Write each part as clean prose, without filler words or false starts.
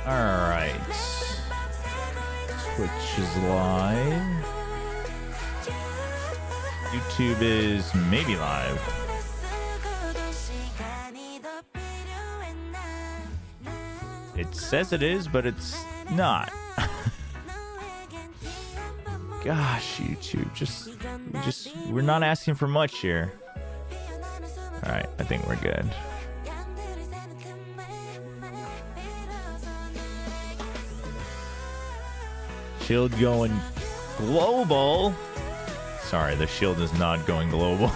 Alright. Twitch is live. YouTube is maybe live. It says it is, but it's not. Gosh, YouTube, just we're not asking for much here. All right, I think we're good. Shield going global. Sorry, the shield is not going global.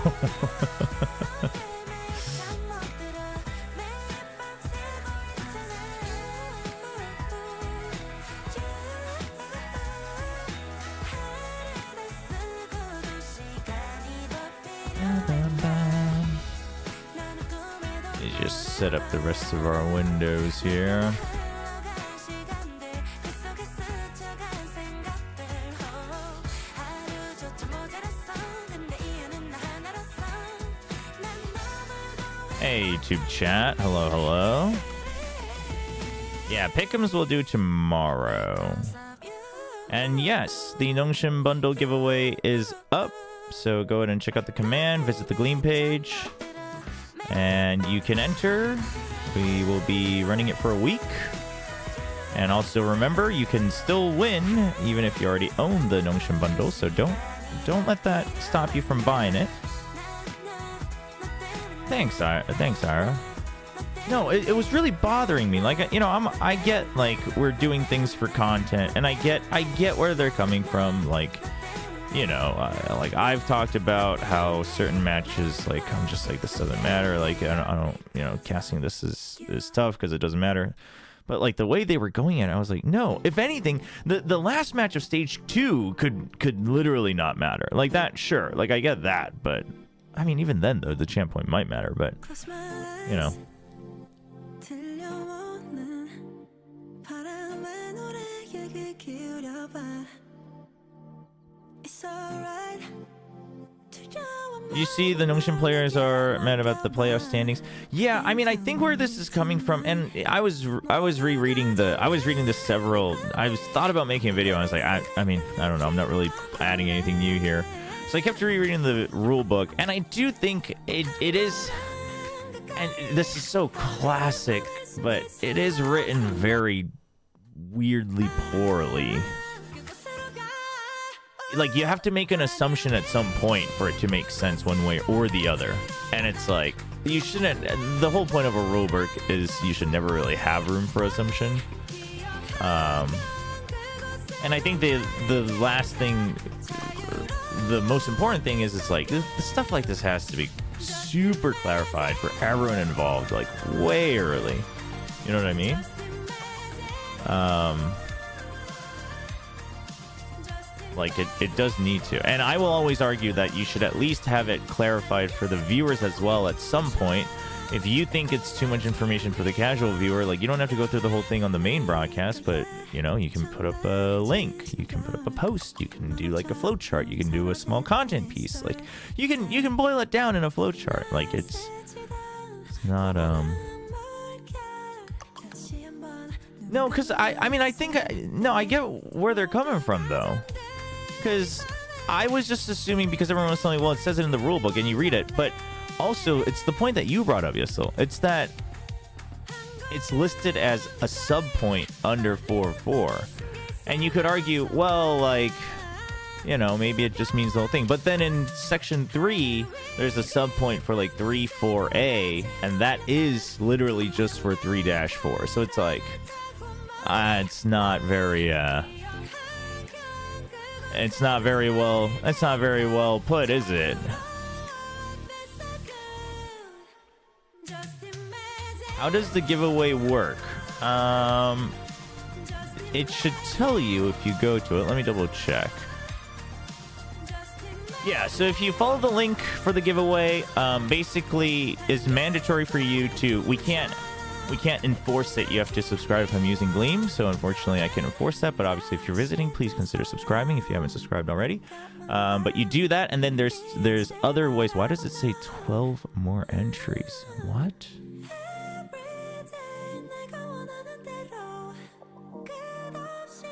Just set up the rest of our windows here. Hey, YouTube chat. Hello, hello. Yeah, pick'ems we'll do tomorrow. And yes, the NONGSHIM bundle giveaway is up. So go ahead and check out the command, visit the Gleam page, and you can enter. We will be running it for a week. And also remember, you can still win even if you already own the NONGSHIM bundle. So don't let that stop you from buying it. Thanks, Ira. No, it was really bothering me. Like, you know, I get like we're doing things for content, and I get where they're coming from. Like, you know, like I've talked about how certain matches, like I'm just like, this doesn't matter. Like I don't you know, casting this is tough because it doesn't matter. But like the way they were going at it, I was like, no. If anything, the last match of stage 2 could literally not matter. Like that, sure. Like I get that, but I mean, even then though, the champ point might matter. But you know. You see, the NONGSHIM players are mad about the playoff standings. Yeah, I mean, I think where this is coming from, and I was reading this several. I was thought about making a video, and I was like, I mean, I don't know, I'm not really adding anything new here. So I kept rereading the rule book, and I do think it is, and this is so classic, but it is written very weirdly poorly. Like, you have to make an assumption at some point for it to make sense one way or the other. And it's like, you shouldn't... The whole point of a rule book is you should never really have room for assumption. And I think the last thing... The most important thing is, it's like, stuff like this has to be super clarified for everyone involved, like, way early. You know what I mean? Like, it does need to. And I will always argue that you should at least have it clarified for the viewers as well at some point. If you think it's too much information for the casual viewer, like, you don't have to go through the whole thing on the main broadcast, but, you know, you can put up a link, you can put up a post, you can do, like, a flowchart, you can do a small content piece. Like, you can boil it down in a flowchart. Like, it's not, No, because I mean, I think... No, I get where they're coming from, though. Because I was just assuming, because everyone was telling me, well, it says it in the rule book and you read it, but also it's the point that you brought up, Yusel. It's that it's listed as a sub point under 4-4, and you could argue, well, like, you know, maybe it just means the whole thing. But then in section 3, there's a sub point for like 3-4A, and that is literally just for 3-4. So it's like, it's not very well put, is it? How does the giveaway work? It should tell you if you go to it. Let me double check. Yeah, so if you follow the link for the giveaway, basically is mandatory for you to... We can't enforce it. You have to subscribe if I'm using Gleam, so unfortunately I can't enforce that. But obviously, if you're visiting, please consider subscribing if you haven't subscribed already. But you do that, and then there's other ways. Why does it say 12 more entries? What?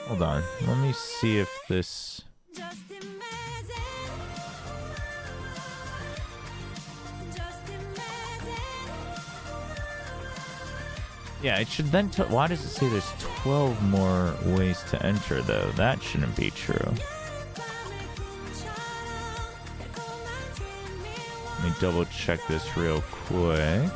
Hold on. Let me see if this... Yeah, it should then... Why does it say there's 12 more ways to enter, though? That shouldn't be true. Let me double check this real quick.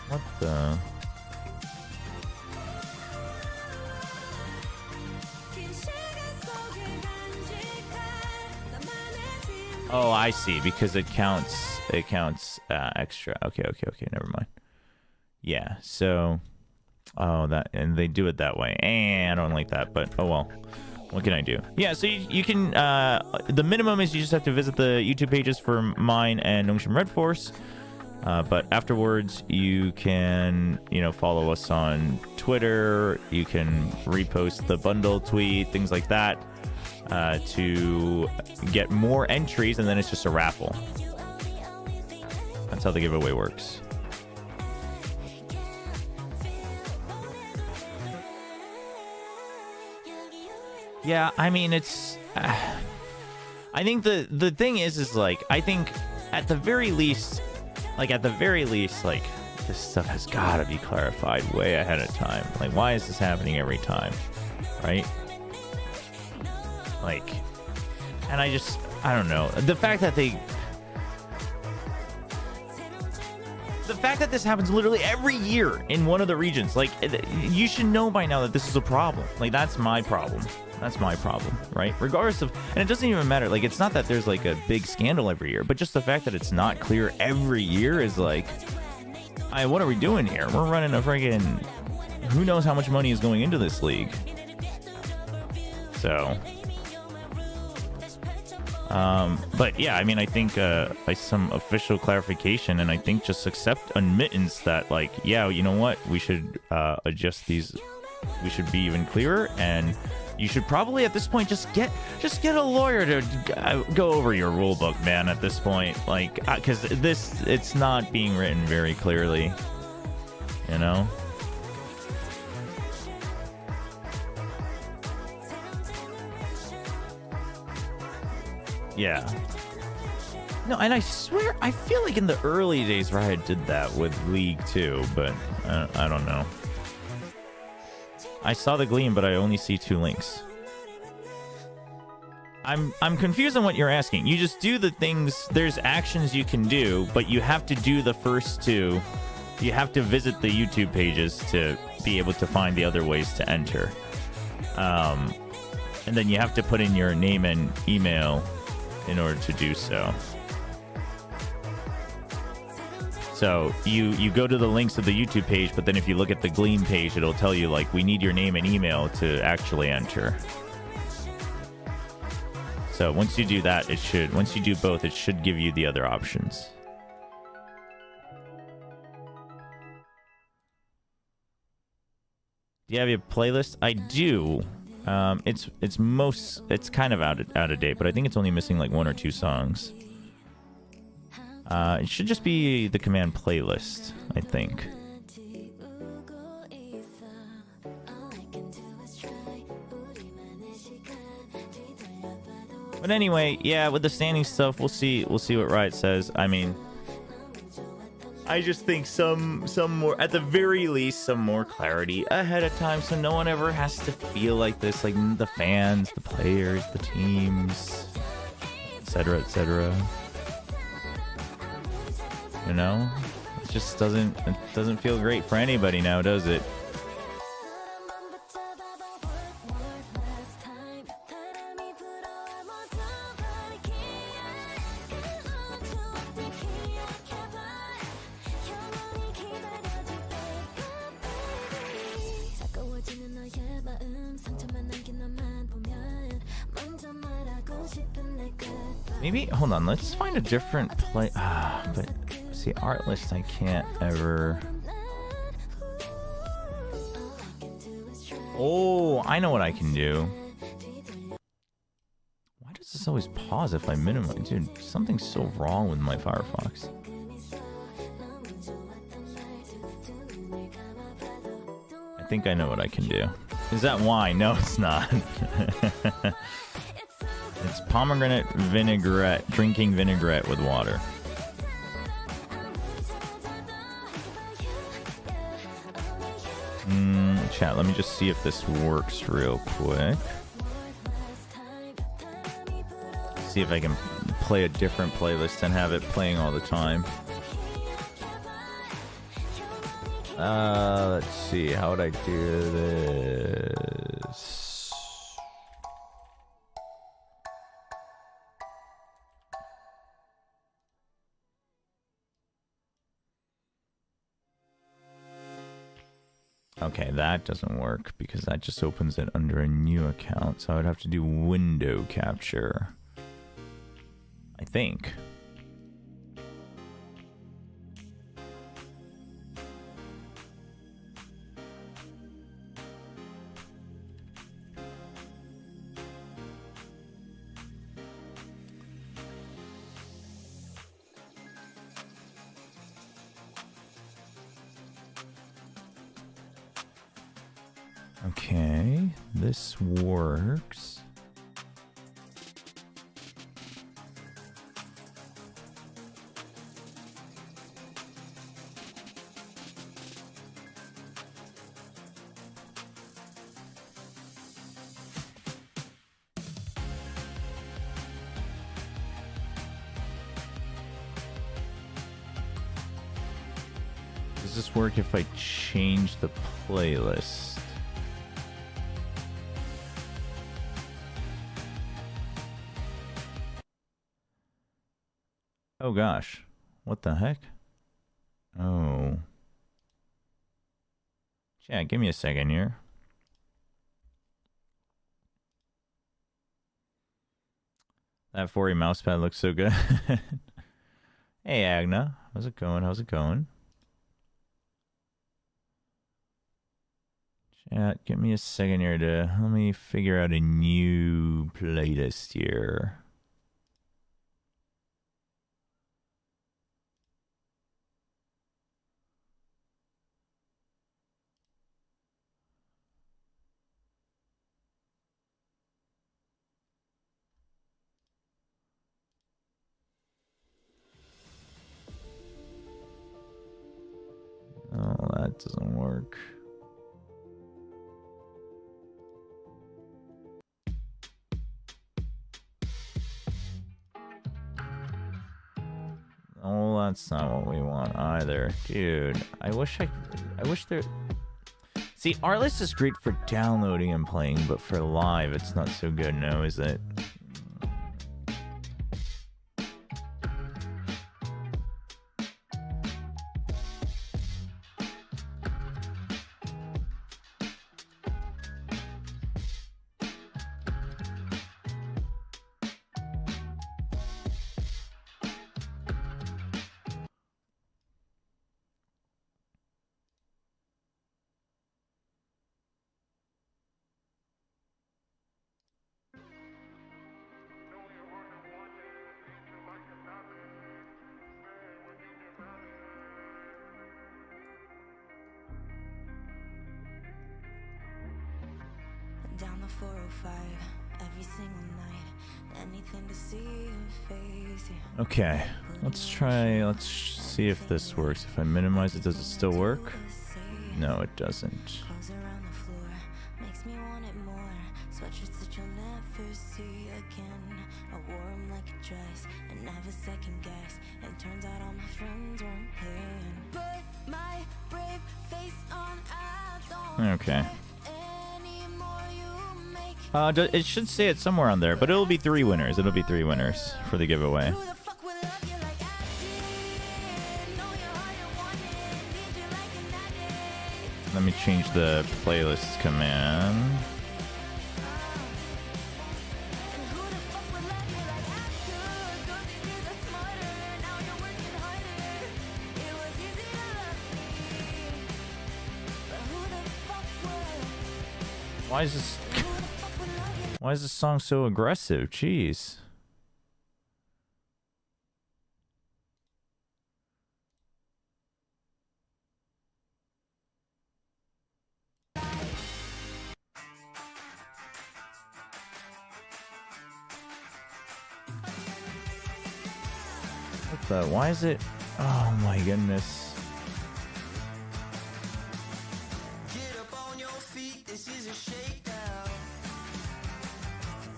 What the... Oh, I see. Because it counts extra. Okay, never mind. Yeah, so... Oh, that... And they do it that way. I don't like that, but oh well. What can I do? Yeah, so you can... the minimum is you just have to visit the YouTube pages for mine and NONGSHIM Red Force. But afterwards, you can, follow us on Twitter. You can repost the bundle tweet, things like that, to get more entries, and then it's just a raffle. That's how the giveaway works. Yeah, I mean, it's... I think the thing is like, I think at the very least, like, this stuff has got to be clarified way ahead of time. Like, why is this happening every time? Right? Like, and I don't know. The fact that this happens literally every year in one of the regions, like, you should know by now that this is a problem. Like, that's my problem. That's my problem, right? Regardless of, and it doesn't even matter. Like, it's not that there's like a big scandal every year, but just the fact that it's not clear every year is like, what are we doing here? We're running a friggin', who knows how much money is going into this league. So, but yeah, I mean, I think like some official clarification, and I think just accept admittance that, like, yeah, you know what, we should adjust these. We should be even clearer, and you should probably at this point just get a lawyer to go over your rule book, man. At this point, like, because it's not being written very clearly, you know. Yeah. No, and I swear, I feel like in the early days Riot did that with League too, but I don't know. I saw the Gleam, but I only see 2 links. I'm confused on what you're asking. You just do the things, there's actions you can do, but you have to do the first 2. You have to visit the YouTube pages to be able to find the other ways to enter. And then you have to put in your name and email in order to do so. So you go to the links of the YouTube page, but then if you look at the Gleam page, it'll tell you, like, we need your name and email to actually enter. So once you do that, once you do both, it should give you the other options. Do you have your playlist? I do. It's kind of out of date, but I think it's only missing like 1 or 2 songs. It should just be the command playlist, I think. But anyway, yeah, with the standing stuff, we'll see what Riot says. I mean, I just think some more, at the very least, some more clarity ahead of time, so no one ever has to feel like this, like the fans, the players, the teams, etc., etc. You know, it just doesn't feel great for anybody now, does it? Maybe, hold on, let's find a different play. But see, art list I can't ever. Oh, I know what I can do. Why does this always pause if I minimize? Dude, something's so wrong with my Firefox. think I know what I can do. Is that wine? No, it's not. It's pomegranate vinaigrette, drinking vinaigrette with water. Chat, let me just see if this works real quick. See if I can play a different playlist and have it playing all the time. Let's see, how would I do this? Okay, that doesn't work because that just opens it under a new account. So I would have to do window capture, I think. Okay, this works. Does this work if I change the playlist? Oh gosh, what the heck? Oh. Chat, give me a second here. That 4 mousepad looks so good. Hey Agna, how's it going? How's it going? Chat, give me a second here to let me figure out a new playlist here. Oh, that doesn't work. Oh, that's not what we want either. Dude, I wish there... See, Artlist is great for downloading and playing, but for live, it's not so good now, is it? Down the 405 every single night, anything to see your face. Okay, let's see if this works. If I minimize it, does it still work? No, it doesn't. Clothes around the floor makes me want it more. Sweatshirts that you'll never see again. I wore them like a dress and never second guess. And turns out all my friends weren't playing. Put my brave face on, I don't Okay. anymore. You make It should say it somewhere on there, but it'll be 3 winners. It'll be 3 winners for the giveaway. who the fuck would love you like I did? Know your heart and want it, need you like an addict. Let me change the playlist command. And who the fuck would love you like I could? Those these days are smarter, now you're working harder. It was easy to love me, but who the fuck would? Why is this? Who the fuck would love you? Why is this song so aggressive? Jeez. What the? Why is it? Oh my goodness. Get up on your feet, this is a shakedown.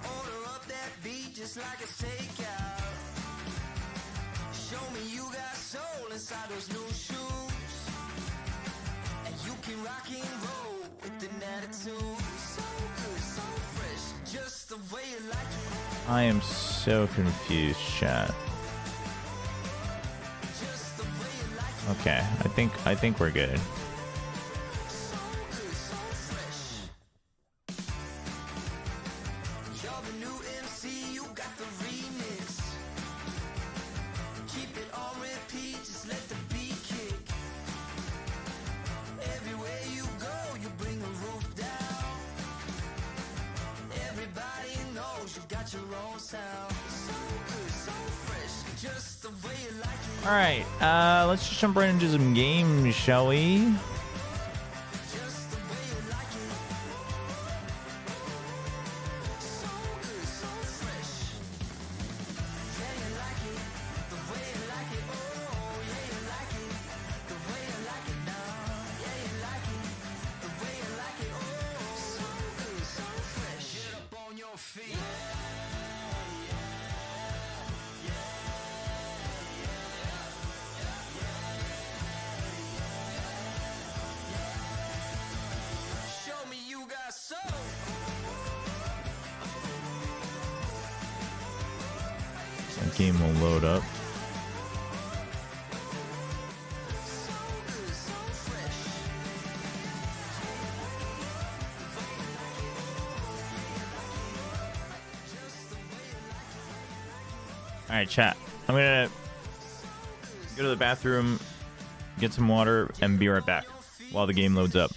Order up that beat just like a takeout. Show me you got soul inside those new shoes. And you can rock and roll with an attitude. So good, so fresh, just the way you like it. I am so confused, chat. Just the way you like it. Okay, I think we're good. So good, so fresh. You're the new MC, you got the remix. Keep it on repeat, just let the beat kick. Everywhere you go, you bring the roof down. Everybody knows you got your own sound. So good, so fresh, just the way you like it. All right, let's just jump right into some games, shall we? Just the way you like it. So good, so fresh. Yeah, you like it, the way you like it. Oh, yeah, you like it, the way you like it now. Yeah, you like it, the way you like it. Oh, so good, so fresh. Get up on your feet. Show me you got soul. That game will load up. So good, so fresh. Just the way you like it. All right, chat. I'm gonna go to the bathroom, get some water, and be right back while the game loads up.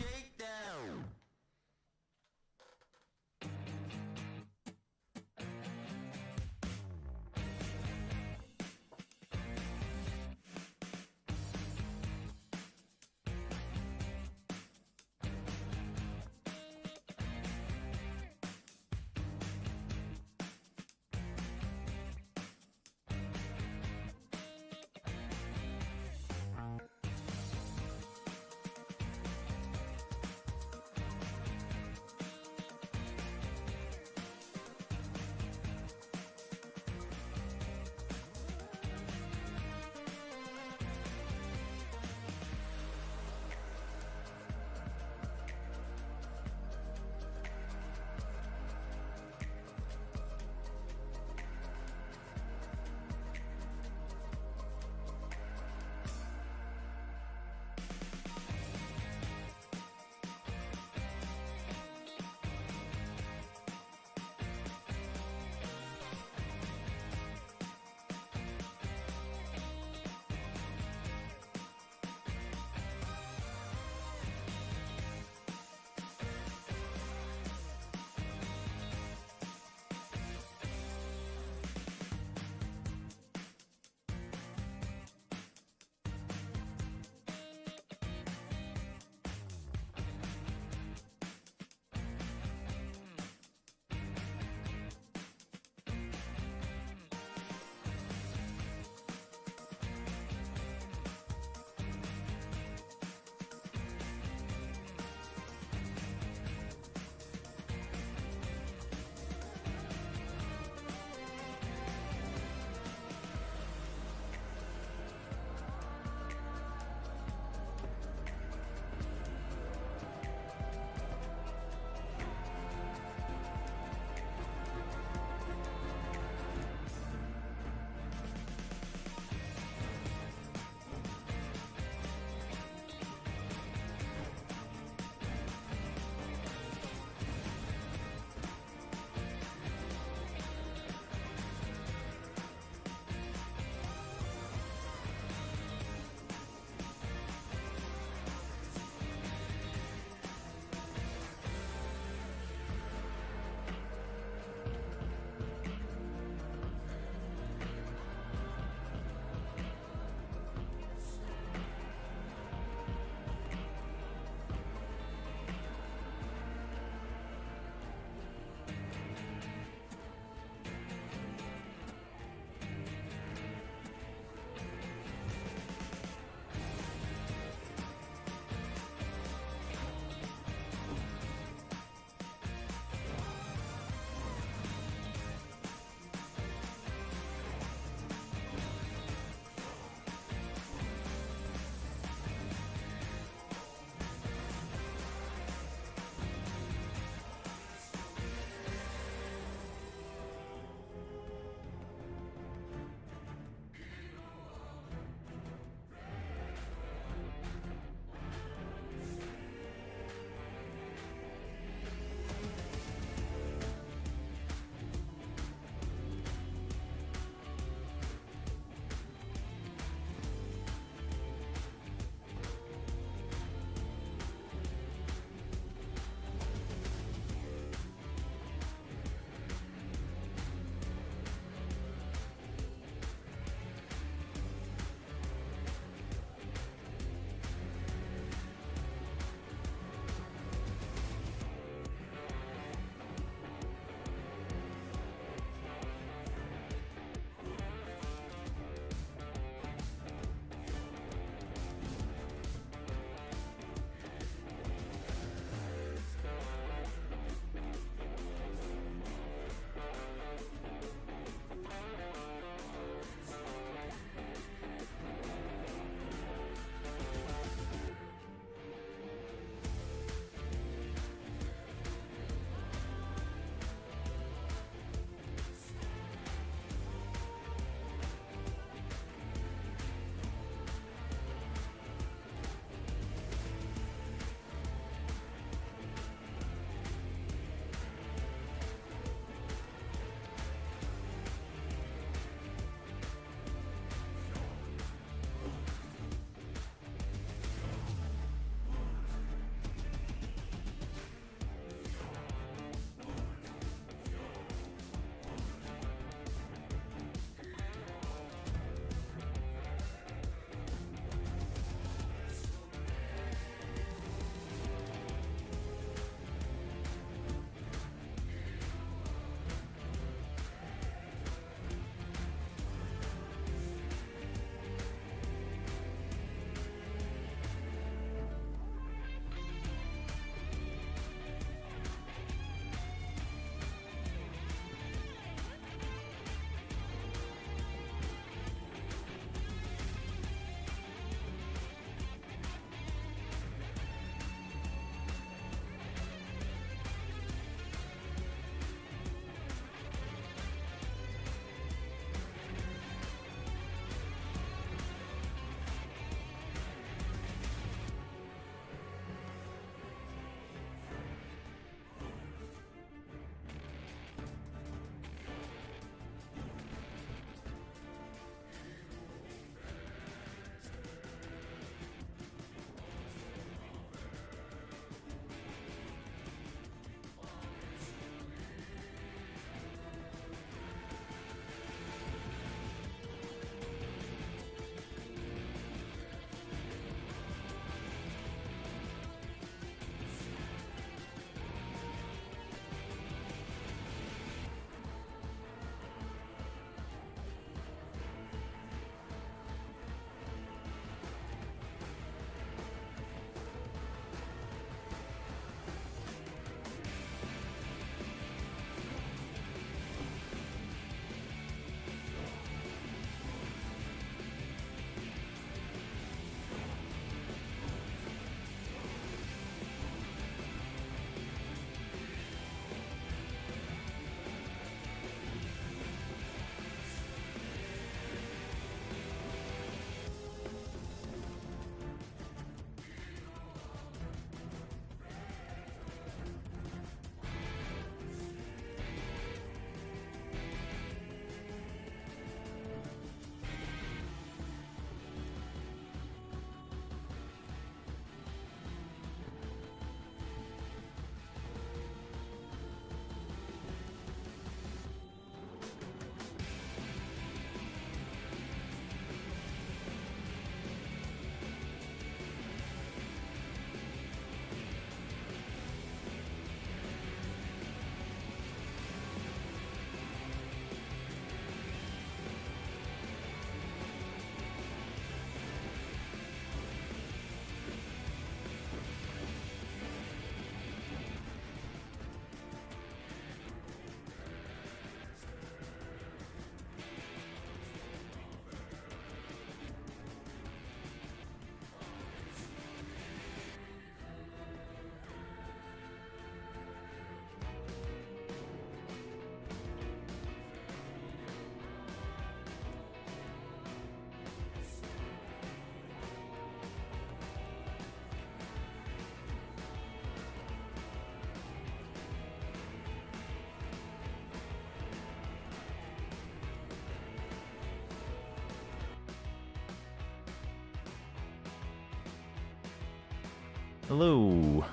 Hello.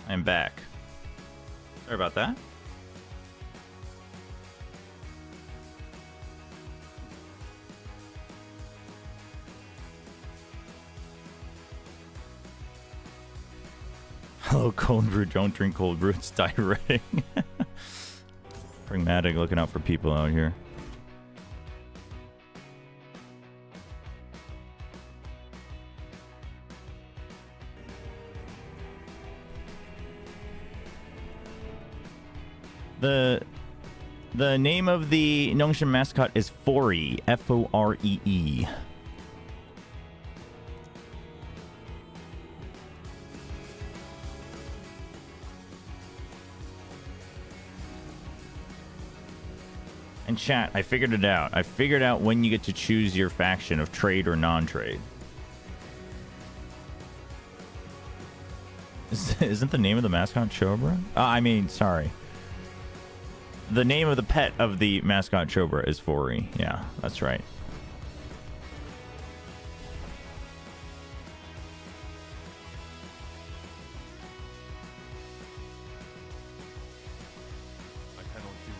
I'm back. Sorry about that. Hello, cold brew. Don't drink cold brew. It's diuretic. Pragmatic, looking out for people out here. The name of the NONGSHIM mascot is Foree, F-O-R-E-E. And chat, I figured it out. I figured out when you get to choose your faction of trade or non-trade. Isn't the name of the mascot Chobra? I mean, sorry. The name of the pet of the mascot Chobra is Foree. Yeah, that's right. I cannot do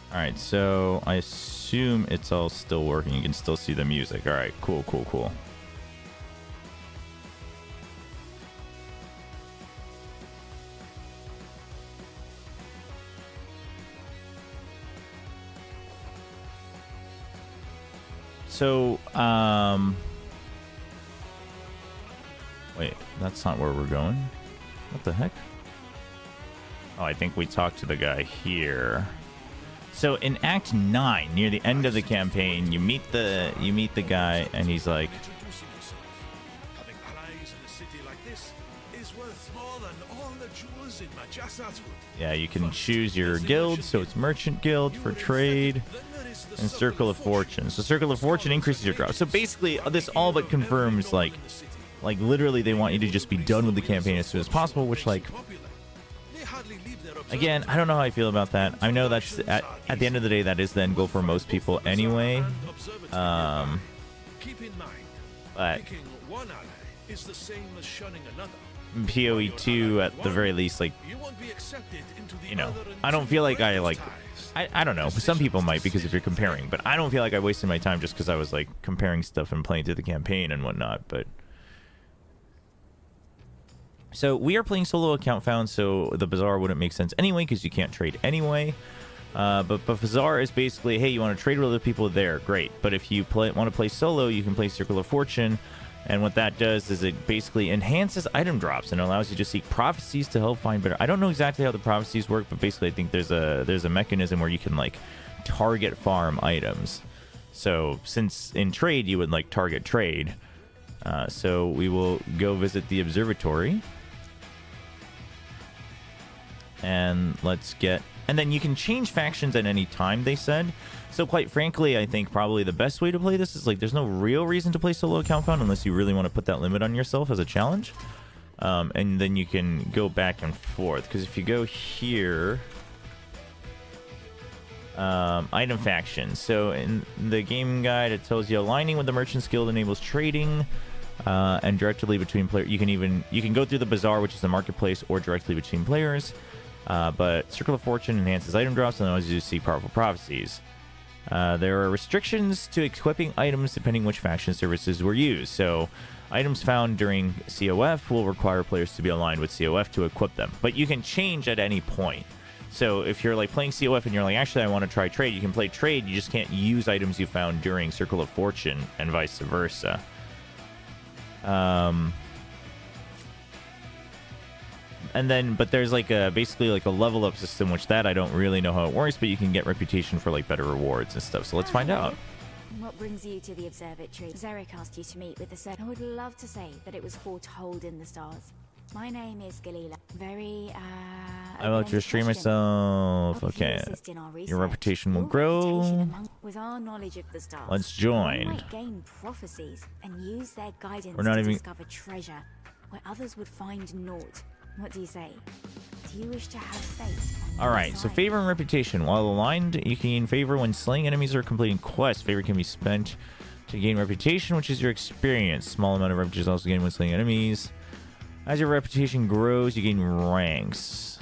that. Alright, so I assume it's all still working. You can still see the music. Alright, cool, cool, cool. So, wait, that's not where we're going. What the heck? Oh, I think we talked to the guy here. So in Act 9, near the end of the campaign, you meet the guy, and he's like, Introducing yourself. Having allies in a city like this is worth more than all the jewels in Majasatwood. yeah, you can choose your guild. So it's Merchant Guild for trade, and Circle of Fortune. So Circle of Fortune increases your drop. So basically, this all but confirms, like literally they want you to just be done with the campaign as soon as possible, which, like, again, I don't know how I feel about that. I know that's at the end of the day, that is the end goal for most people anyway. But PoE 2 at the very least, like, you know, I don't feel like I don't know. Some people might, because if you're comparing, but I don't feel like I wasted my time just because I was like comparing stuff and playing through the campaign and whatnot. But so we are playing solo account found, so the Bazaar wouldn't make sense anyway because you can't trade anyway. But Bazaar is basically, hey, you want to trade with other people there, great. But if you want to play solo, you can play Circle of Fortune. And what that does is it basically enhances item drops and allows you to seek prophecies to help find better. I don't know exactly how the prophecies work, but basically I think there's a mechanism where you can, like, target farm items. So since in trade you would, like, target trade, so we will go visit the observatory. And let's get... And then you can change factions at any time, they said. So quite frankly, I think probably the best way to play this is, like, there's no real reason to play solo account found unless you really want to put that limit on yourself as a challenge. And then you can go back and forth. Because if you go here... item factions. So in the game guide, it tells you aligning with the Merchant's Guild enables trading and directly between players. You can go through the Bazaar, which is the marketplace, or directly between players. But Circle of Fortune enhances item drops and allows you to see powerful prophecies. There are restrictions to equipping items depending which faction services were used. So items found during COF will require players to be aligned with COF to equip them. But you can change at any point. So if you're, like, playing COF and you're like, actually I want to try trade, you can play trade. You just can't use items you found during Circle of Fortune and vice versa. And then, but there's like basically like a level up system, which that I don't really know how it works, but you can get reputation for, like, better rewards and stuff. So let's find out. What brings you to the observatory? Zarek asked you to meet with the set. I would love to say that it was foretold in the stars. My name is Galila. Very, I like to stream myself. Okay. Your reputation will grow. With our knowledge of the stars, Let's join. we might gain prophecies and use their guidance We're not to even- discover treasure where others would find naught. What do you say? Do you wish to have fate on your Alright, so side? favor and reputation. While aligned, you can gain favor when slaying enemies or completing quests. Favor can be spent to gain reputation, which is your experience. Small amount of reputation is also gained when slaying enemies. As your reputation grows, you gain ranks.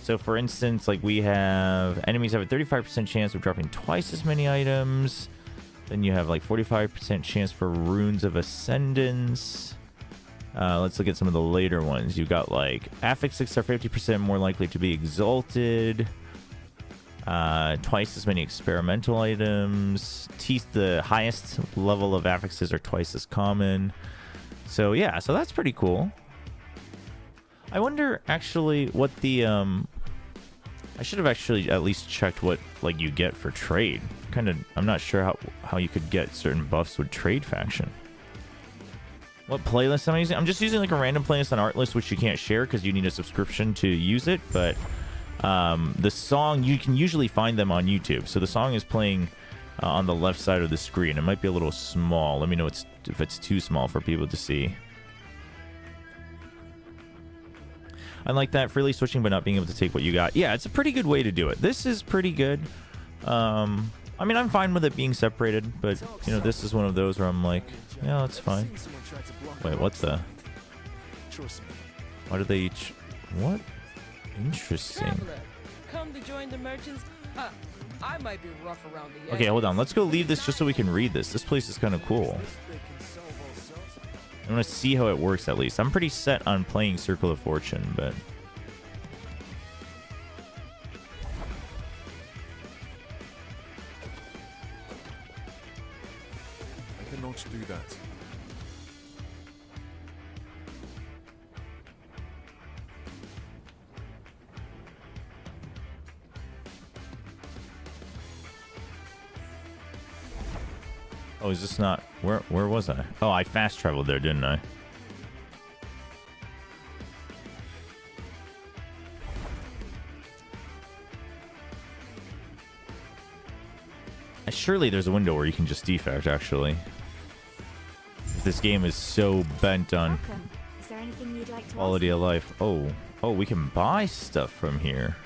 So for instance, like we have enemies have a 35% chance of dropping twice as many items. Then you have like 45% chance for runes of ascendance. Let's look at some of the later ones. You've got like affixes are 50% more likely to be exalted. Twice as many experimental items. The highest level of affixes are twice as common. So yeah, so that's pretty cool. I wonder actually what the I should have actually at least checked what like you get for trade. I'm not sure how you could get certain buffs with trade faction. What playlist am I using? I'm just using like a random playlist on Artlist, which you can't share because you need a subscription to use it. But the song, you can usually find them on YouTube. So the song is playing on the left side of the screen. It might be a little small. Let me know if it's too small for people to see. I like that, freely switching but not being able to take what you got. Yeah, it's a pretty good way to do it. This is pretty good. I mean, I'm fine with it being separated, but, you know, this is one of those where I'm like, yeah, that's fine. Wait, what the? Why do they each... What? Interesting. Traveler, come to join the merchants. I might be rough around the edges. Okay, hold on. Let's go leave this just so we can read this. This place is kind of cool. I want to see how it works at least. I'm pretty set on playing Circle of Fortune, but... I cannot do that. Oh, is this not... Where was I? Oh, I fast traveled there, didn't I? Surely there's a window where you can just defect, actually. This game is so bent on Welcome. Is there anything you'd like to quality ask of life. Oh, we can buy stuff from here.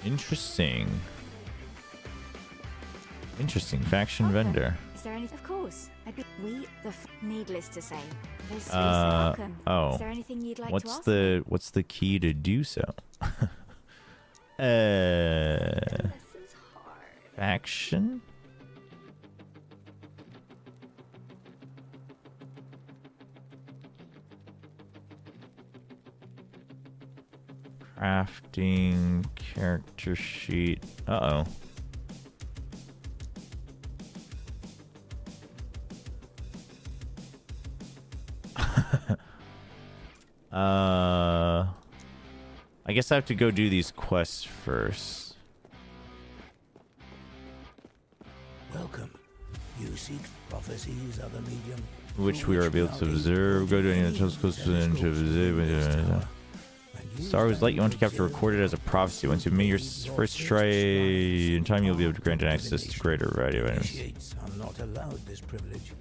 Interesting. Interesting. Faction Welcome. vendor. Is there anything? Of course. Needless to say. This is Oh. welcome. Is there anything you'd like to ask? What's the key to do so? Faction? Crafting character sheet. Uh-oh. I guess I have to go do these quests first. Welcome. You seek prophecies of the medium, Which we are able to observe. Go to any of the telescopes to observe. Star whose light you want to capture recorded as a prophecy. Once you've made your first try in time, you'll be able to grant access to greater variety of items. Initiates are not allowed this privilege.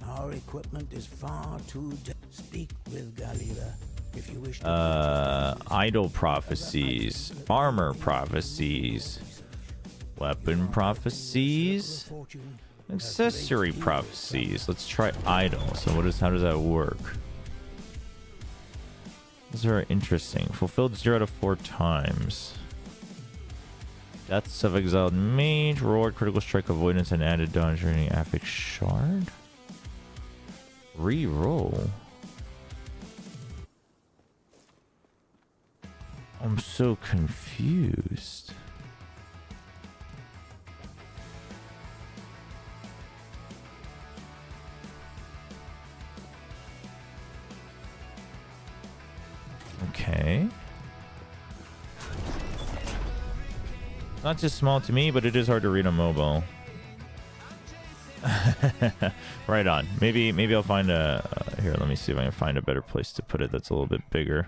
Our equipment is far too speak with Galila if you wish to Idol prophecies, armor prophecies, weapon prophecies, accessory prophecies. Let's try idol. So how does that work? These are interesting. Fulfilled 0 out of 4 times. Deaths of exiled mage, reward critical strike avoidance and added dodge rating affix shard. Reroll. I'm so confused. Okay. Not just small to me, but it is hard to read on mobile. Right on. Maybe I'll find a... here, let me see if I can find a better place to put it that's a little bit bigger.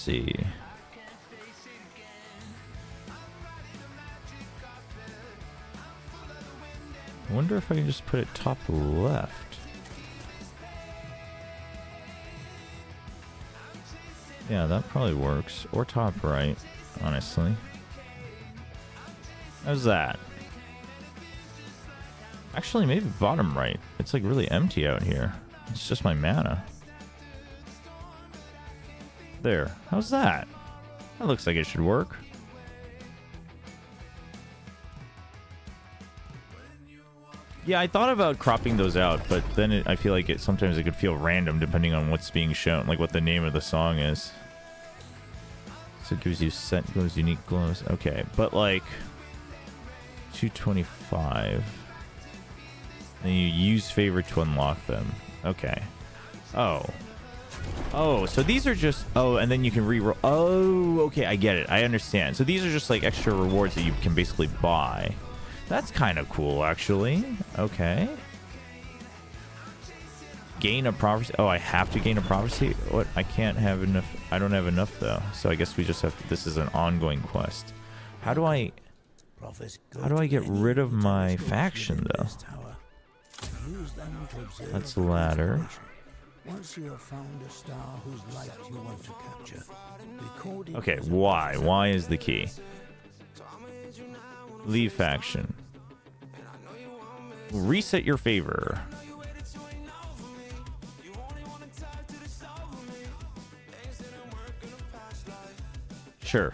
see. I wonder if I can just put it top left. Yeah, that probably works. Or top right, honestly. How's that? Actually, maybe bottom right. It's like really empty out here. It's just my mana. There. How's that? That looks like it should work. Yeah, I thought about cropping those out, but then I feel like sometimes it could feel random depending on what's being shown, like what the name of the song is. So it gives you set glows, unique glows. Okay, but like 225. Then you use favorite to unlock them. Okay. Oh, so these are just... Oh, and then you can reroll. Oh, okay, I get it. I understand. So these are just like extra rewards that you can basically buy. That's kind of cool, actually. Okay. Gain a prophecy. Oh, I have to gain a prophecy? What? I can't have enough. I don't have enough, though. So I guess we just have to... This is an ongoing quest. How do I get rid of my faction, though? That's ladder. Once you have found a star whose light you want to capture, record it. Okay, why? Why is the key? Leave faction. Reset your favor. Sure.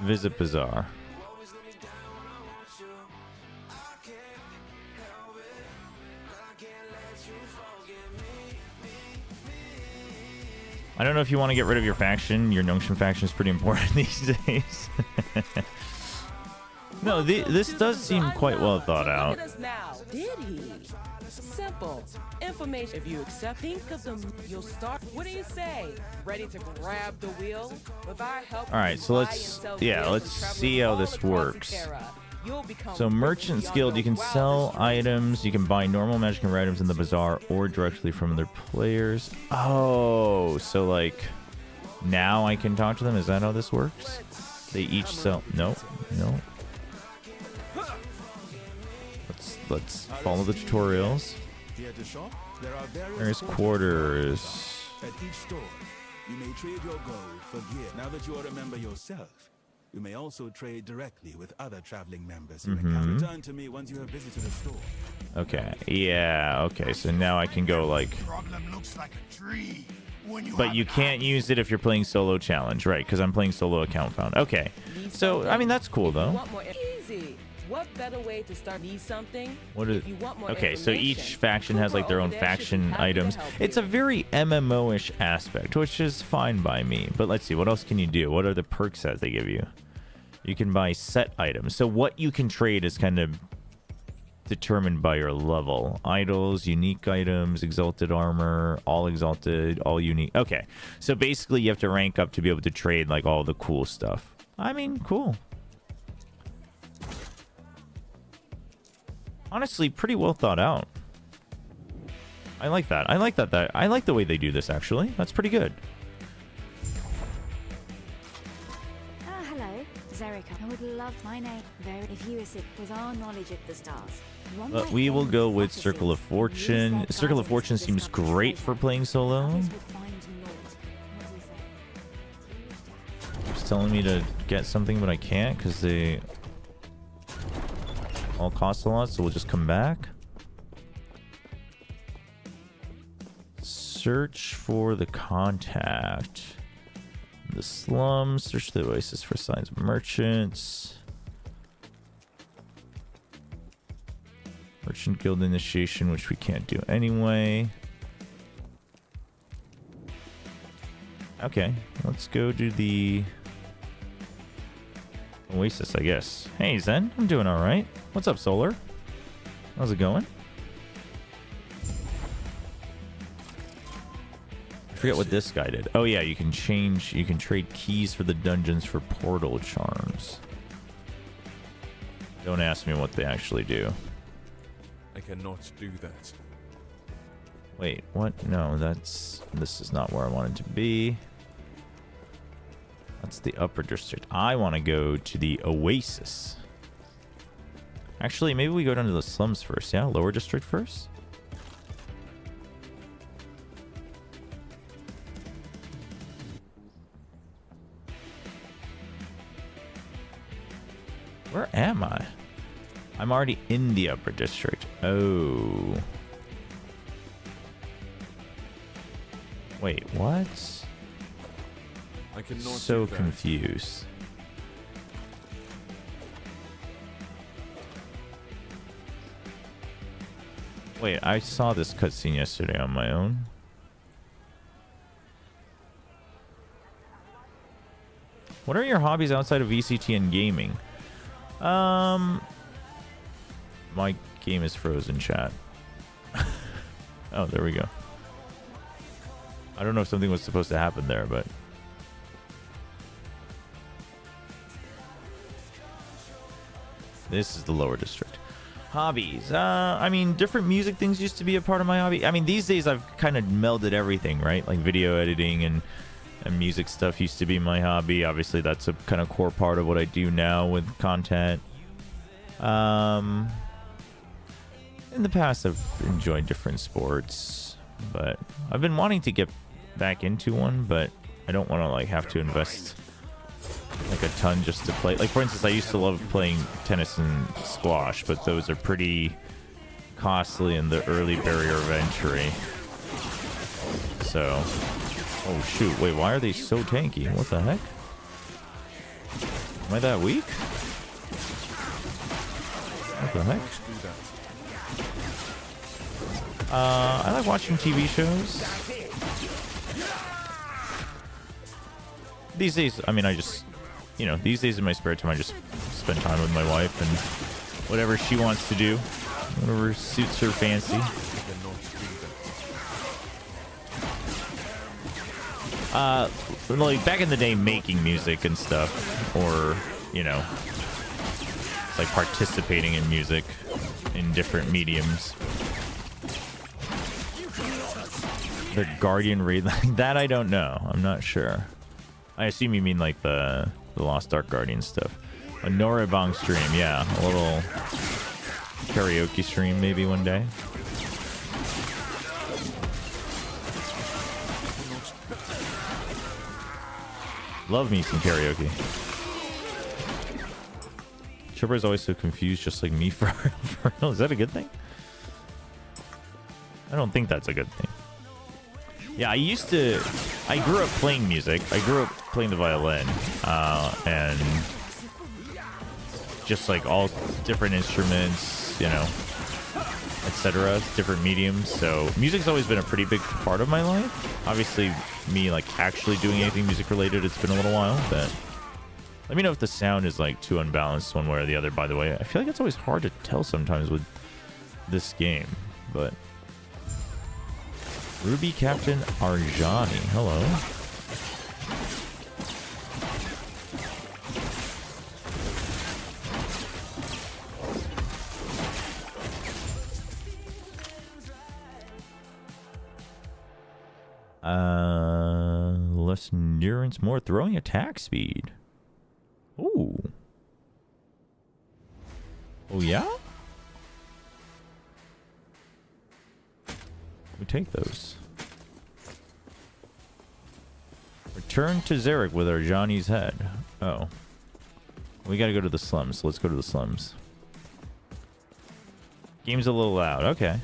Visit Bazaar. I don't know if you want to get rid of your faction. Your NONGSHIM faction is pretty important these days. No, this does seem quite well thought out. Did he? Simple. Information. If you accept, think of them, you'll start. What do you say? Ready to grab the wheel? With our help. All right, so let's see how this works. So Merchant's Guild, you can sell items, you can buy normal magic and rare items in the bazaar or directly from other players. Oh, so like now I can talk to them? Is that how this works? They each sell... No. Let's follow the tutorials. There's quarters. At each store, you may trade your gold for gear. Now that you are a member yourself, you may also trade directly with other traveling members who encounter. Return to me once you have visited a store. Okay, yeah, okay, so now I can go like... But you can't use it if you're playing solo challenge, right? Because I'm playing solo account found. Okay, so, I mean, that's cool, though. What better way to start something? Okay, so each faction has like their own faction items. It's a very MMO-ish aspect, which is fine by me. But let's see, what else can you do? What are the perks that they give you? You can buy set items. So what you can trade is kind of determined by your level. Idols, unique items, exalted armor, all exalted, all unique. Okay, so basically you have to rank up to be able to trade like all the cool stuff. I mean, cool. Honestly, pretty well thought out. I like that. I like the way they do this, actually. That's pretty good. Hello, Zerika. I would love my name if you assist with our knowledge of the stars. We will go with Circle of Fortune. Circle of Fortune seems great for playing solo. It's telling me to get something, but I can't because they... all cost a lot, so we'll just come back. Search for the contact. The slums. Search the oasis for signs of merchants. Merchant Guild initiation, which we can't do anyway. Okay, let's go do the oasis, I guess. Hey, Zen. I'm doing all right. What's up, Solar? How's it going? I forget what this guy did. Oh, yeah, you can change... You can trade keys for the dungeons for portal charms. Don't ask me what they actually do. I cannot do that. Wait, what? No, this is not where I wanted to be. That's the upper district. I want to go to the Oasis. Actually, maybe we go down to the slums first, yeah? Lower district first? Where am I? I'm already in the upper district. Oh. Wait, what? I cannot So do that. confused. Wait, I saw this cutscene yesterday on my own. What are your hobbies outside of VCT and gaming? My game is frozen, chat. Oh, there we go. I don't know if something was supposed to happen there, but... This is the lower district. Hobbies. I mean, different music things used to be a part of my hobby. I mean, these days I've kind of melded everything, right? Like video editing and music stuff used to be my hobby. Obviously, that's a kind of core part of what I do now with content. In the past, I've enjoyed different sports, but I've been wanting to get back into one, but I don't want to like have to invest like a ton just to play. Like, for instance, I used to love playing tennis and squash, but those are pretty costly in the early barrier of entry. So, oh shoot, wait, why are they so tanky? What the heck? Am I that weak? What the heck? I like watching TV shows. These days, I mean, I just, you know, these days in my spare time, I just spend time with my wife and whatever she wants to do, whatever suits her fancy. Like back in the day, making music and stuff, or, you know, it's like participating in music in different mediums. The Guardian raid, like that, I don't know. I'm not sure. I assume you mean like the Lost Ark Guardian stuff. A Noribong stream, yeah. A little karaoke stream maybe one day. Love me some karaoke. Chobra is always so confused, just like me for real. Is that a good thing? I don't think that's a good thing. Yeah, I grew up playing music. I grew up playing the violin, and just like all different instruments, you know, etc., different mediums. So music's always been a pretty big part of my life. Obviously, me like actually doing anything music related, it's been a little while, but let me know if the sound is like too unbalanced one way or the other. By the way, I feel like it's always hard to tell sometimes with this game, but Ruby Captain Arjani, hello. Less endurance, more throwing attack speed. Ooh. Oh yeah? We take those. Return to Zarek with our Johnny's head. Oh. We gotta go to the slums. Let's go to the slums. Game's a little loud. Okay.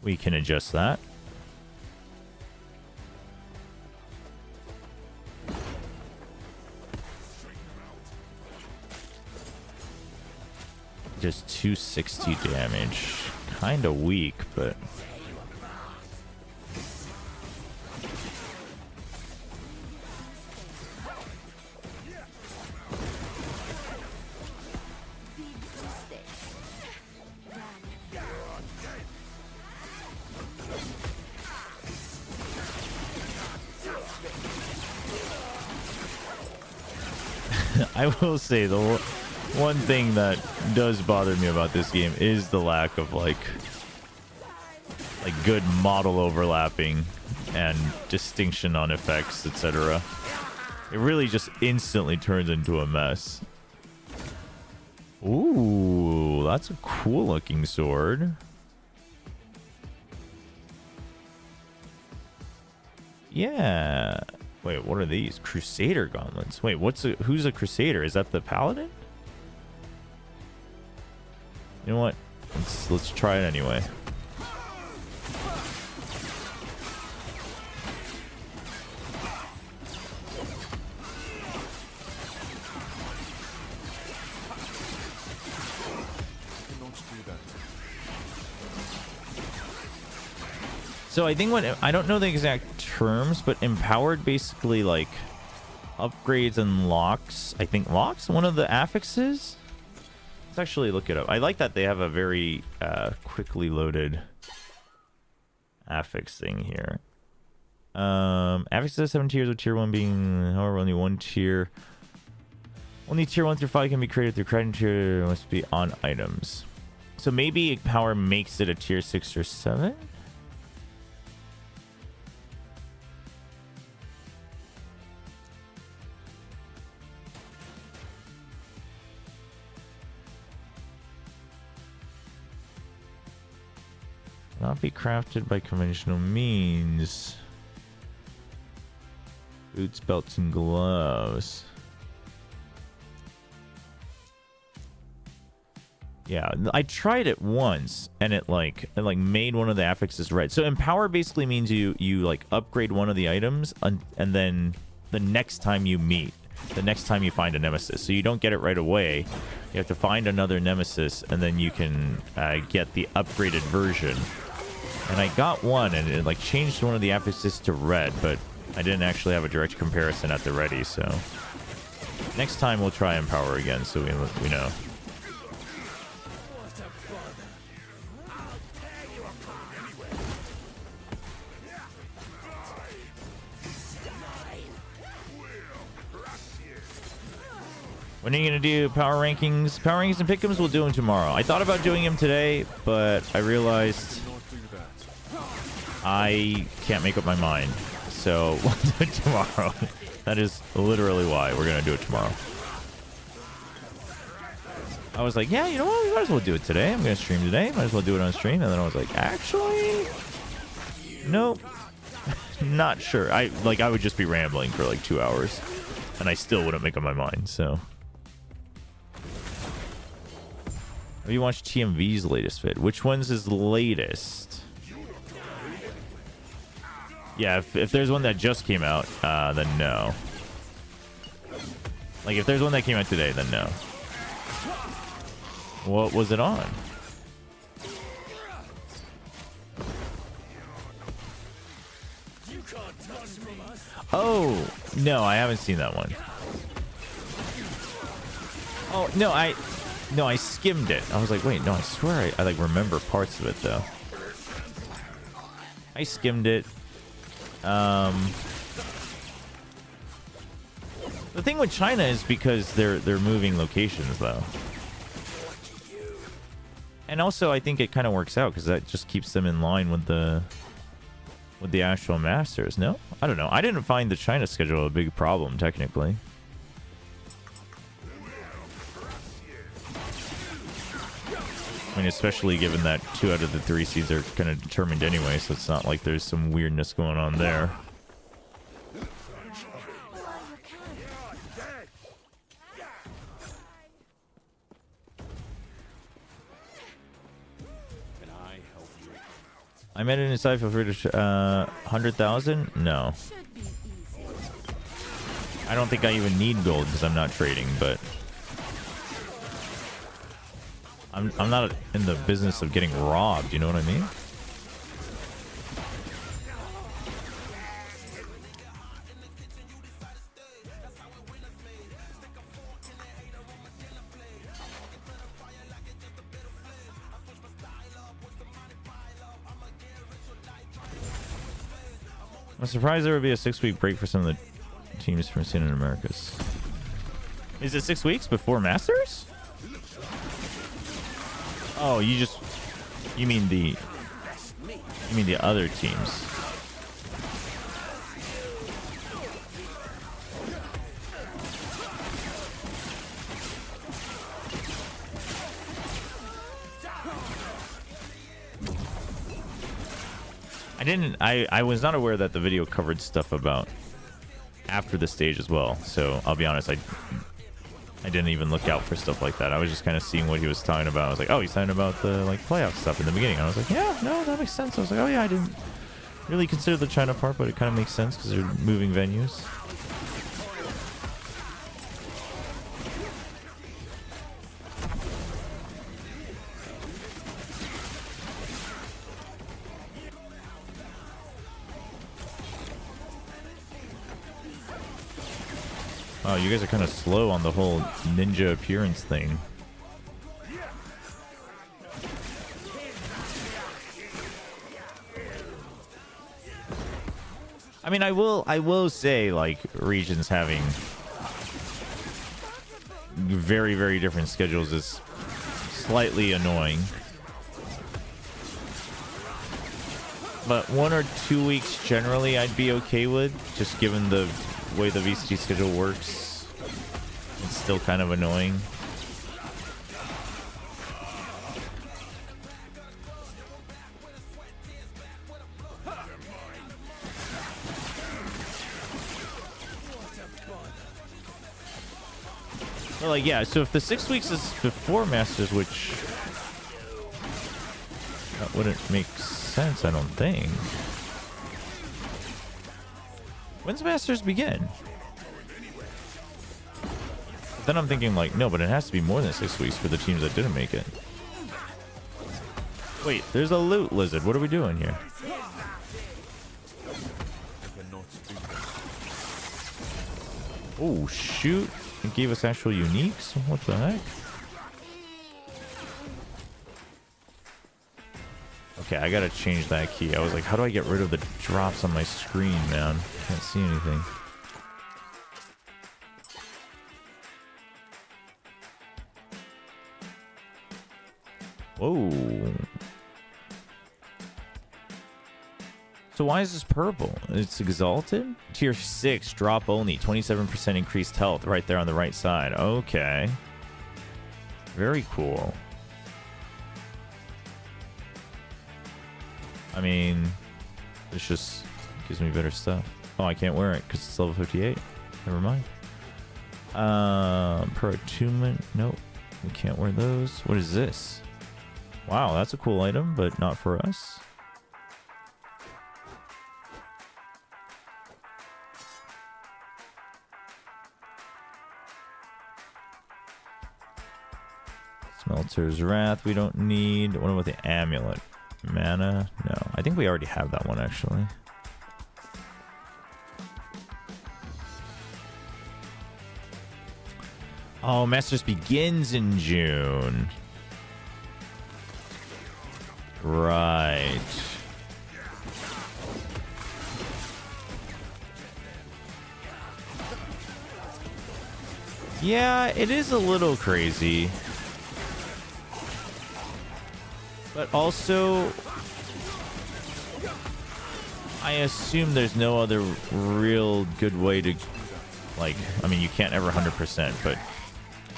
We can adjust that. Just 260 damage. Kinda weak, but... I will say the one thing that does bother me about this game is the lack of like good model overlapping and distinction on effects, etc. It really just instantly turns into a mess. Ooh, that's a cool looking sword. Yeah. Wait, what are these? Crusader gauntlets. Wait, who's a Crusader? Is that the Paladin? You know what? Let's try it anyway. So I think I don't know the exact terms, but empowered basically like upgrades and locks. I think locks one of the affixes. Let's actually look it up. I like that they have a very quickly loaded affix thing here. Affixes have 7 tiers, with tier 1 being, however, only one tier. Only tier 1 through 5 can be created through criteria, must be on items. So maybe power makes it a tier 6 or 7? Not be crafted by conventional means. Boots, belts, and gloves. Yeah, I tried it once, and it made one of the affixes red. So empower basically means you like upgrade one of the items, and then the next time you find a nemesis. So you don't get it right away. You have to find another nemesis, and then you can get the upgraded version. And I got one, and it like changed one of the affixes to red, but I didn't actually have a direct comparison at the ready. So next time we'll try empower again, so we know. When are you going to do power rankings? Power rankings and pick'ems, we'll do them tomorrow. I thought about doing them today, but I realized I can't make up my mind. So we'll do it tomorrow. That is literally why we're going to do it tomorrow. I was like, yeah, you know what? We might as well do it today. I'm going to stream today. Might as well do it on stream. And then I was like, actually, nope. Not sure. I would just be rambling for like 2 hours. And I still wouldn't make up my mind, so. Have you watched TMV's latest vid? Which one's his latest? Yeah, if there's one that just came out, then no. Like, if there's one that came out today, then no. What was it on? Oh, no, I haven't seen that one. Oh, no, I skimmed it. I was like, wait, no, I swear I like remember parts of it though. I skimmed it. The thing with China is because they're moving locations though. And also I think it kind of works out because that just keeps them in line with the actual masters. No? I don't know. I didn't find the China schedule a big problem technically. I mean, especially given that 2 out of the 3 seeds are kind of determined anyway, so it's not like there's some weirdness going on there. I made it inside. Feel free to 100,000? No. I don't think I even need gold because I'm not trading, but I'm not in the business of getting robbed, you know what I mean? I'm surprised there would be a 6-week break for some of the teams from Scene in Americas. Is it 6 weeks before Masters? Oh, you mean the other teams. I was not aware that the video covered stuff about after the stage as well. So I'll be honest, I didn't even look out for stuff like that. I was just kind of seeing what he was talking about. I was like, oh, he's talking about the like playoff stuff in the beginning. And I was like, yeah, no, that makes sense. I was like, oh yeah, I didn't really consider the China part, but it kind of makes sense because they're moving venues. Wow, you guys are kind of slow on the whole ninja appearance thing. I mean, I will say, like, regions having very, very different schedules is slightly annoying. But 1 or 2 weeks generally I'd be okay with, just given the way the VCT schedule works. It's still kind of annoying. But like, yeah, so if the 6 weeks is before Masters, which that wouldn't make sense, I don't think. When's Masters begin? Then I'm thinking like, no, but it has to be more than 6 weeks for the teams that didn't make it. Wait, there's a loot lizard. What are we doing here? Oh, shoot. It gave us actual uniques? What the heck? Okay, I gotta change that key. I was like, how do I get rid of the drops on my screen, man? Can't see anything. Whoa. So why is this purple? It's exalted? Tier 6, drop only. 27% increased health right there on the right side. Okay. Very cool. I mean, this just gives me better stuff. Oh, I can't wear it because it's level 58. Never mind. Per attunement. Nope. We can't wear those. What is this? Wow, that's a cool item, but not for us. Smelter's Wrath we don't need. What about the amulet? Mana? No. I think we already have that one, actually. Oh, Masters begins in June. Right. Yeah, it is a little crazy. But also, I assume there's no other real good way to, like, I mean, you can't ever 100%, but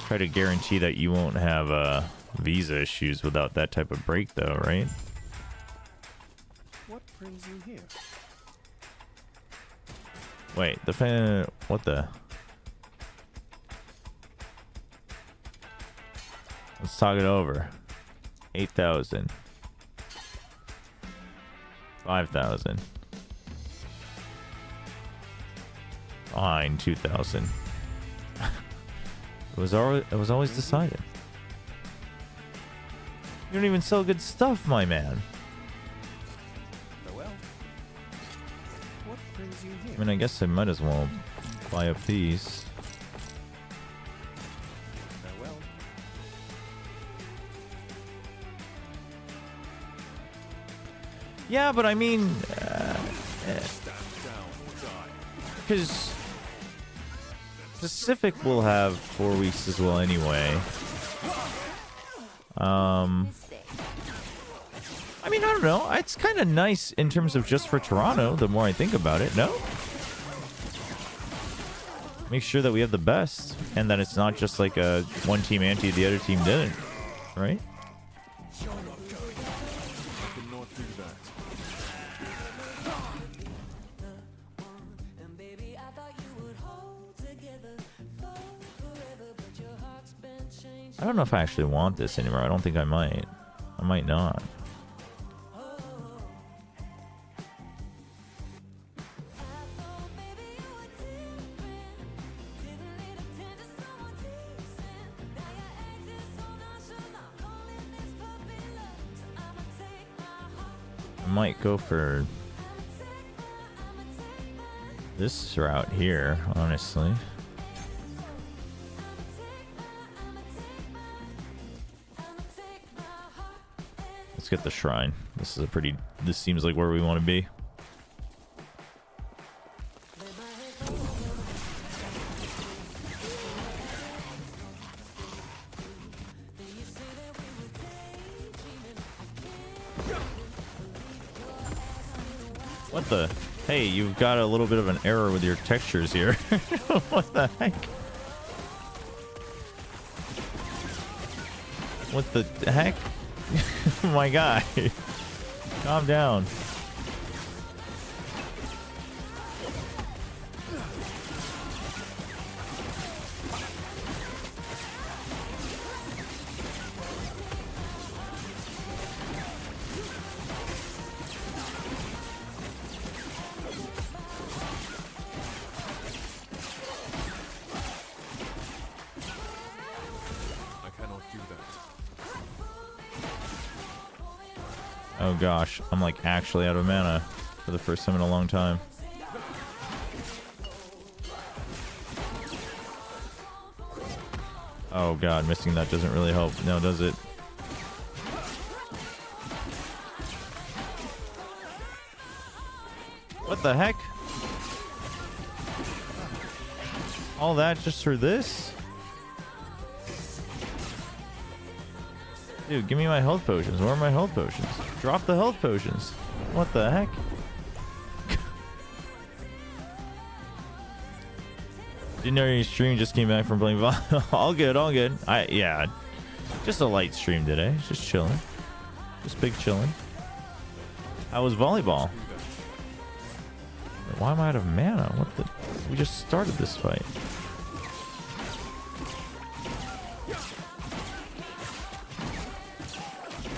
try to guarantee that you won't have visa issues without that type of break, though, right? What brings you here? Wait, what the? Let's talk it over. 8,000. 5,000. Fine, 2,000. It was always decided. You don't even sell good stuff, my man. Farewell. What brings you here? I mean, I guess I might as well buy up these. Farewell. Yeah, but I mean, because Pacific will have 4 weeks as well anyway. I mean, I don't know. It's kind of nice in terms of just for Toronto, the more I think about it, no? Make sure that we have the best, and that it's not just like a one team anti, the other team didn't, right? I don't know if I actually want this anymore. I don't think I might. I might not. I might go for this route here, honestly. Let's get the shrine. This is a pretty... This seems like where we want to be. What the... Hey, you've got a little bit of an error with your textures here. What the heck? What the heck? My guy. Calm down. Oh gosh, I'm like actually out of mana for the first time in a long time. Oh god, missing that doesn't really help. No, does it? What the heck? All that just for this? Dude, give me my health potions. Where are my health potions? Drop the health potions. What the heck? Didn't know your stream, just came back from playing volleyball. All good, all good. Yeah. Just a light stream today. Just chilling. Just big chilling. How was volleyball? Why am I out of mana? What the... We just started this fight.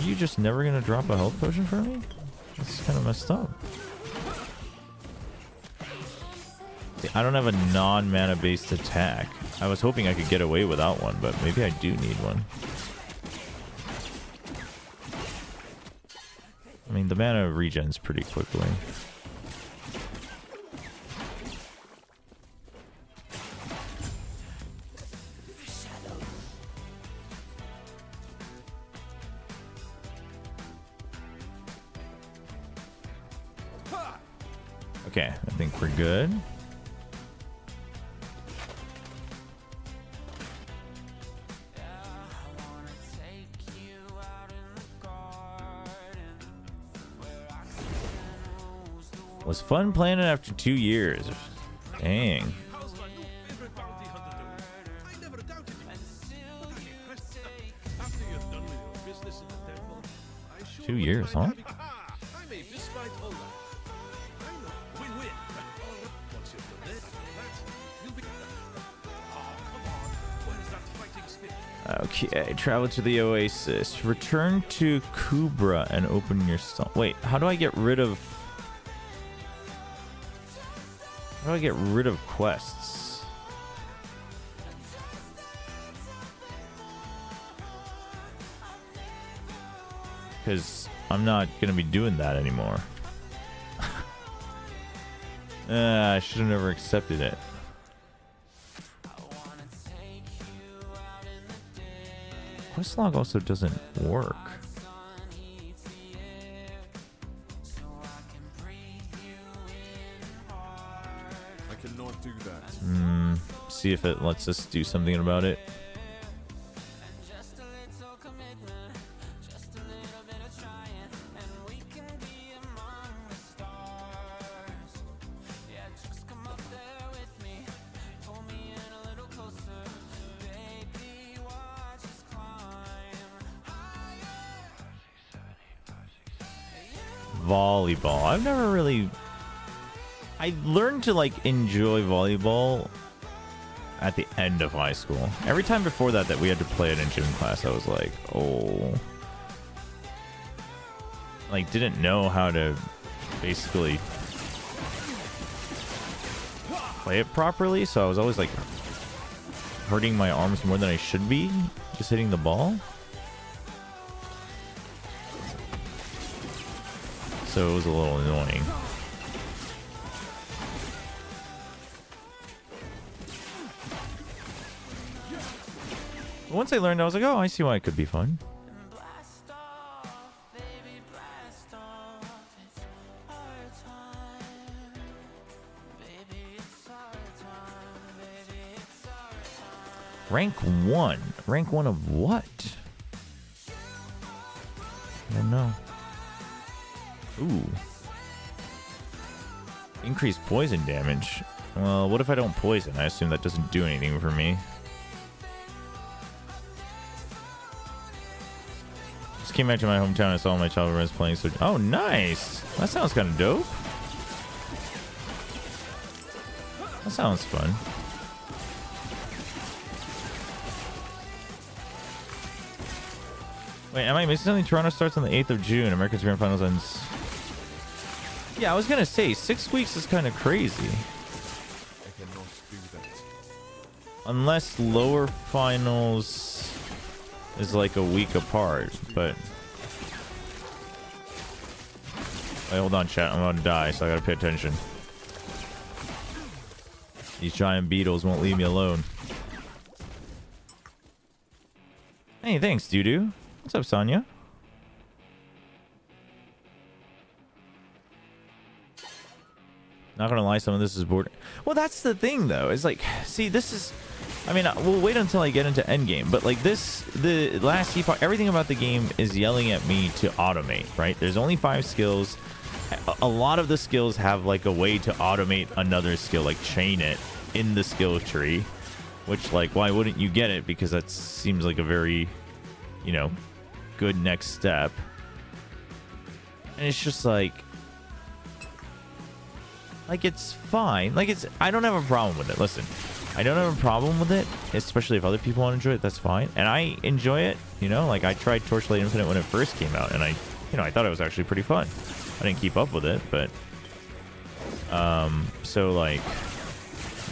You just never gonna drop a health potion for me? That's kind of messed up. See, I don't have a non-mana based attack. I was hoping I could get away without one, but maybe I do need one. I mean, the mana regens pretty quickly. Okay, I think we're good. Was fun playing it after 2 years. Dang. How's my new favorite bounty hunter doing? I never doubted you. But I'm impressed. After you're done with your business in the temple, I sure 2 would years, mind huh? having- I may despite all that. I know. Win-win. Once you've done this, that, you'll be... Oh, come on. Where is that fighting spirit? Okay, travel to the Oasis. Return to Chobra and open your stall. Wait, how do I get rid of... How do I get rid of quests? Because I'm not going to be doing that anymore. I should have never accepted it. Questlog also doesn't work. cannot do that. See if it lets us do something about it. Volleyball. I've never really... I learned to like enjoy volleyball at the end of high school. Every time before that we had to play it in gym class, I was like, oh, like didn't know how to basically play it properly, so I was always like hurting my arms more than I should be just hitting the ball. So it was a little annoying. Once I learned, I was like, oh, I see why it could be fun. Rank 1? Rank 1 of what? I don't know. Ooh. Increased poison damage. Well, what if I don't poison? I assume that doesn't do anything for me. Just came back to my hometown and saw my childhood friends playing. So, oh, nice. That sounds kind of dope. That sounds fun. Wait, am I missing something? Toronto starts on the 8th of June. America's Grand Finals ends. Yeah, I was gonna say 6 weeks is kind of crazy. I cannot do that. Unless lower finals is like a week apart, but wait, hold on, chat. I'm about to die, so I gotta pay attention. These giant beetles won't leave me alone. Hey, thanks, Doo-Doo. What's up, Sonya? Not gonna lie, some of this is boring. Well, that's the thing, though. It's like, see, this is... I mean, we'll wait until I get into Endgame, but like this, the last Epoch, everything about the game is yelling at me to automate, right? There's only 5 skills. A lot of the skills have like a way to automate another skill, like chain it in the skill tree, which like, why wouldn't you get it? Because that seems like a very, you know, good next step. And it's just like it's fine. Like it's, I don't have a problem with it. Listen, I don't have a problem with it, especially if other people want to enjoy it. That's fine, and I enjoy it. You know, like I tried Torchlight Infinite when it first came out, and I thought it was actually pretty fun. I didn't keep up with it, but so like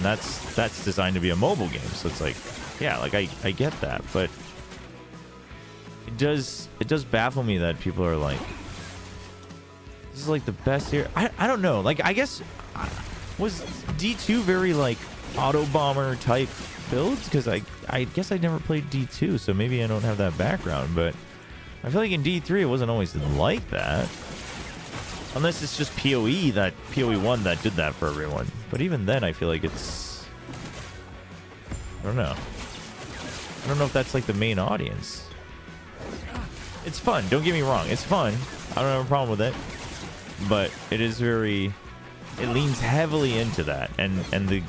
that's designed to be a mobile game, so it's like, yeah, like I get that, but it does baffle me that people are like, this is like the best here. I don't know, like I guess was D2 very like auto bomber type builds, because I guess I never played D2, so maybe I don't have that background, but I feel like in D3 it wasn't always like that, unless it's just PoE1 that did that for everyone. But even then I feel like it's, I don't know if that's like the main audience. It's fun, don't get me wrong, it's fun, I don't have a problem with it, but it is very, it leans heavily into that, and the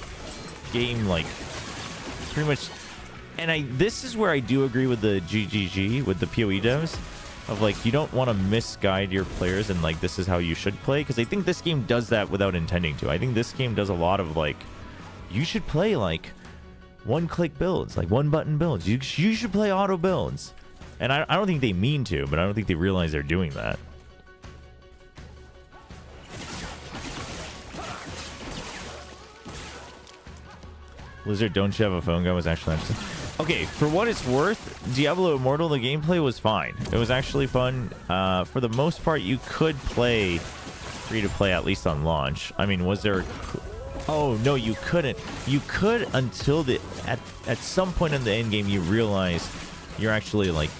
game like pretty much, and this is where I do agree with the GGG, with the PoE devs, of like, you don't want to misguide your players and like this is how you should play, because I think this game does that without intending to. I think this game does a lot of like, you should play like one-click builds, like one-button builds. You should play auto builds, and I don't think they mean to, but I don't think they realize they're doing that. Blizzard, don't you have a phone gun? Was actually interesting. Okay, for what it's worth, Diablo Immortal, the gameplay was fine. It was actually fun. For the most part, you could play free-to-play, at least on launch. I mean, was there... Oh, no, you couldn't. You could until at some point in the end game, you realize you're actually, like...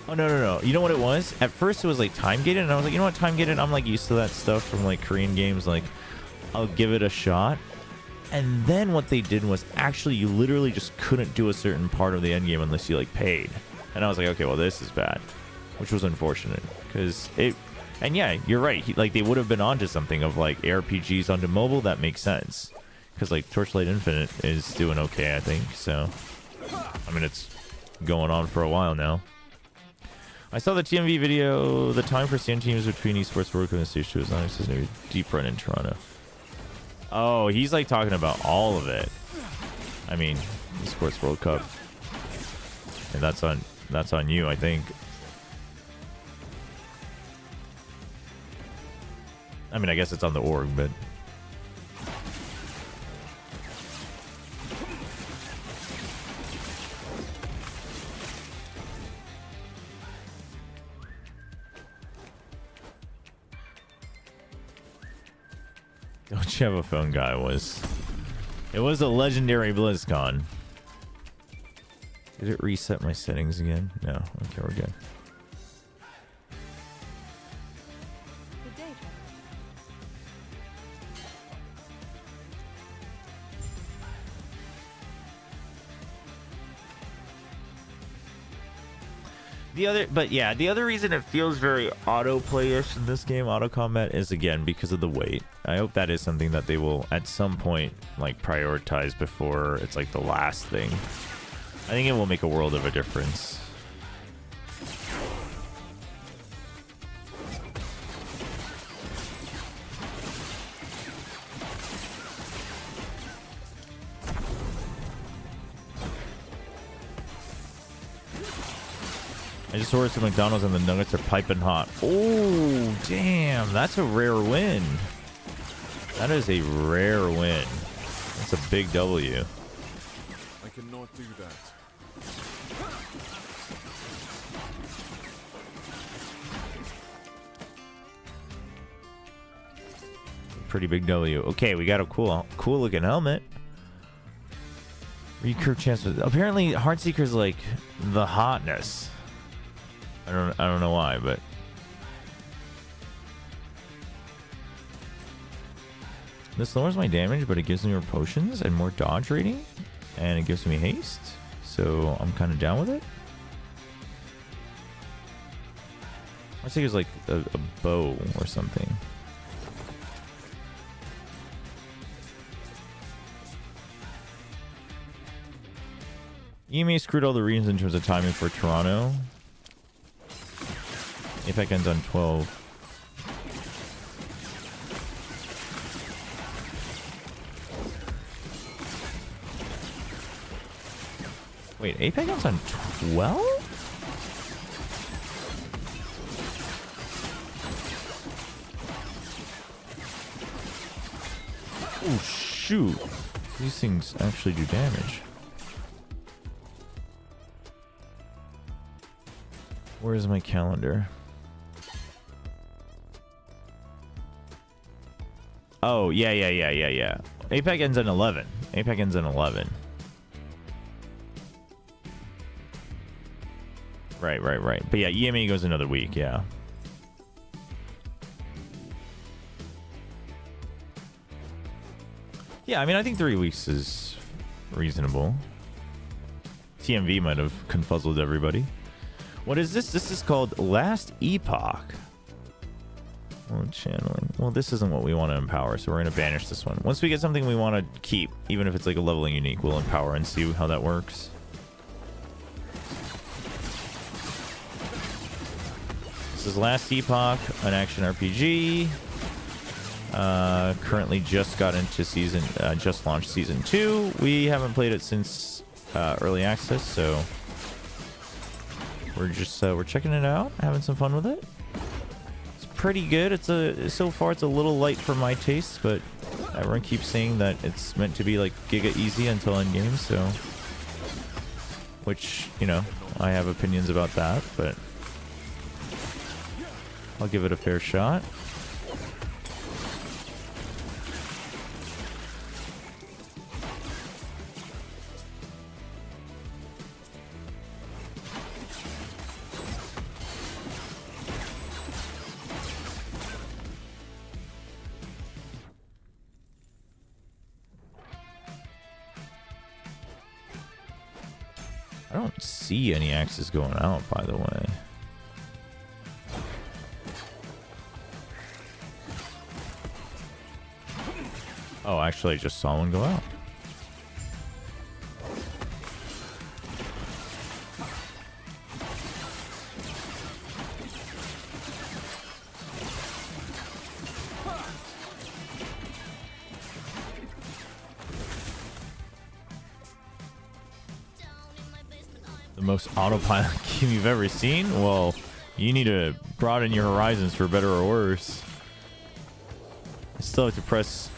Oh, no. You know what it was? At first, it was, like, time-gated, and I was like, you know what, time-gated? I'm, like, used to that stuff from, like, Korean games, like... I'll give it a shot. And then what they did was actually you literally just couldn't do a certain part of the end game unless you like paid. And I was like, okay, well this is bad, which was unfortunate because it. And yeah, you're right. Like they would have been onto something of like ARPGs onto mobile. That makes sense because like Torchlight Infinite is doing okay, I think. So I mean, it's going on for a while now. I saw the TMV video. The time for CN teams between esports World Cup and Stage 2 is not just a deep run in Toronto. Oh, he's like talking about all of it. I mean, esports World Cup, and that's on you, I think. I mean, I guess it's on the org, but don't you have a phone guy it was a legendary BlizzCon. Did it reset my settings again? No. Okay, we're good. Good day, Chobra. The other reason it feels very auto-play-ish in this game, auto-combat, is again because of the weight. I hope that is something that they will at some point like prioritize before it's like the last thing. I think it will make a world of a difference. I just ordered some McDonald's and the nuggets are piping hot. Oh, damn. That's a rare win. That is a rare win. That's a big W. I cannot do that. Pretty big W. Okay, we got a cool looking helmet. Recurve chance. Apparently, Heartseeker's like the hotness. I don't know why, but this lowers my damage, but it gives me more potions and more dodge rating, and it gives me haste. So I'm kind of down with it. Heartseeker's like a bow or something. EMA screwed all the regions in terms of timing for Toronto. Epoch ends on 12. Wait, Epoch ends on 12? Oh, shoot. These things actually do damage. Where's my calendar? Oh, yeah. Epoch ends on 11. Epoch ends on 11. Right. But yeah, EMA goes another week, yeah. Yeah, I mean, I think 3 weeks is reasonable. TMV might have confuzzled everybody. What is this? This is called Last Epoch. Oh, channeling. Well, this isn't what we want to empower, so we're going to banish this one. Once we get something we want to keep, even if it's like a leveling unique, we'll empower and see how that works. This is Last Epoch, an action RPG. Currently just got into just launched season 2. We haven't played it since early access, so we're just we're checking it out, having some fun with it. Pretty good. So far it's a little light for my taste, but everyone keeps saying that it's meant to be like giga easy until endgame, so which, you know, I have opinions about that, but I'll give it a fair shot. I don't see any axes going out, by the way. Oh, actually, I just saw one go out. The most autopilot game you've ever seen? Well, you need to broaden your horizons for better or worse. I still have to press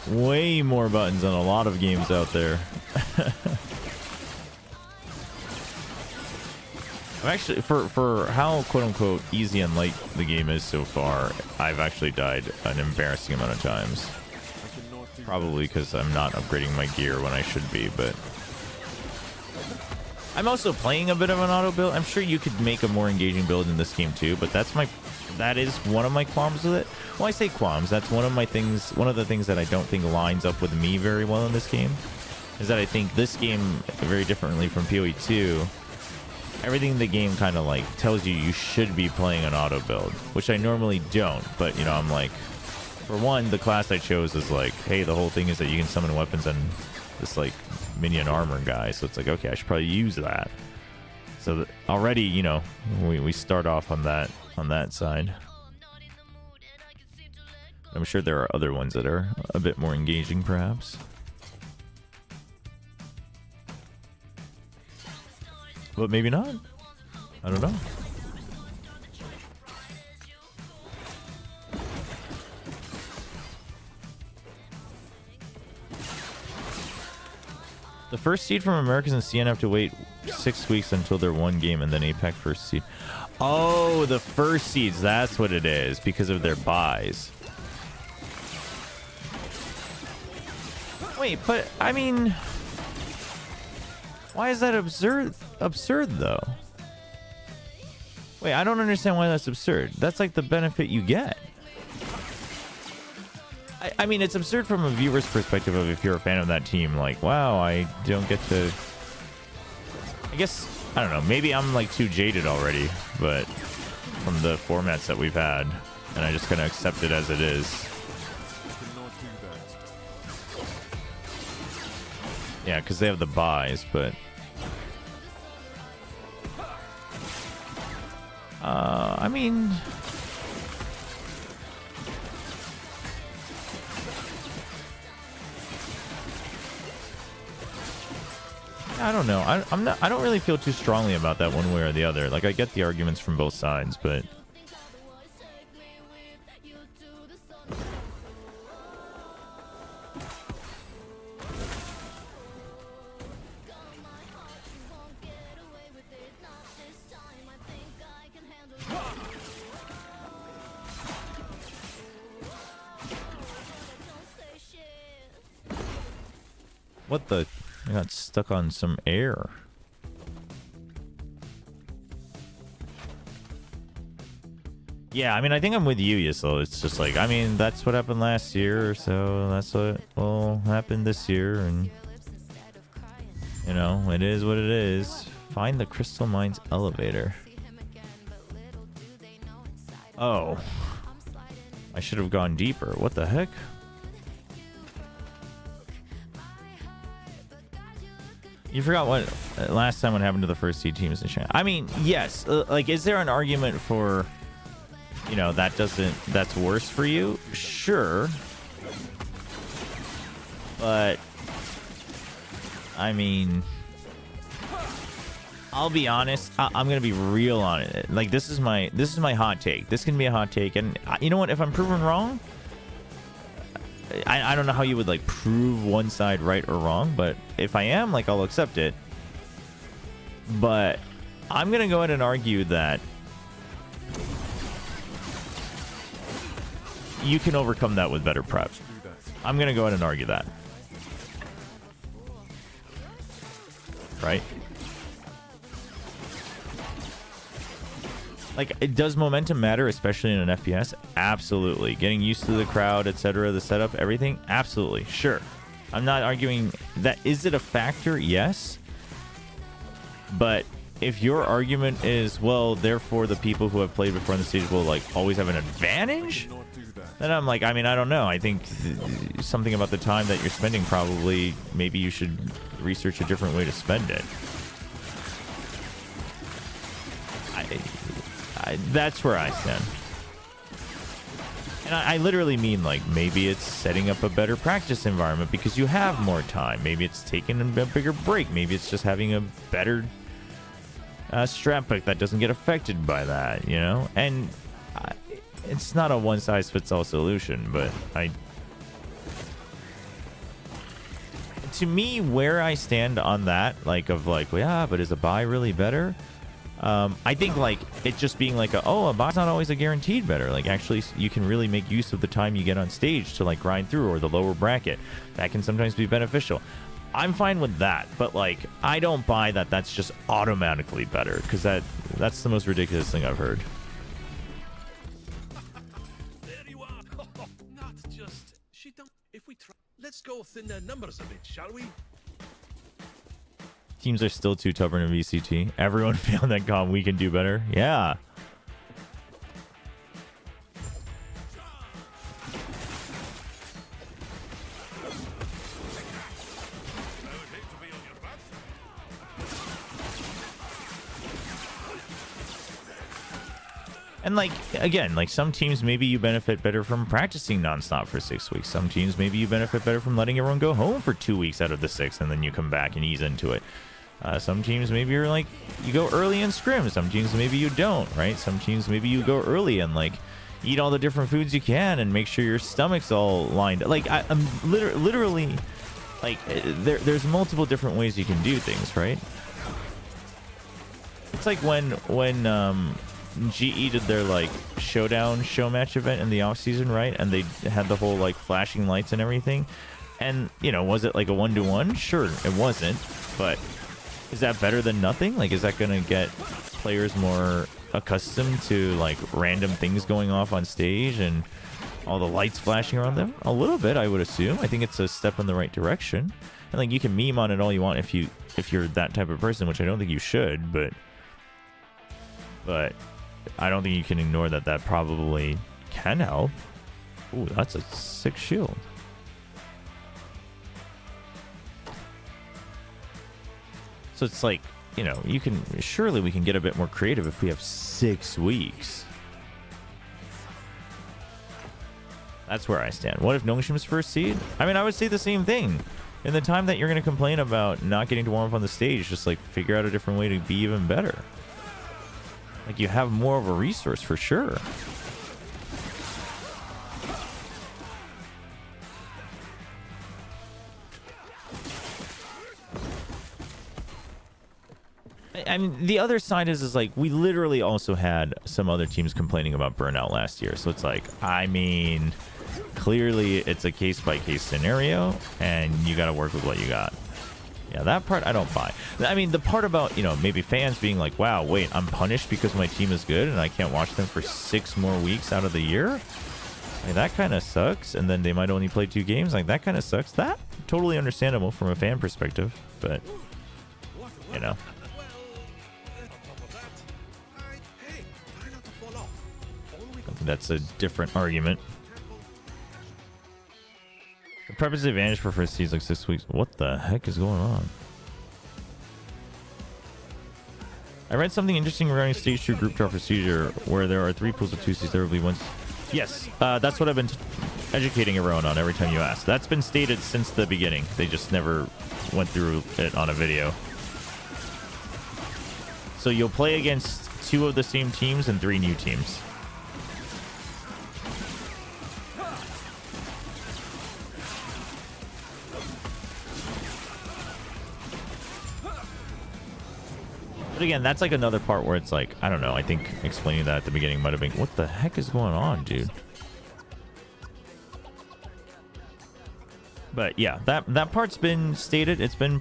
way more buttons on a lot of games out there. I'm actually, for how quote-unquote easy and light the game is so far, I've actually died an embarrassing amount of times. Probably because I'm not upgrading my gear when I should be, but... I'm also playing a bit of an auto build. I'm sure you could make a more engaging build in this game too, but that is one of my qualms with it. Well, I say qualms. That's one of the things that I don't think lines up with me very well in this game. Is that I think this game, very differently from PoE 2, everything in the game kind of like tells you should be playing an auto build, which I normally don't. But, you know, I'm like, for one, the class I chose is like, hey, the whole thing is that you can summon weapons and this like minion armor guy, so it's like, okay, I should probably use that. So already, you know, we start off on that side. I'm sure there are other ones that are a bit more engaging, perhaps. But maybe not. I don't know. The first seed from Americans and CN have to wait 6 weeks until they're one game, and then APAC first seed. Oh, the first seeds, that's what it is, because of their buys. Wait, but I mean, why is that absurd though? Wait, I don't understand why that's absurd. That's like the benefit you get. I mean, it's absurd from a viewer's perspective of if you're a fan of that team, like, wow, I don't get to... I guess, I don't know, maybe I'm like too jaded already, but from the formats that we've had, and I just kind of accept it as it is. Yeah, because they have the buys, but... I mean... I don't know. I don't really feel too strongly about that one way or the other. Like, I get the arguments from both sides, but... What the... I got stuck on some air. Yeah, I mean, I think I'm with you, Yisel. It's just like, I mean, that's what happened last year, so that's what will happen this year, and you know, it is what it is. Find the Crystal Mines elevator. Oh, I should have gone deeper. What the heck? You forgot what last time what happened to the first seed teams in China. I mean, yes. Like, is there an argument for, you know, that's worse for you? Sure. But, I mean, I'll be honest. I'm gonna be real on it. Like, this is my hot take. This can be a hot take, and you know what? If I'm proven wrong, I don't know how you would like prove one side right or wrong, but if I am, like, I'll accept it. But I'm gonna go ahead and argue that you can overcome that with better prep. I'm gonna go ahead and argue that. Right? Like, does momentum matter, especially in an FPS? Absolutely. Getting used to the crowd, etc., the setup, everything? Absolutely. Sure. I'm not arguing that. Is it a factor? Yes. But if your argument is, well, therefore the people who have played before on the stage will like always have an advantage, then I'm like, I mean, I don't know. I think something about the time that you're spending, probably maybe you should research a different way to spend it. That's where I stand. And I literally mean, like, maybe it's setting up a better practice environment because you have more time. Maybe it's taking a bigger break. Maybe it's just having a better strat pick that doesn't get affected by that, you know? And it's not a one-size-fits-all solution, but to me, where I stand on that, like, of like, well, yeah, but is a buy really better? I think like it just being like a buy's not always a guaranteed better. Like actually you can really make use of the time you get on stage to like grind through, or the lower bracket. That can sometimes be beneficial. I'm fine with that, but like I don't buy that that's just automatically better, because that's the most ridiculous thing I've heard. There you are. Not just she don't. If we try, let's go thin their numbers a bit, shall we? Teams are still too stubborn in VCT. Everyone found that comp we can do better. Yeah. And like, again, like some teams, maybe you benefit better from practicing nonstop for 6 weeks. Some teams, maybe you benefit better from letting everyone go home for 2 weeks out of the 6, and then you come back and ease into it. Some teams, maybe you're like, you go early in scrim. Some teams, maybe you don't, right? Some teams, maybe you go early and like eat all the different foods you can and make sure your stomach's all lined up. Like I'm literally like, there's multiple different ways you can do things, right? It's like when GE did their like showdown show match event in the off season, right? And they had the whole like flashing lights and everything. And you know, was it like a 1-to-1? Sure, it wasn't. But is that better than nothing? Like, is that gonna get players more accustomed to like random things going off on stage and all the lights flashing around them? A little bit, I would assume. I think it's a step in the right direction. And like, you can meme on it all you want if you're that type of person, which I don't think you should, but I don't think you can ignore that probably can help. Ooh, that's a sick shield. So it's like, you know, surely we can get a bit more creative if we have 6 weeks. That's where I stand. What if NONGSHIM's first seed? I mean, I would say the same thing. In the time that you're going to complain about not getting to warm up on the stage, just like figure out a different way to be even better. Like, you have more of a resource for sure. I mean, the other side is like, we literally also had some other teams complaining about burnout last year. So it's like, I mean, clearly it's a case-by-case scenario, and you got to work with what you got. Yeah, that part I don't buy. I mean, the part about, you know, maybe fans being like, wow, wait, I'm punished because my team is good and I can't watch them for 6 more weeks out of the year? Like, that kind of sucks. And then they might only play 2 games. Like, that kind of sucks. That totally understandable from a fan perspective. But, you know. I think that's a different argument. The prep is the advantage for first seeds like 6 weeks. What the heck is going on? I read something interesting regarding stage 2 group draw procedure, where there are 3 pools of 2 seeds. There will be one. Yes, that's what I've been educating everyone on every time you ask. That's been stated since the beginning. They just never went through it on a video. So you'll play against 2 of the same teams and 3 new teams. But again, that's like another part where it's like, I don't know, I think explaining that at the beginning might have been, what the heck is going on, dude? But yeah, that part's been stated. It's been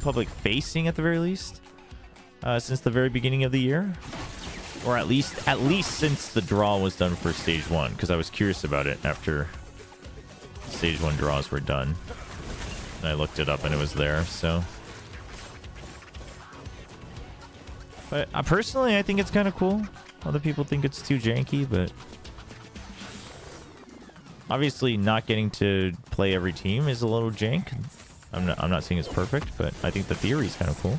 public facing at the very least since the very beginning of the year, or at least since the draw was done for stage 1, because I was curious about it after stage 1 draws were done. And I looked it up and it was there, so. But personally, I think it's kind of cool. Other people think it's too janky, but obviously not getting to play every team is a little jank. I'm not saying it's perfect, but I think the theory is kind of cool.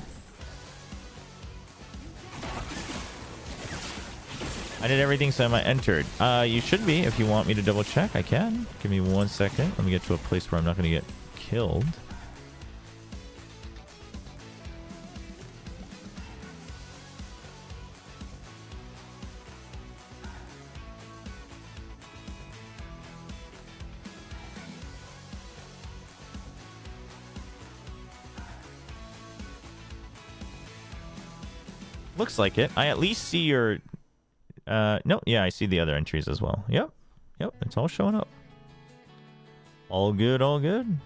I did everything, so am I entered? You should be. If you want me to double check, I can. Give me 1 second. Let me get to a place where I'm not going to get killed. Looks like it. I at least see your... no, yeah, I see the other entries as well. Yep. Yep, it's all showing up. All good, all good.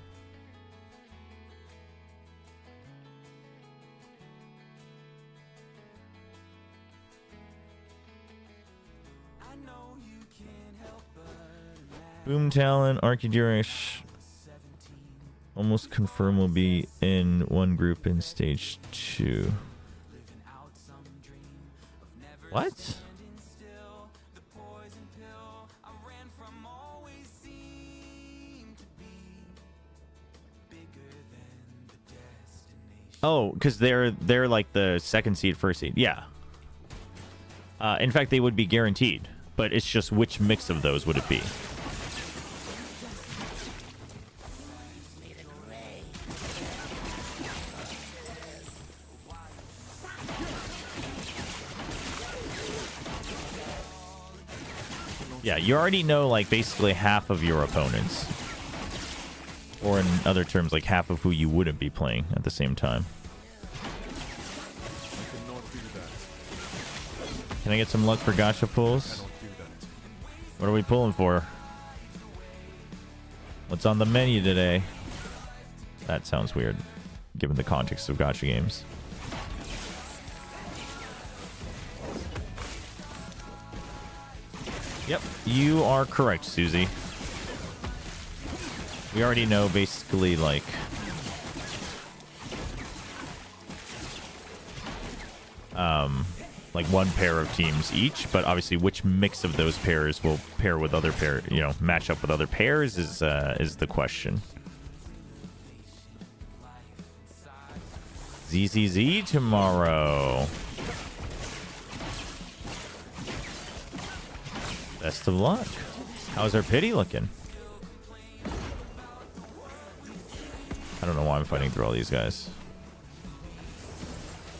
Boom Talon, Archidurish. Almost confirm will be in one group in stage 2. What? Oh, because they're like the second seed, first seed. Yeah. In fact, they would be guaranteed, but it's just which mix of those would it be? Yeah, you already know, like, basically half of your opponents. Or in other terms, like, half of who you wouldn't be playing at the same time. Can I get some luck for gacha pulls? What are we pulling for? What's on the menu today? That sounds weird, given the context of gacha games. Yep, you are correct, Susie. We already know basically like one pair of teams each, but obviously which mix of those pairs will pair with other pair, you know, match up with other pairs is the question. ZZZ tomorrow. Best of luck. How's our pity looking? I don't know why I'm fighting through all these guys.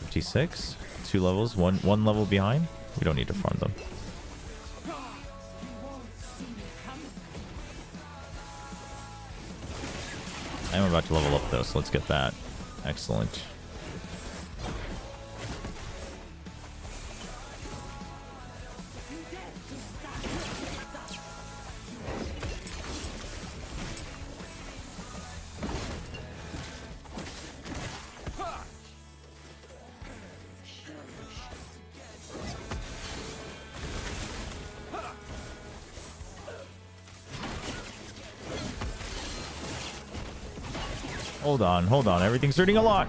56? 2 levels? One level behind? We don't need to farm them. I am about to level up though, so let's get that. Excellent. Hold on. Everything's hurting a lot.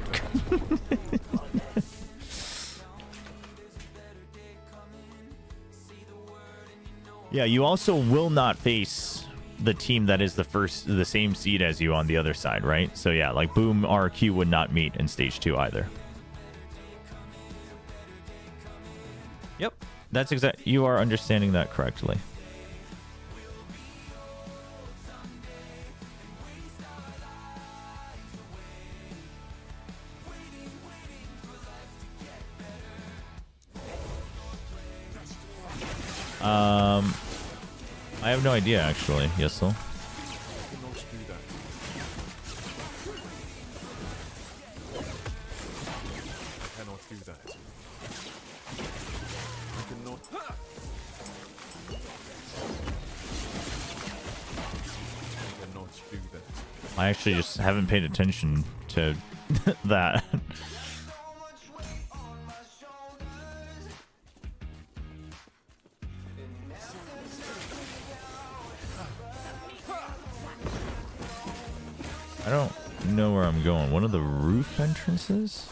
Yeah, you also will not face the team that is the same seed as you on the other side, right? So yeah, like Boom RQ would not meet in stage 2 either. Yep, that's exact. You are understanding that correctly. I have no idea, actually. Yesel. I actually just haven't paid attention to that. I don't know where I'm going. One of the roof entrances?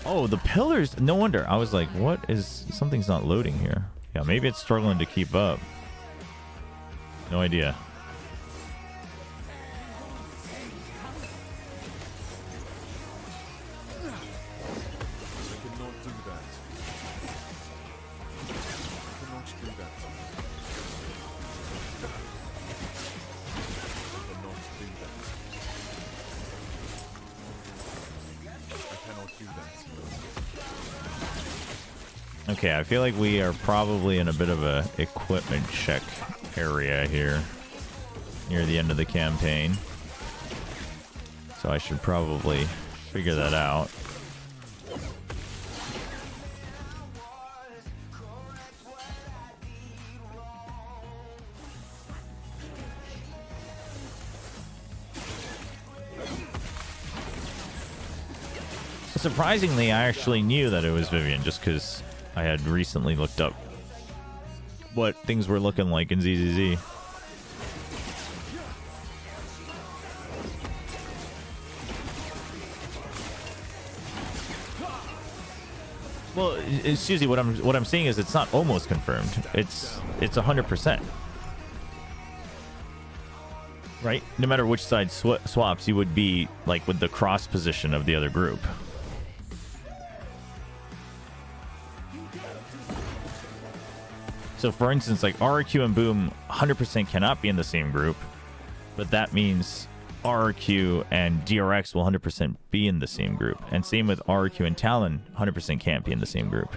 Oh, the pillars. No wonder. I was like, what is... Something's not loading here. Yeah, maybe it's struggling to keep up. No idea. I cannot do that. I cannot do that. I cannot do that. I cannot do that. Okay, I feel like we are probably in a bit of a equipment check area here near the end of the campaign. So I should probably figure that out. Surprisingly, I actually knew that it was Vivian just because I had recently looked up what things were looking like in ZZZ. Well, Susie, what I'm seeing is it's not almost confirmed. It's 100%. Right? No matter which side swaps, you would be like with the cross position of the other group. So for instance, like RRQ and Boom 100% cannot be in the same group, but that means RRQ and DRX will 100% be in the same group. And same with RRQ and Talon 100% can't be in the same group.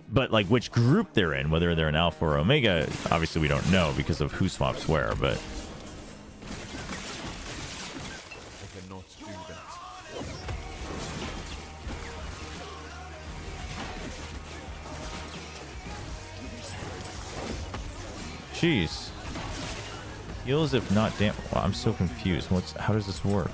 But like which group they're in, whether they're in Alpha or Omega, obviously we don't know because of who swaps where, but... I cannot do that. Jeez. Heals if not damn. Wow, I'm so confused. How does this work?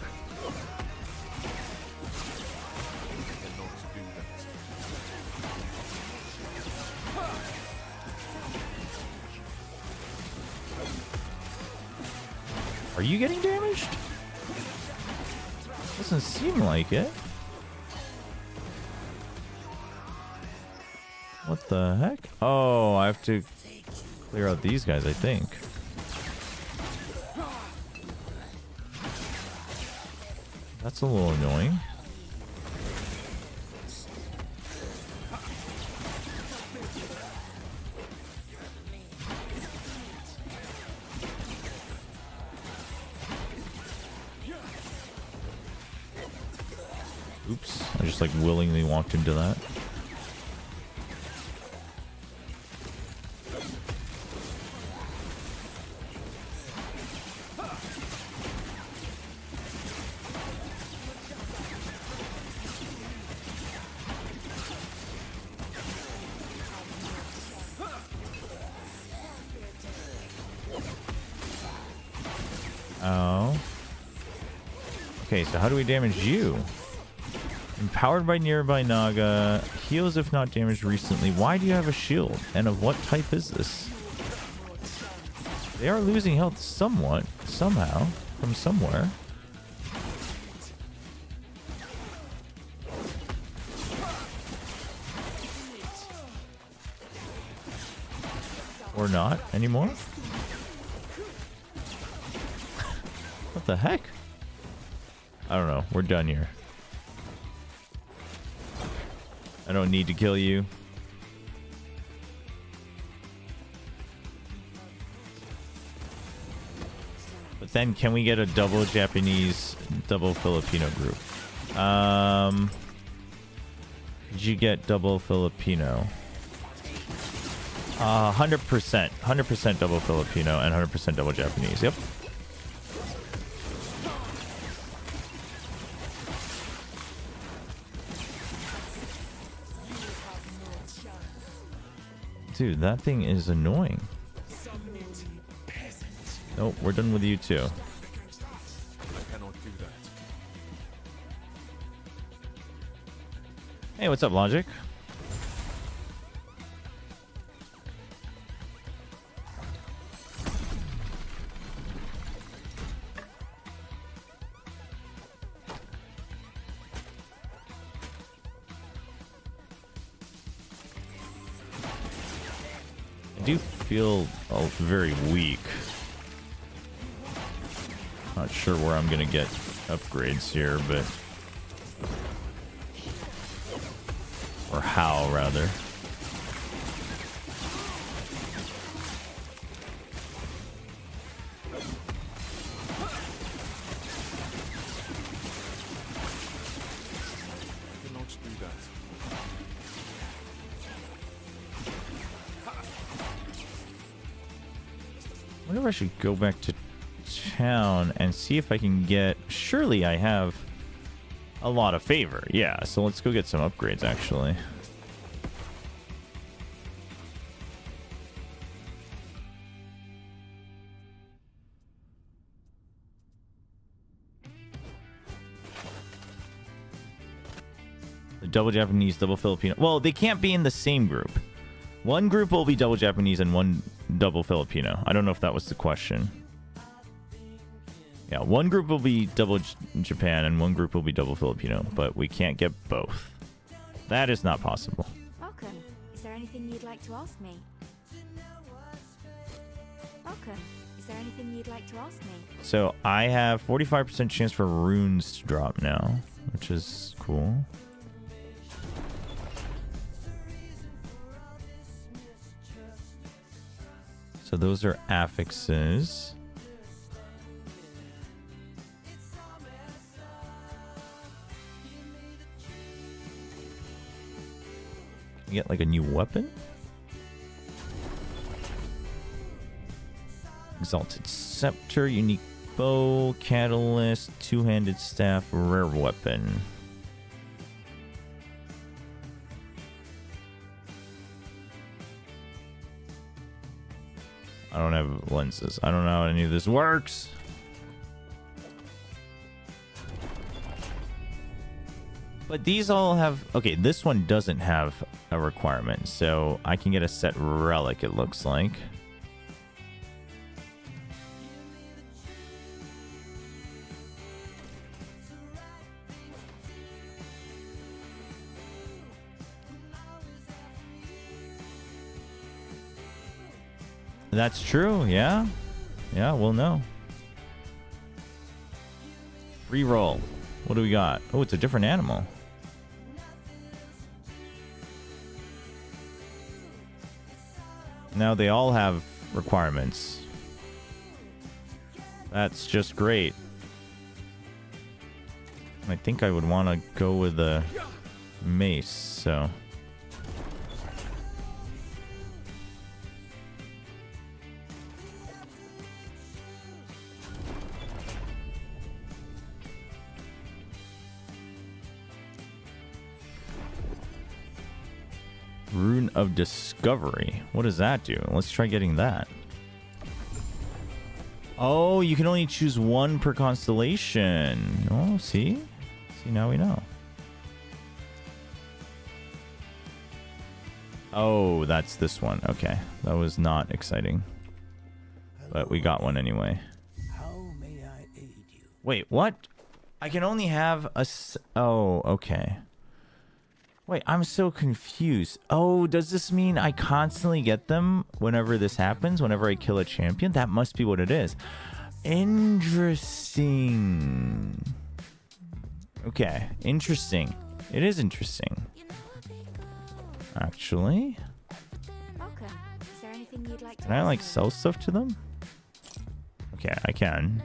Are you getting damaged? Doesn't seem like it. What the heck? Oh, I have to clear out these guys, I think. That's a little annoying. Oops, I just like willingly walked into that. Oh. Okay, so how do we damage you? Empowered by nearby Naga. Heals if not damaged recently. Why do you have a shield? And of what type is this? They are losing health somewhat, somehow, from somewhere. Or not anymore? What the heck? I don't know. We're done here. I don't need to kill you. But then can we get a double Japanese, double Filipino group? Did you get double Filipino? 100%. 100% double Filipino and 100% double Japanese. Yep. Dude, that thing is annoying. Nope, we're done with you too. I cannot do that. Hey, what's up, Logic? do feel very weak. Not sure where I'm gonna get upgrades here, but or how rather. Cannot do that. I wonder if I should go back to town and see if I can get... Surely I have a lot of favor. Yeah, so let's go get some upgrades, actually. The double Japanese, double Filipino. Well, they can't be in the same group. One group will be double Japanese and one double Filipino. I don't know if that was the question. Yeah, one group will be double Japan and one group will be double Filipino, but we can't get both. That is not possible. Welcome. Is there anything you'd like to ask me? Welcome. Is there anything you'd like to ask me? So I have 45% chance for runes to drop now, which is cool. So those are affixes. You get like a new weapon? Exalted Scepter, unique bow, catalyst, two-handed staff, rare weapon. I don't have lenses. I don't know how any of this works. But these all have... Okay, this one doesn't have a requirement, so I can get a set relic, it looks like. That's true, yeah. Yeah, we'll know. Reroll. What do we got? Oh, it's a different animal. Now they all have requirements. That's just great. I think I would want to go with a mace, so... Rune of Discovery. What does that do? Let's try getting that. Oh, you can only choose one per constellation. Oh, see? See, now we know. Oh, that's this one. Okay. That was not exciting. But we got one anyway. How may I aid you? Wait, what? I can only have a... Oh, okay. Wait, I'm so confused. Oh, does this mean I constantly get them whenever this happens? Whenever I kill a champion? That must be what it is. Interesting. Okay, interesting. It is interesting. Actually. Welcome. Is there anything you'd like to Can I, ask like, me? sell stuff to them? Okay, I can.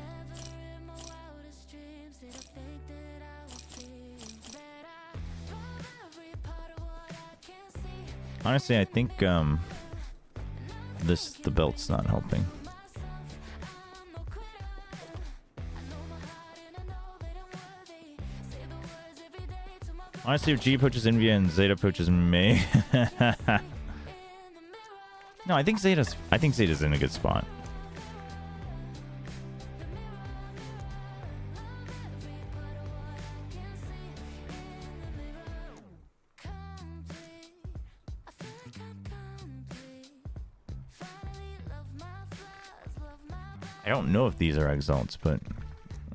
Honestly, I think the belt's not helping. Honestly, if G poaches Invia and Zeta poaches May. No, I think Zeta's in a good spot. I don't know if these are exalts, but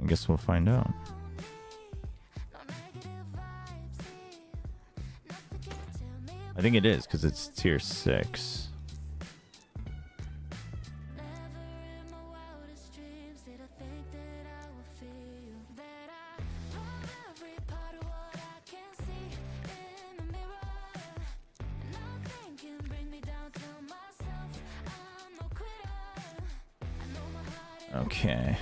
I guess we'll find out. I think it is, because it's tier 6. Okay.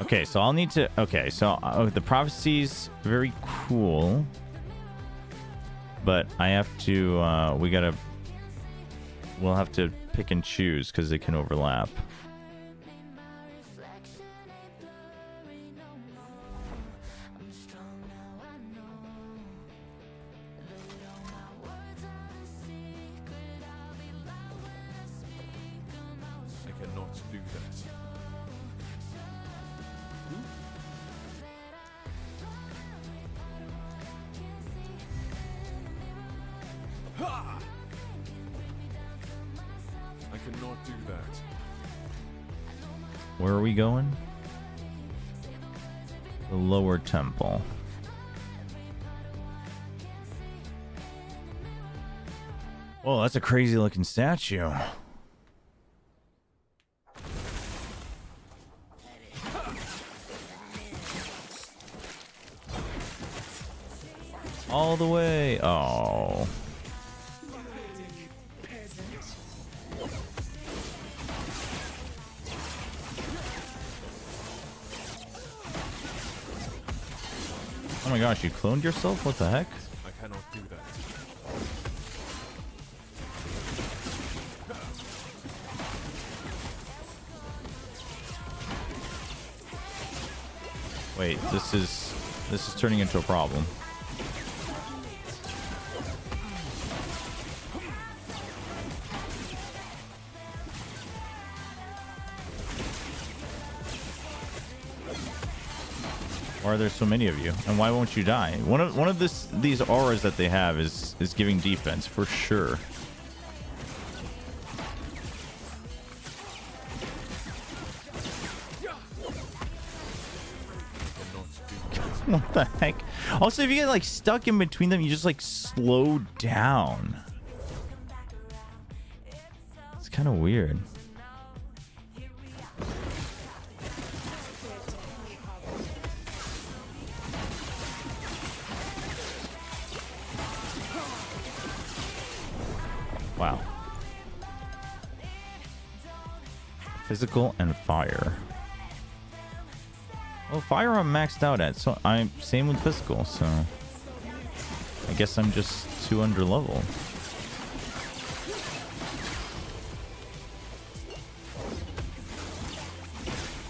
Okay, so I'll need to... Okay, so the prophecy's very cool. But I have to... We'll have to pick and choose because it can overlap. I cannot do that. Ha! I cannot do that. Where are we going? The lower temple. Oh, that's a crazy looking statue. All the way. Oh. Oh my gosh, you cloned yourself? What the heck? I cannot do that. Wait, this is turning into a problem. Why are there so many of you? And why won't you die? One of these auras that they have is giving defense for sure. What the heck? Also, if you get like stuck in between them, you just like slow down. It's kind of weird. Wow. Physical and fire. Well, fire I'm maxed out at, so I'm same with physical, so I guess I'm just too under level.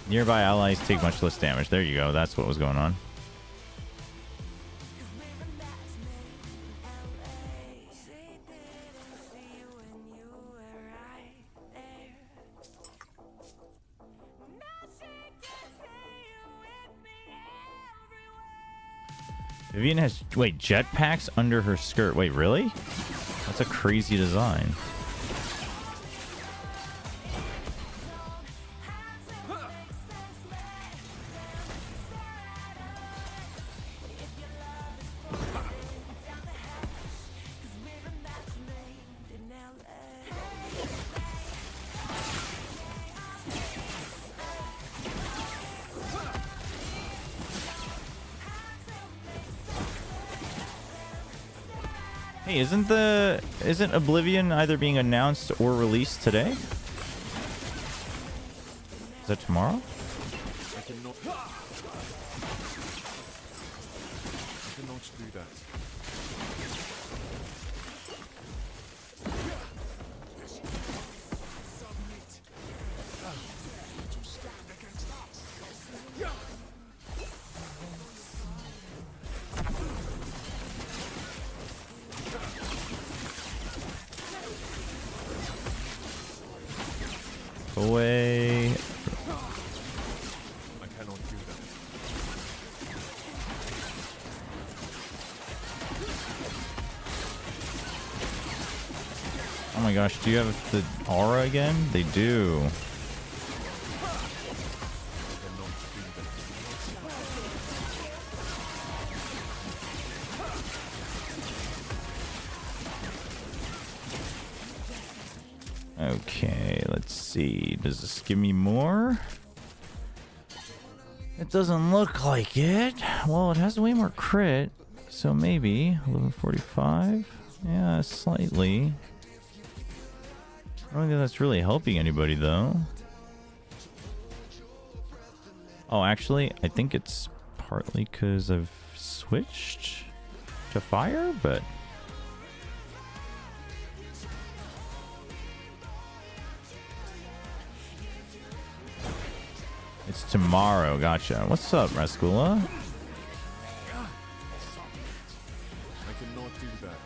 Nearby allies take much less damage. There you go. That's what was going on. Vivian has, wait, jetpacks under her skirt. Wait, really? That's a crazy design. Hey, isn't Oblivion either being announced or released today? Is that tomorrow? I cannot do that. Away. I cannot do that. Oh my gosh, do you have the aura again? They do. Okay, let's see. Does this give me more? It doesn't look like it. Well, it has way more crit, so maybe 1145. Yeah, slightly. I don't think that's really helping anybody, though. Oh, actually, I think it's partly because I've switched to fire, but... It's tomorrow, gotcha. What's up, Rascula? I cannot do that.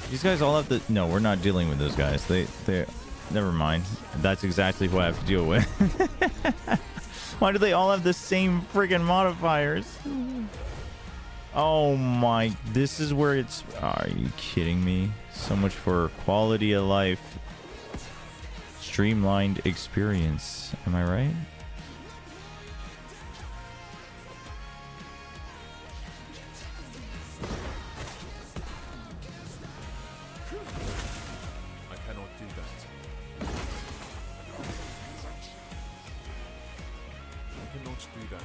These guys all have the... No, we're not dealing with those guys. They... Never mind. That's exactly who I have to deal with. Why do they all have the same friggin' modifiers? Oh my... This is where it's... Are you kidding me? So much for quality of life. Streamlined experience. Am I right? I cannot do that. I cannot do that.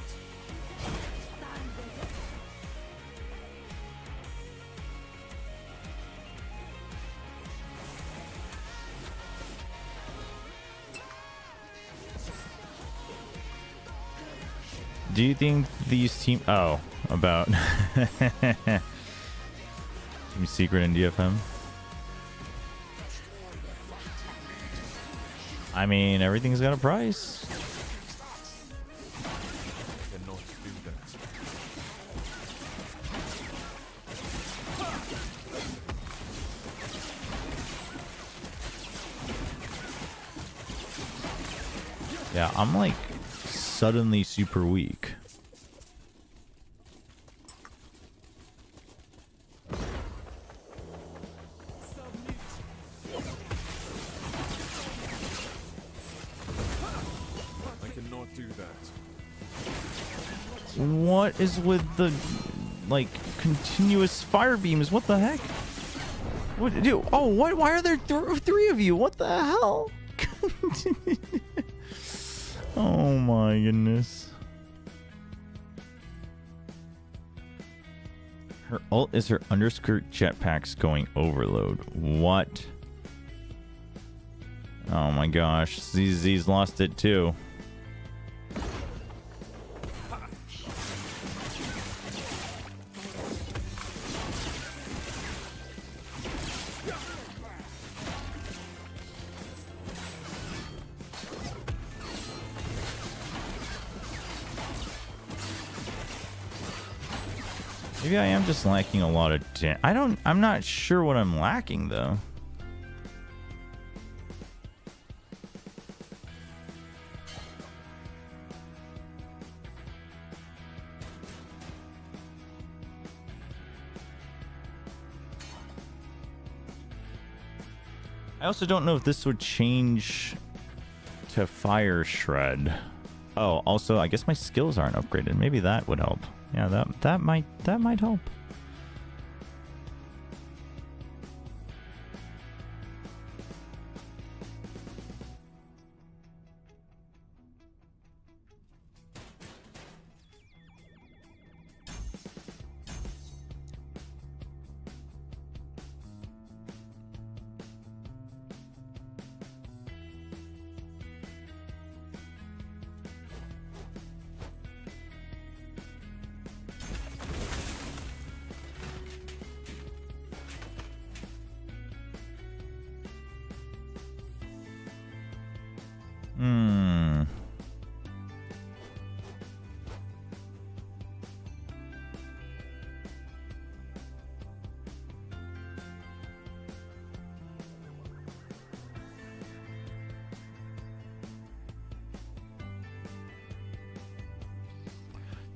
Do you think these team... Oh, about... Team Secret and DFM? I mean, everything's got a price. I cannot do that. Yeah, I'm like suddenly super weak. I cannot do that. What is with the like continuous fire beams? What the heck? What do? Oh, what? Why are there three of you? What the hell? Oh my goodness. Her ult is her underskirt jetpacks going overload. What? Oh my gosh. ZZ's lost it too. Maybe I am just lacking a lot of I'm not sure what I'm lacking though. I also don't know if this would change to Fire Shred. Oh, also, I guess my skills aren't upgraded. Maybe that would help. Yeah, that might help.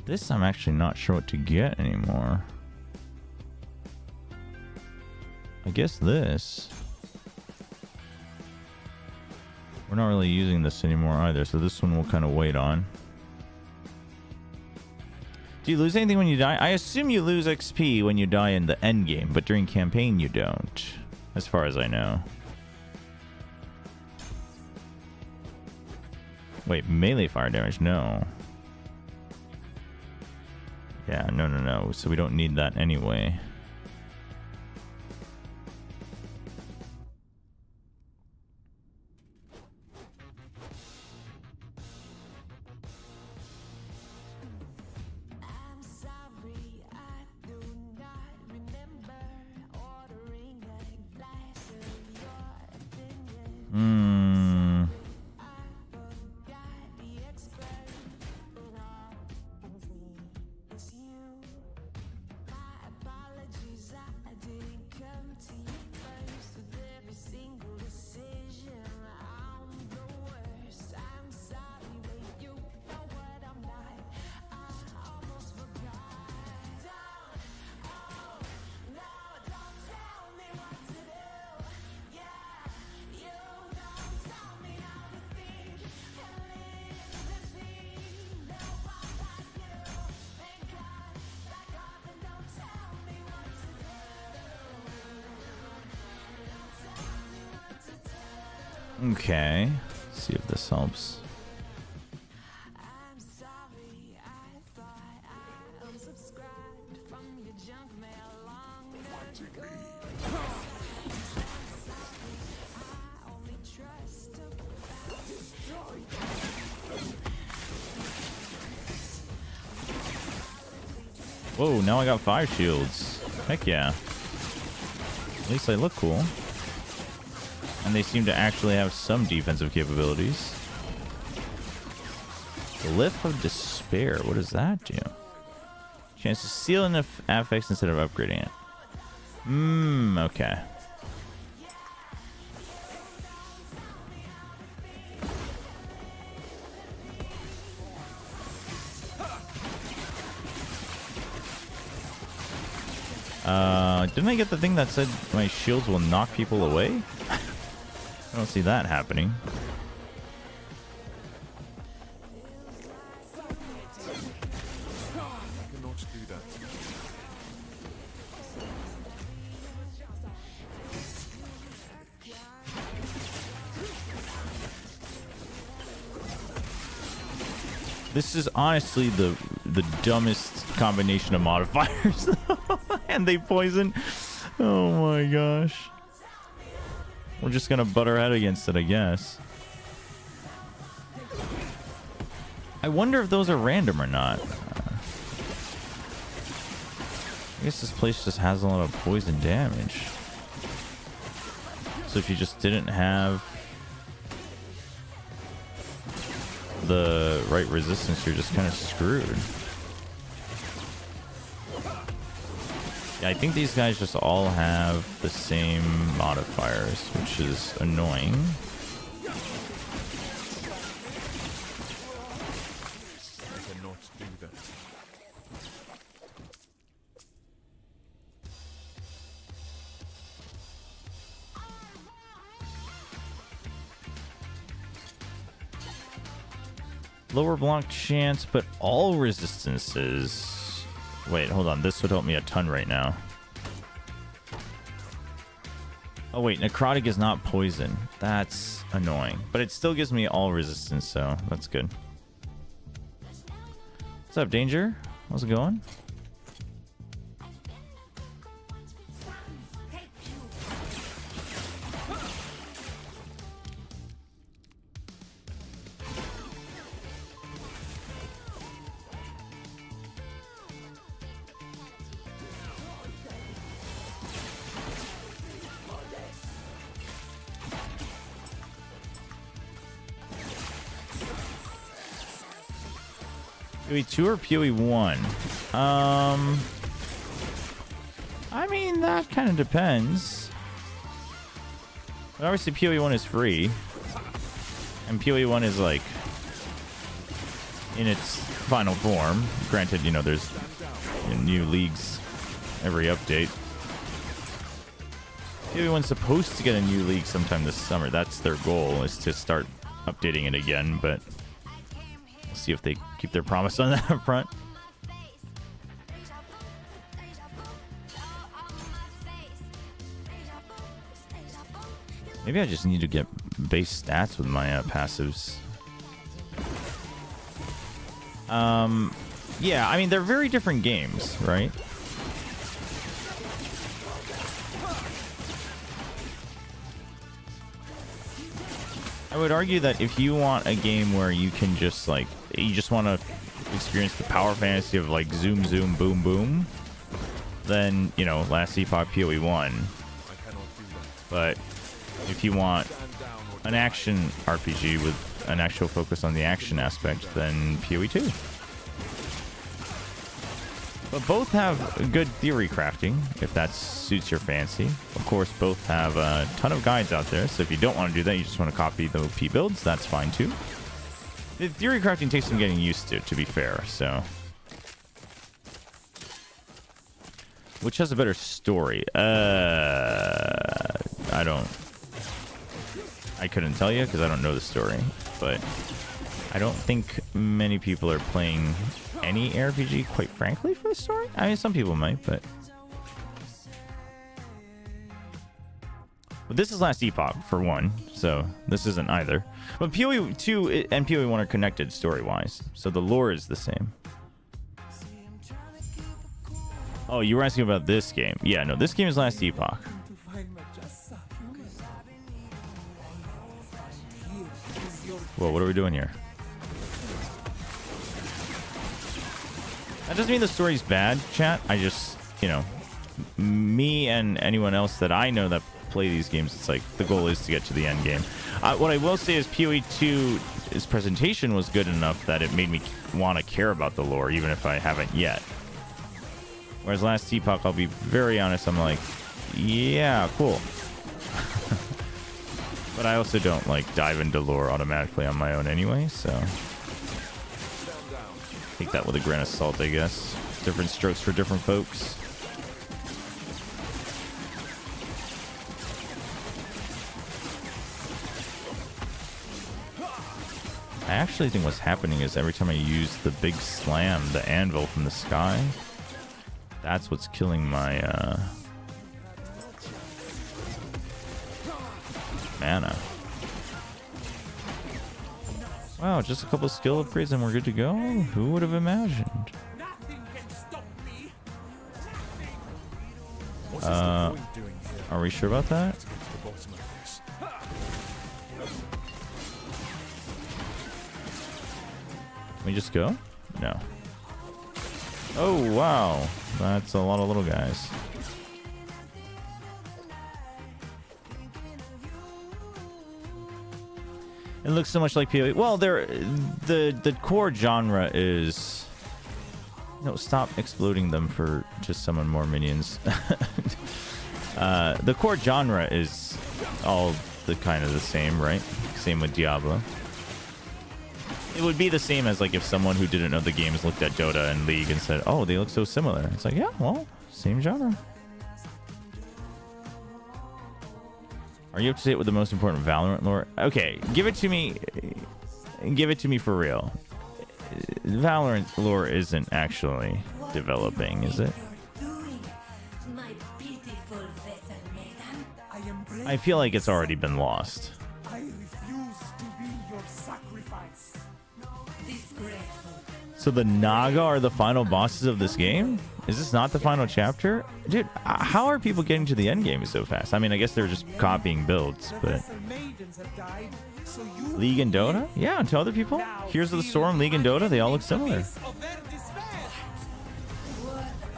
This I'm actually not sure what to get anymore. I guess this. We're not really using this anymore either, so this one we'll kind of wait on. Do you lose anything when you die? I assume you lose XP when you die in the end game, but during campaign you don't, as far as I know. Wait, melee fire damage? No. Yeah, no. So we don't need that anyway. Hmm. Okay. Let's see if this helps. Whoa, now I got 5 shields. Heck yeah. At least I look cool. And they seem to actually have some defensive capabilities. Glyph of Despair. What does that do? Chance to seal an affix instead of upgrading it. Okay. Didn't I get the thing that said my shields will knock people away? I don't see that happening. Cannot do that. This is honestly the dumbest combination of modifiers. And they poison. Oh my gosh. We're just gonna butt our head against it, I guess. I wonder if those are random or not. I guess this place just has a lot of poison damage. So if you just didn't have the right resistance, you're just kind of screwed. Yeah, I think these guys just all have the same modifiers, which is annoying. I cannot do that. Lower block chance, but all resistances. Wait, hold on. This would help me a ton right now. Oh, wait. Necrotic is not poison. That's annoying. But it still gives me all resistance, so that's good. What's up, Danger? How's it going? PoE 2 or PoE 1? I mean, that kind of depends. But obviously, PoE 1 is free. And PoE 1 is, like, in its final form. Granted, you know, there's new leagues every update. PoE 1's supposed to get a new league sometime this summer. That's their goal, is to start updating it again, but we'll see if they keep their promise on that front. Maybe I just need to get base stats with my passives. Yeah, I mean, they're very different games, right? I would argue that if you want a game where you can just, like, you just want to experience the power fantasy of, like, zoom, zoom, boom, boom, then, you know, Last Epoch PoE 1. But if you want an action RPG with an actual focus on the action aspect, then PoE 2. But both have good theory crafting, if that suits your fancy. Of course, both have a ton of guides out there, so if you don't want to do that, you just want to copy the OP builds, that's fine too. The theory crafting takes some getting used to be fair, so... Which has a better story? I couldn't tell you, because I don't know the story, but... I don't think many people are playing any RPG, quite frankly, for the story. I mean, some people might, but this is Last Epoch, for one, so this isn't either. But PoE 2 and PoE 1 are connected story-wise, so the lore is the same. Oh, you were asking about this game. Yeah, no, this game is Last Epoch. Whoa, what are we doing here? That doesn't mean the story's bad, chat. I just, you know, me and anyone else that I know that play these games, it's like the goal is to get to the end game. What I will say is PoE 2's presentation was good enough that it made me want to care about the lore, even if I haven't yet. Whereas Last Epoch, I'll be very honest, I'm like, yeah, cool. But I also don't, like, dive into lore automatically on my own anyway, so... Take that with a grain of salt, I guess. Different strokes for different folks. I actually think what's happening is every time I use the big slam, the anvil from the sky, that's what's killing my mana. Wow, just a couple skill upgrades and we're good to go? Who would have imagined? Are we sure about that? Can we just go? No. Oh, wow. That's a lot of little guys. It looks so much like PoE. Well, the core genre is... No, stop exploding them for just summon more minions. The core genre is all the kind of the same, right? Same with Diablo. It would be the same as like if someone who didn't know the games looked at Dota and League and said, oh, they look so similar. It's like, yeah, well, same genre. Are you up to date with the most important Valorant lore? Okay, give it to me. Give it to me for real. Valorant lore isn't actually developing, is it? I feel like it's already been lost. I refuse to be your sacrifice. So the Naga are the final bosses of this game? Is this not the final chapter? Dude, how are people getting to the end game so fast? I mean, I guess they're just copying builds, but... League and Dota? Yeah, to other people? Here's the Storm, League and Dota, they all look similar.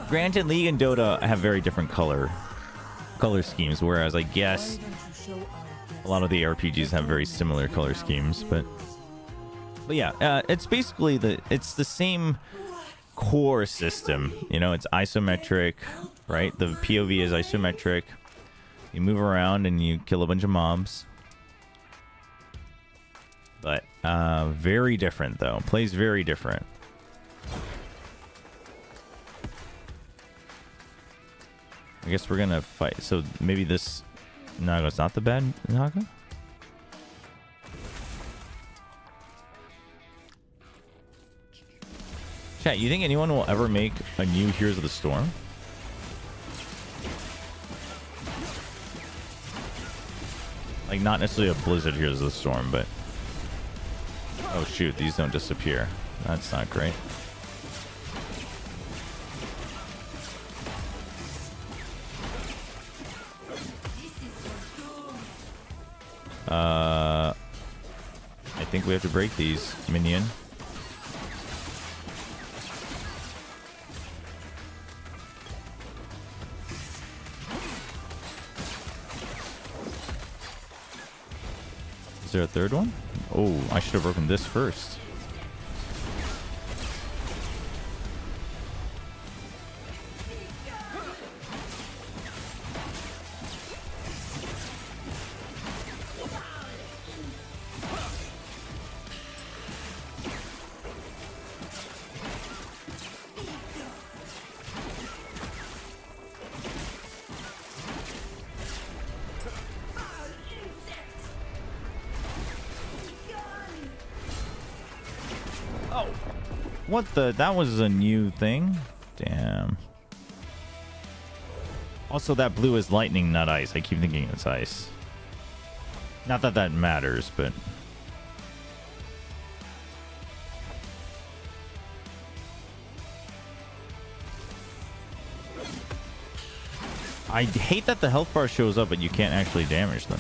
Granted, League and Dota have very different color schemes, whereas I guess a lot of the RPGs have very similar color schemes, but yeah, it's basically it's the same core system. You know, it's isometric, right? The POV is isometric. You move around and you kill a bunch of mobs. But very different though. Plays very different. I guess we're gonna fight. So maybe this Naga's not the bad Naga? Chat, you think anyone will ever make a new Heroes of the Storm? Like, not necessarily a Blizzard Heroes of the Storm, but... Oh shoot, these don't disappear. That's not great. I think we have to break these, minion. Is there a third one? Oh, I should have broken this first. What the? That was a new thing? Damn. Also, that blue is lightning, not ice. I keep thinking it's ice. Not that that matters, but... I hate that the health bar shows up, but you can't actually damage them.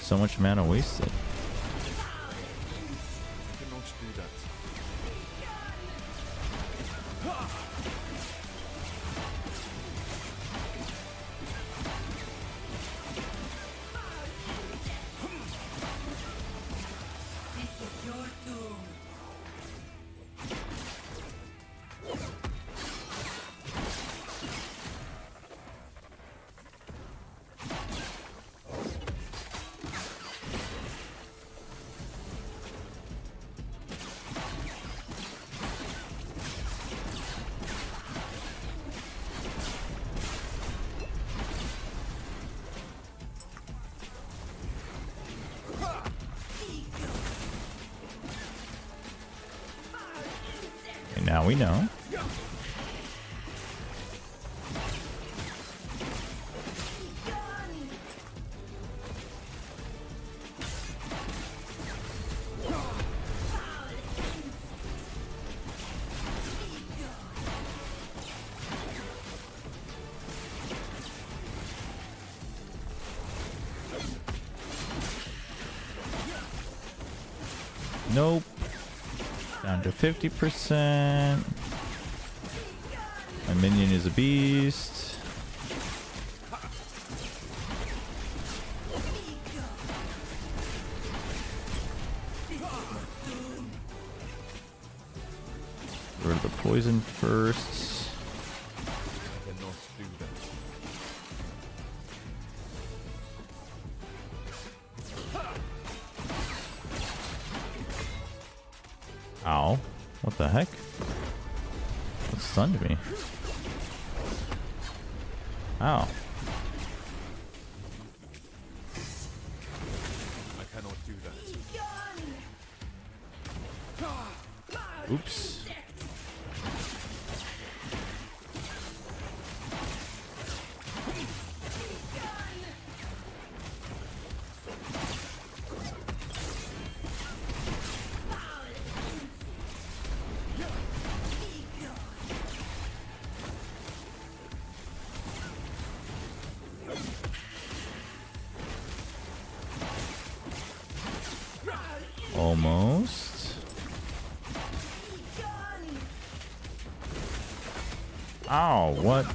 So much mana wasted. Now we know. Nope. Down to 50%. My minion is a beast. Get rid of the poison first. Ow. What the heck? What stunned me? Ow. I cannot do that. Oops. Almost. Ow, what?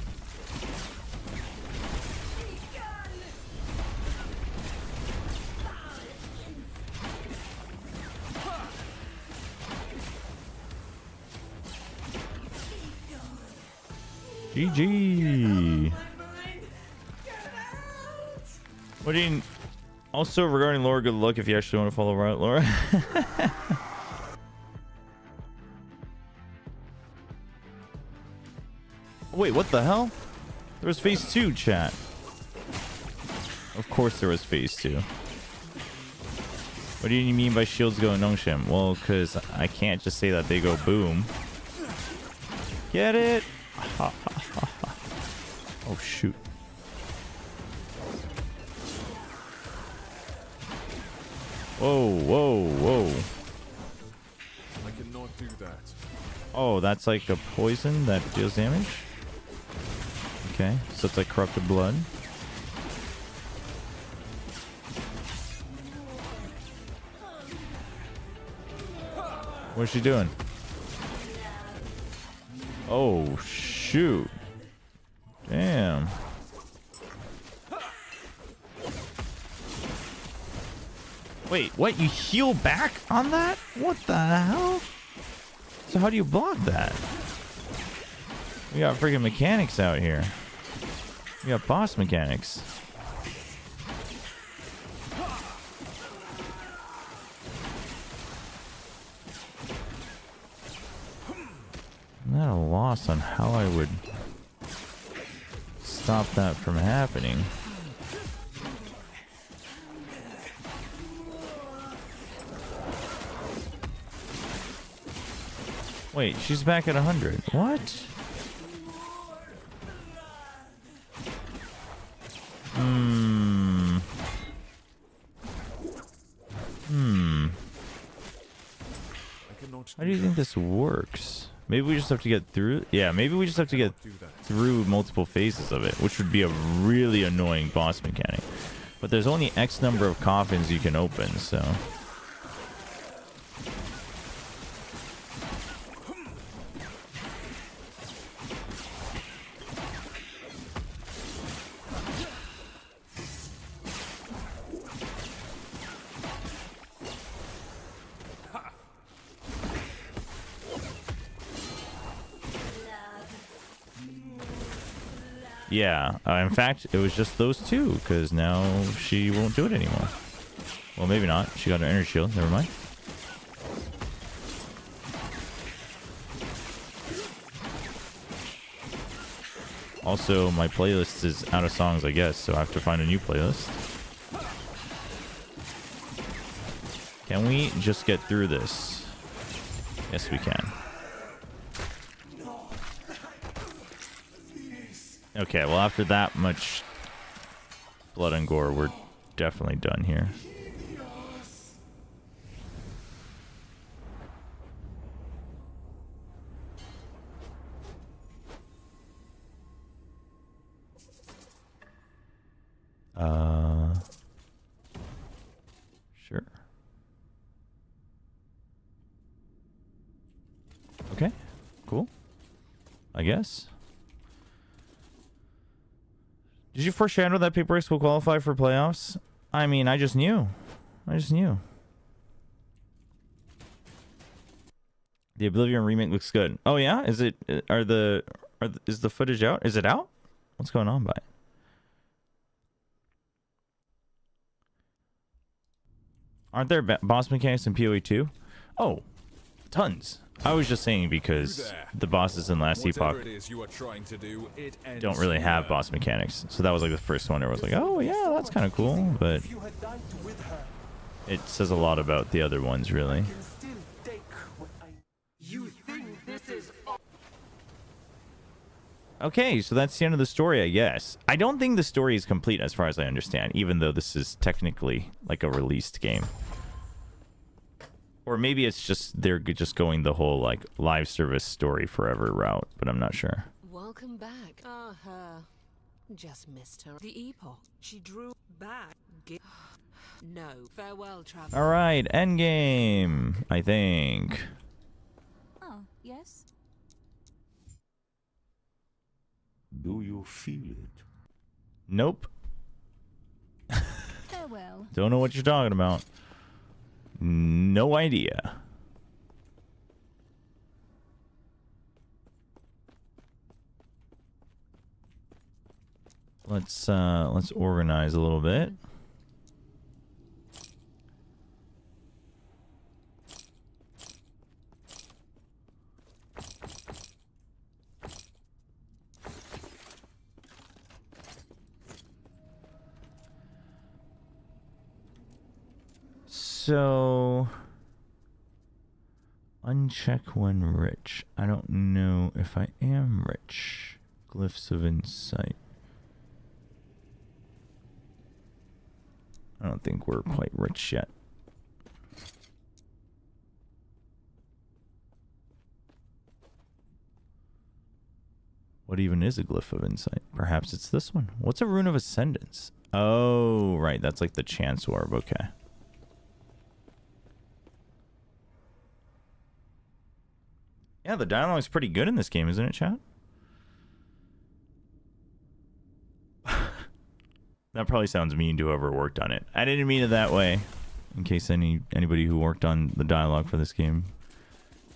GG. What do you... Also, regarding Laura, good luck if you actually want to follow right, Laura. Wait, what the hell? There was phase 2, chat. Of course there was phase 2. What do you mean by shields go NONGSHIM? Well, because I can't just say that they go boom. Get it? Oh, shoot. Whoa, whoa, whoa. I cannot do that. Oh, that's like a poison that deals damage? Okay, so it's like corrupted blood. What's she doing? Oh, shoot. Damn. Wait, what? You heal back on that? What the hell? So how do you block that? We got freaking mechanics out here. We got boss mechanics. I'm at a loss on how I would stop that from happening. Wait, she's back at 100. What? How do you think this works? Maybe we just have to get through. Yeah, maybe we just have to get through multiple phases of it, which would be a really annoying boss mechanic. But there's only X number of coffins you can open, so. Yeah, in fact, it was just those two, because now she won't do it anymore. Well, maybe not. She got her inner shield. Never mind. Also, my playlist is out of songs, I guess, so I have to find a new playlist. Can we just get through this? Yes, we can. Okay, well, after that much blood and gore, we're definitely done here. Sure. Okay, cool. I guess. Did you foreshadow that Paperworks will qualify for playoffs? I mean, I just knew. The Oblivion remake looks good. Oh yeah? Is it is the footage out? Is it out? What's going on by it? Aren't there boss mechanics in PoE 2? Oh, tons. I was just saying because the bosses in last Epoch don't really have boss mechanics. So that was like the first one where I was like, oh yeah, that's kind of cool. But it says a lot about the other ones, really. Okay, so that's the end of the story, I guess. I don't think the story is complete as far as I understand, even though this is technically like a released game. Or maybe it's just they're just going the whole like live service story forever route, but I'm not sure. Welcome back. Just missed her. The Epoch. She drew back. No. Farewell, travel. All right, Endgame, I think. Oh, yes? Do you feel it? Nope. Farewell. Don't know what you're talking about. No idea. Let's organize a little bit. So, uncheck when rich. I don't know if I am rich. Glyphs of insight. I don't think we're quite rich yet. What even is a glyph of insight? Perhaps it's this one. What's a rune of ascendance? Oh, right. That's like the chance orb. Okay. Yeah, the dialogue's pretty good in this game, isn't it, chat? That probably sounds mean to whoever worked on it. I didn't mean it that way. In case anybody who worked on the dialogue for this game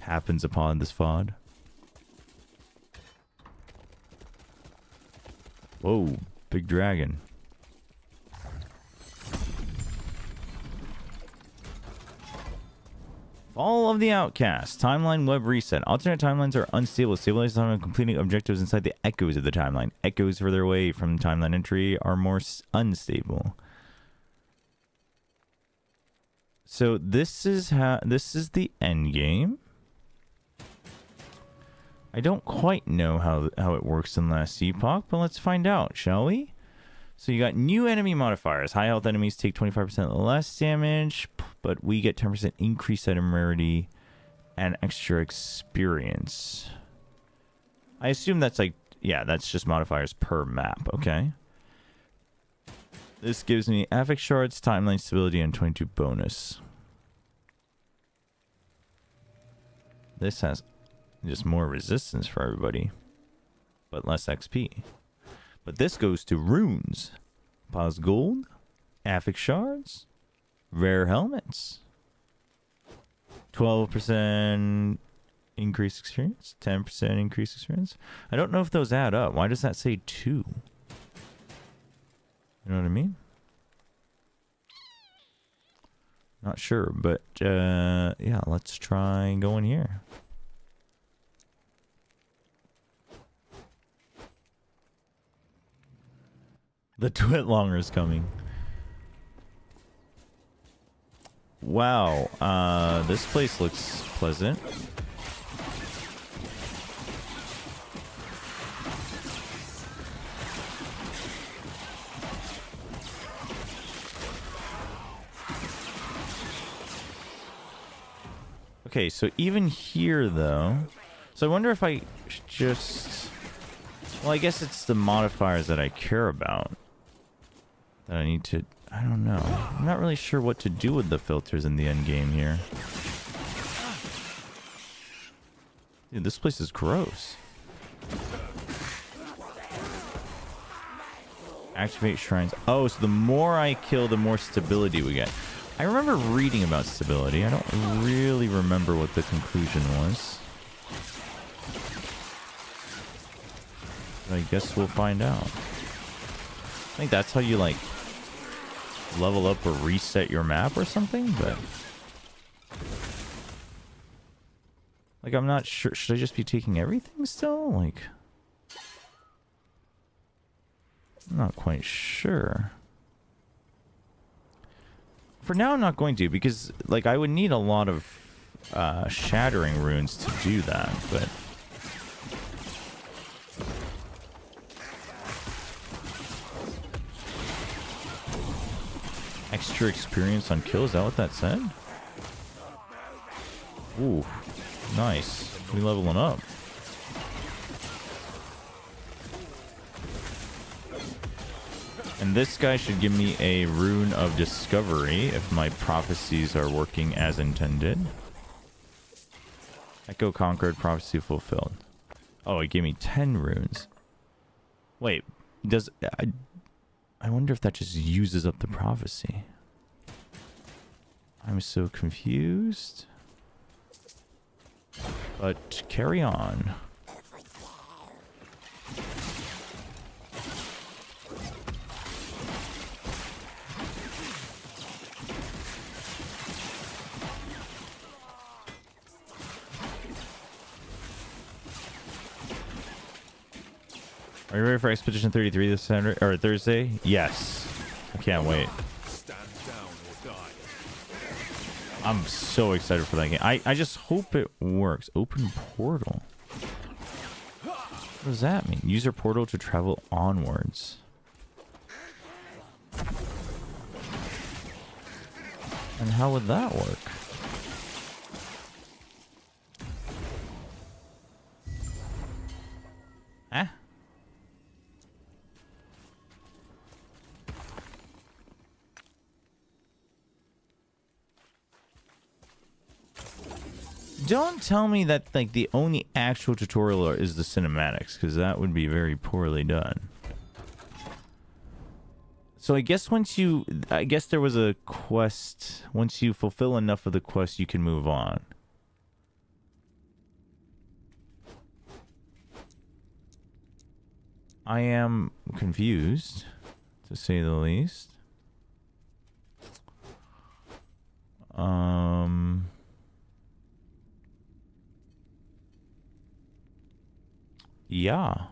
happens upon this VOD. Whoa, big dragon. Fall of the Outcast. Timeline web reset. Alternate timelines are unstable. Stabilized on completing objectives inside the echoes of the timeline. Echoes further away from timeline entry are more unstable. So this is the end game. I don't quite know how it works in Last Epoch, but let's find out, shall we? So you got new enemy modifiers. High health enemies take 25% less damage, but we get 10% increased item rarity and extra experience. I assume that's like, yeah, that's just modifiers per map, okay? This gives me affix shards, timeline stability, and 22 bonus. This has just more resistance for everybody, but less XP. But this goes to runes, pause gold, affix shards, rare helmets, 12% increased experience, 10% increased experience. I don't know if those add up. Why does that say 2? You know what I mean? Not sure, but yeah, let's try going here. The Twitlonger is coming. Wow, this place looks pleasant. Okay, so even here though, so I wonder if I just, well, I guess it's the modifiers that I care about that I need to, I don't know. I'm not really sure what to do with the filters in the end game here. Dude, this place is gross. Activate shrines. Oh, so the more I kill, the more stability we get. I remember reading about stability. I don't really remember what the conclusion was. But I guess we'll find out. I think that's how you, like, level up or reset your map or something, but like, I'm not sure. Should I just be taking everything still? Like, I'm not quite sure. For now, I'm not going to, because, like, I would need a lot of shattering runes to do that, but extra experience on kill, is that what that said? Ooh, nice. We leveling up. And this guy should give me a rune of discovery if my prophecies are working as intended. Echo conquered, prophecy fulfilled. Oh, it gave me 10 runes. Wait, does I wonder if that just uses up the prophecy. I'm so confused. But carry on. Are you ready for Expedition 33 this Saturday or Thursday? Yes. I can't wait. Stand down or die. I'm so excited for that game. I just hope it works. Open portal. What does that mean? Use your portal to travel onwards. And how would that work? Eh? Don't tell me that like the only actual tutorial is the cinematics, because that would be very poorly done. So I guess I guess there was a quest. Once you fulfill enough of the quest, you can move on. I am confused, to say the least. Yeah. A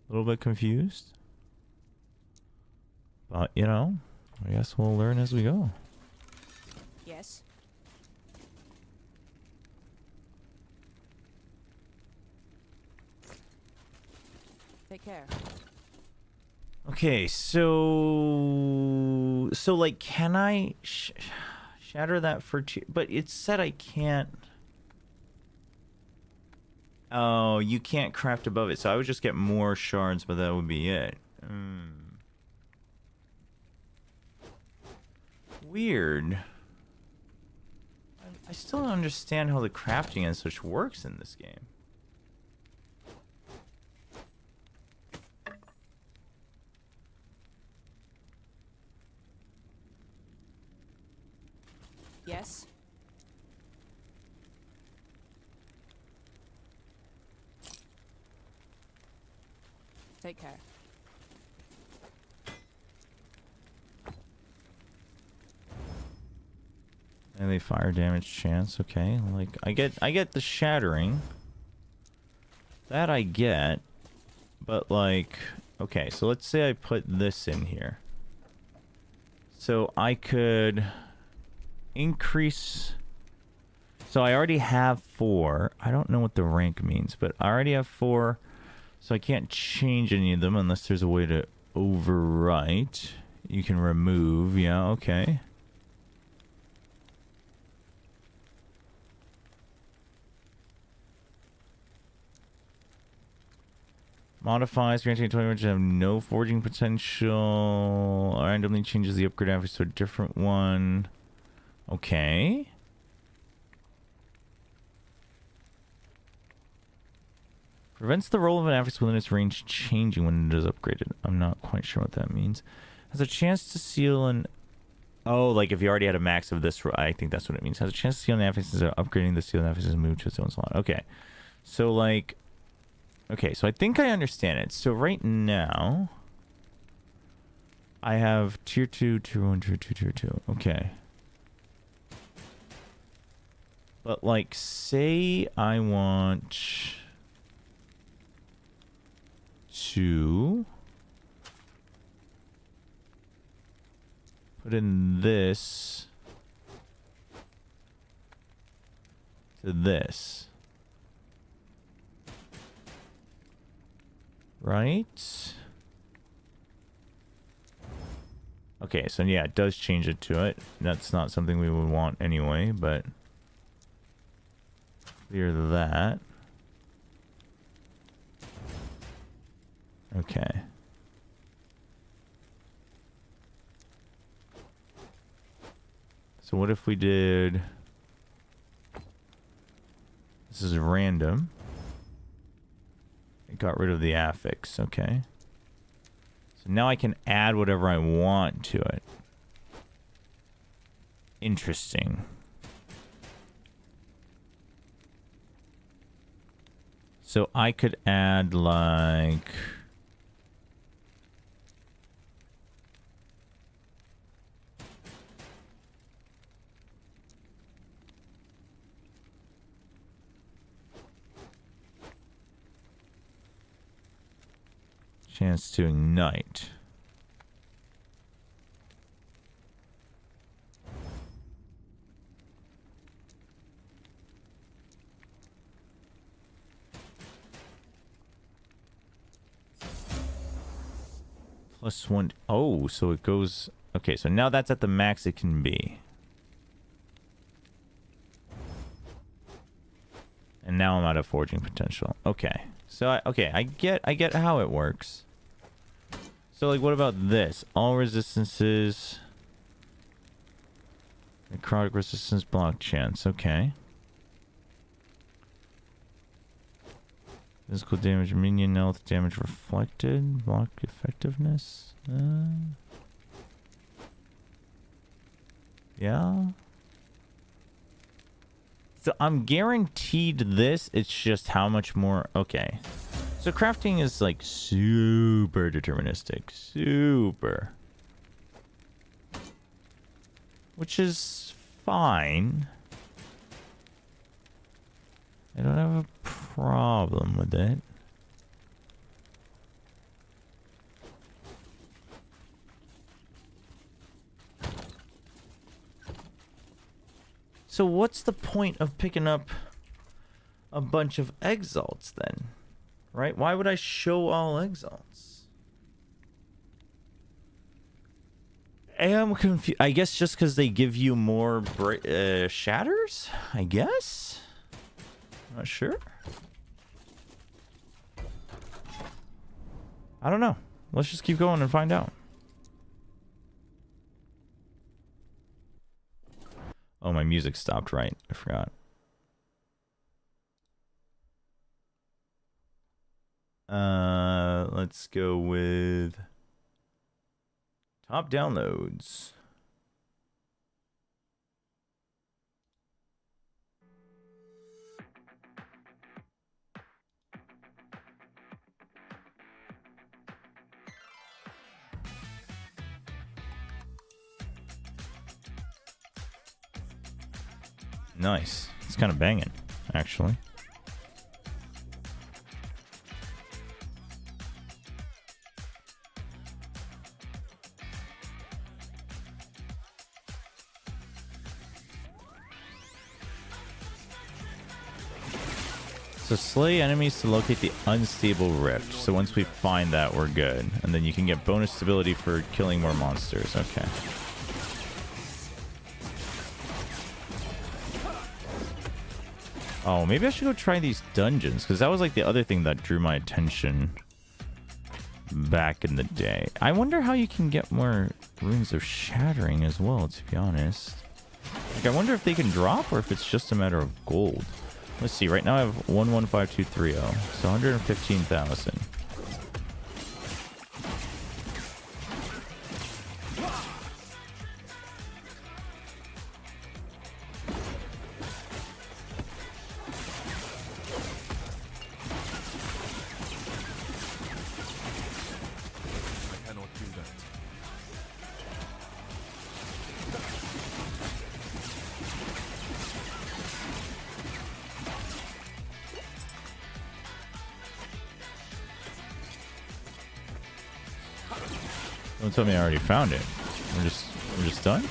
little bit confused. But, you know, I guess we'll learn as we go. Yes. Take care. Okay, so like, can I shatter that for but it said I can't. Oh, you can't craft above it, so I would just get more shards, but that would be it. Weird. I still don't understand how the crafting and such works in this game. Yes. Take care. Melee fire damage chance, okay. Like I get the shattering. That I get. But like, okay, so let's say I put this in here. So I could increase. So I already have 4. I don't know what the rank means, but I already have 4. So I can't change any of them unless there's a way to overwrite. You can remove, yeah, okay. Modifies granting 20 have no forging potential. Randomly changes the upgrade average to a different one. Okay. Prevents the roll of an affix within its range changing when it is upgraded. I'm not quite sure what that means. Has a chance to seal an... Oh, like if you already had a max of this... I think that's what it means. Has a chance to seal an affix instead of upgrading the seal an affix is moved to its own slot. Okay. So like... Okay, so I think I understand it. So right now... I have tier 2, tier 1, tier 2, tier 2. Okay. But like, say I want... to put in this to this, right? Okay, so yeah, it does change it to it. That's not something we would want anyway, but clear that. Okay. So what if we did... This is random. It got rid of the affix, okay. So now I can add whatever I want to it. Interesting. So I could add like... Chance to ignite. +1. Oh, so it goes... Okay, so now that's at the max it can be. And now I'm out of forging potential. Okay. So, I get how it works. So, like, what about this? All resistances... Necrotic resistance block chance. Okay. Physical damage, minion health, damage reflected, block effectiveness. Yeah. So I'm guaranteed this. It's just how much more. Okay. So crafting is like super deterministic. Super. Which is fine. I don't have a problem with it. So what's the point of picking up a bunch of exalts then? Right? Why would I show all exalts? I am confused. I guess just because they give you more shatters? I guess? Not sure. I don't know. Let's just keep going and find out. Oh, my music stopped, right? I forgot. Let's go with top downloads. Nice. It's kind of banging, actually. So slay enemies to locate the unstable rift. So once we find that, we're good. And then you can get bonus stability for killing more monsters. Okay. Oh, maybe I should go try these dungeons, because that was like the other thing that drew my attention back in the day. I wonder how you can get more runes of shattering as well, to be honest. Like, I wonder if they can drop or if it's just a matter of gold. Let's see, right now I have 115230, so 115,000. Don't tell me I already found it. We're just done?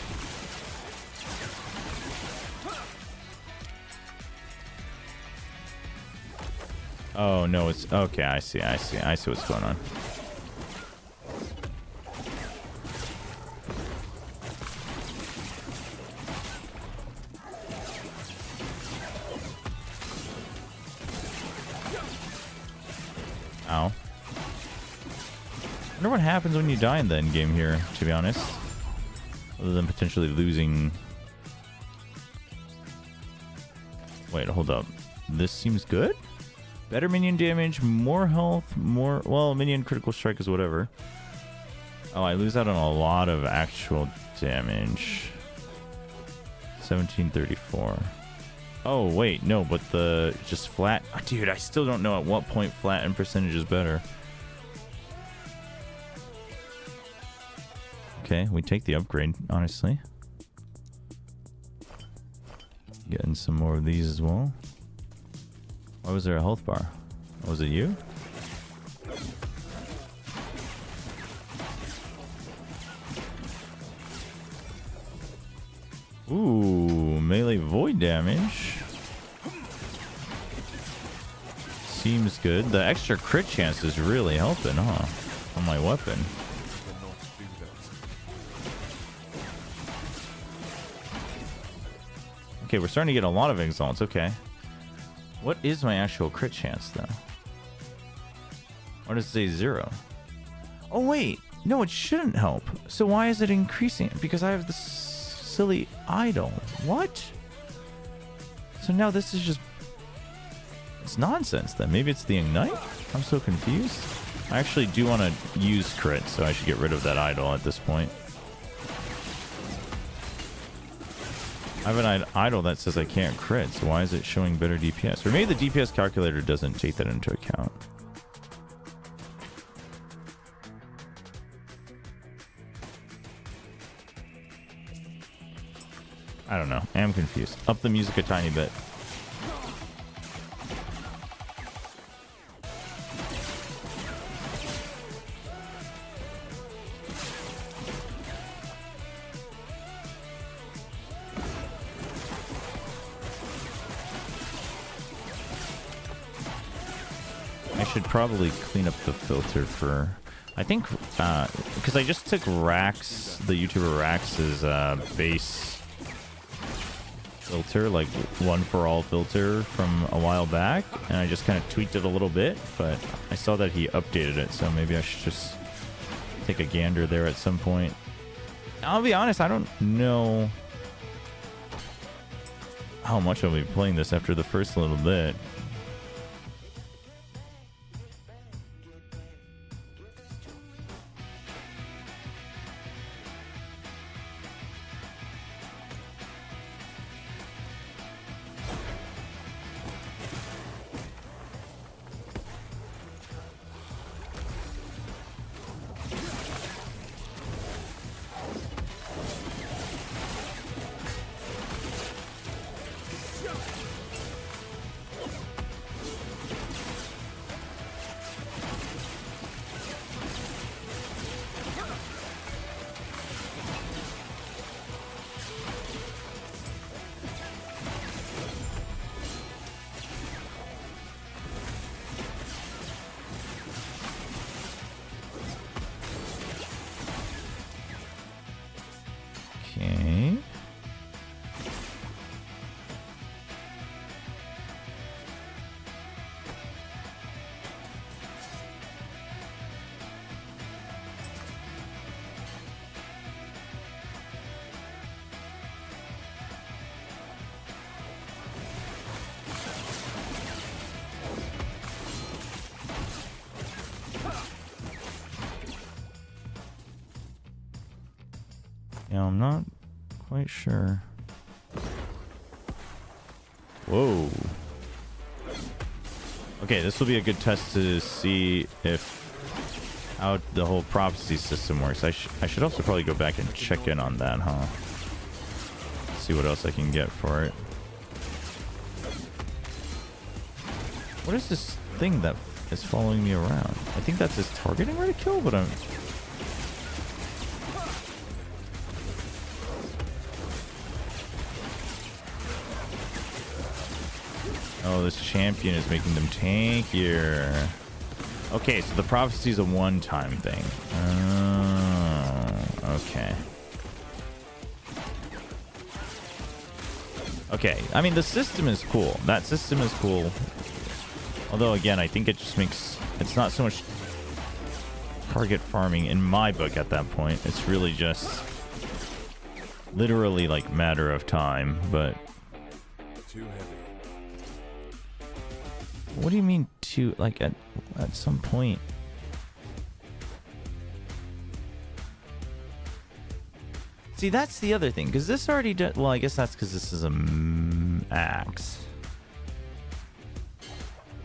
Oh no, it's okay, I see what's going on. Ow. I wonder what happens when you die in the end game here, to be honest. Other than potentially losing. Wait, hold up. This seems good? Better minion damage, more health, more. Well, minion critical strike is whatever. Oh, I lose out on a lot of actual damage. 1734. Oh, wait, no, but the just flat. Oh, dude, I still don't know at what point flat and percentage is better. Okay, we take the upgrade, honestly. Getting some more of these as well. Why was there a health bar? Was it you? Ooh, melee void damage. Seems good. The extra crit chance is really helping, huh? On my weapon. Okay, we're starting to get a lot of exalts. Okay. What is my actual crit chance, though? Or does it say 0? Oh, wait. No, it shouldn't help. So why is it increasing? Because I have this silly idol. What? So now this is just It's nonsense then. Maybe it's the ignite? I'm so confused. I actually do want to use crit, so I should get rid of that idol at this point. I have an idol that says I can't crit, so why is it showing better DPS? Or maybe the DPS calculator doesn't take that into account. I don't know. I am confused. Up the music a tiny bit. I should probably clean up the filter for... I think, because I just took Rax, the YouTuber Rax's base filter, like one for all filter from a while back, and I just kind of tweaked it a little bit, but I saw that he updated it, so maybe I should just take a gander there at some point. I'll be honest, I don't know how much I'll be playing this after the first little bit. Okay. Yeah, I'm not quite sure. Whoa. Okay, this will be a good test to see if how the whole prophecy system works. I should also probably go back and check in on that, huh? See what else I can get for it. What is this thing that is following me around? I think that's his targeting reticule, but I'm... Oh, this champion is making them tankier. Okay, so the prophecy is a one-time thing. Oh, okay. Okay, I mean, the system is cool. That system is cool. Although, again, I think it just makes... It's not so much target farming in my book at that point. It's really just literally, like, matter of time, but... Too heavy. What do you mean to, like, at some point? See, that's the other thing, because this already does... Well, I guess that's because this is a axe.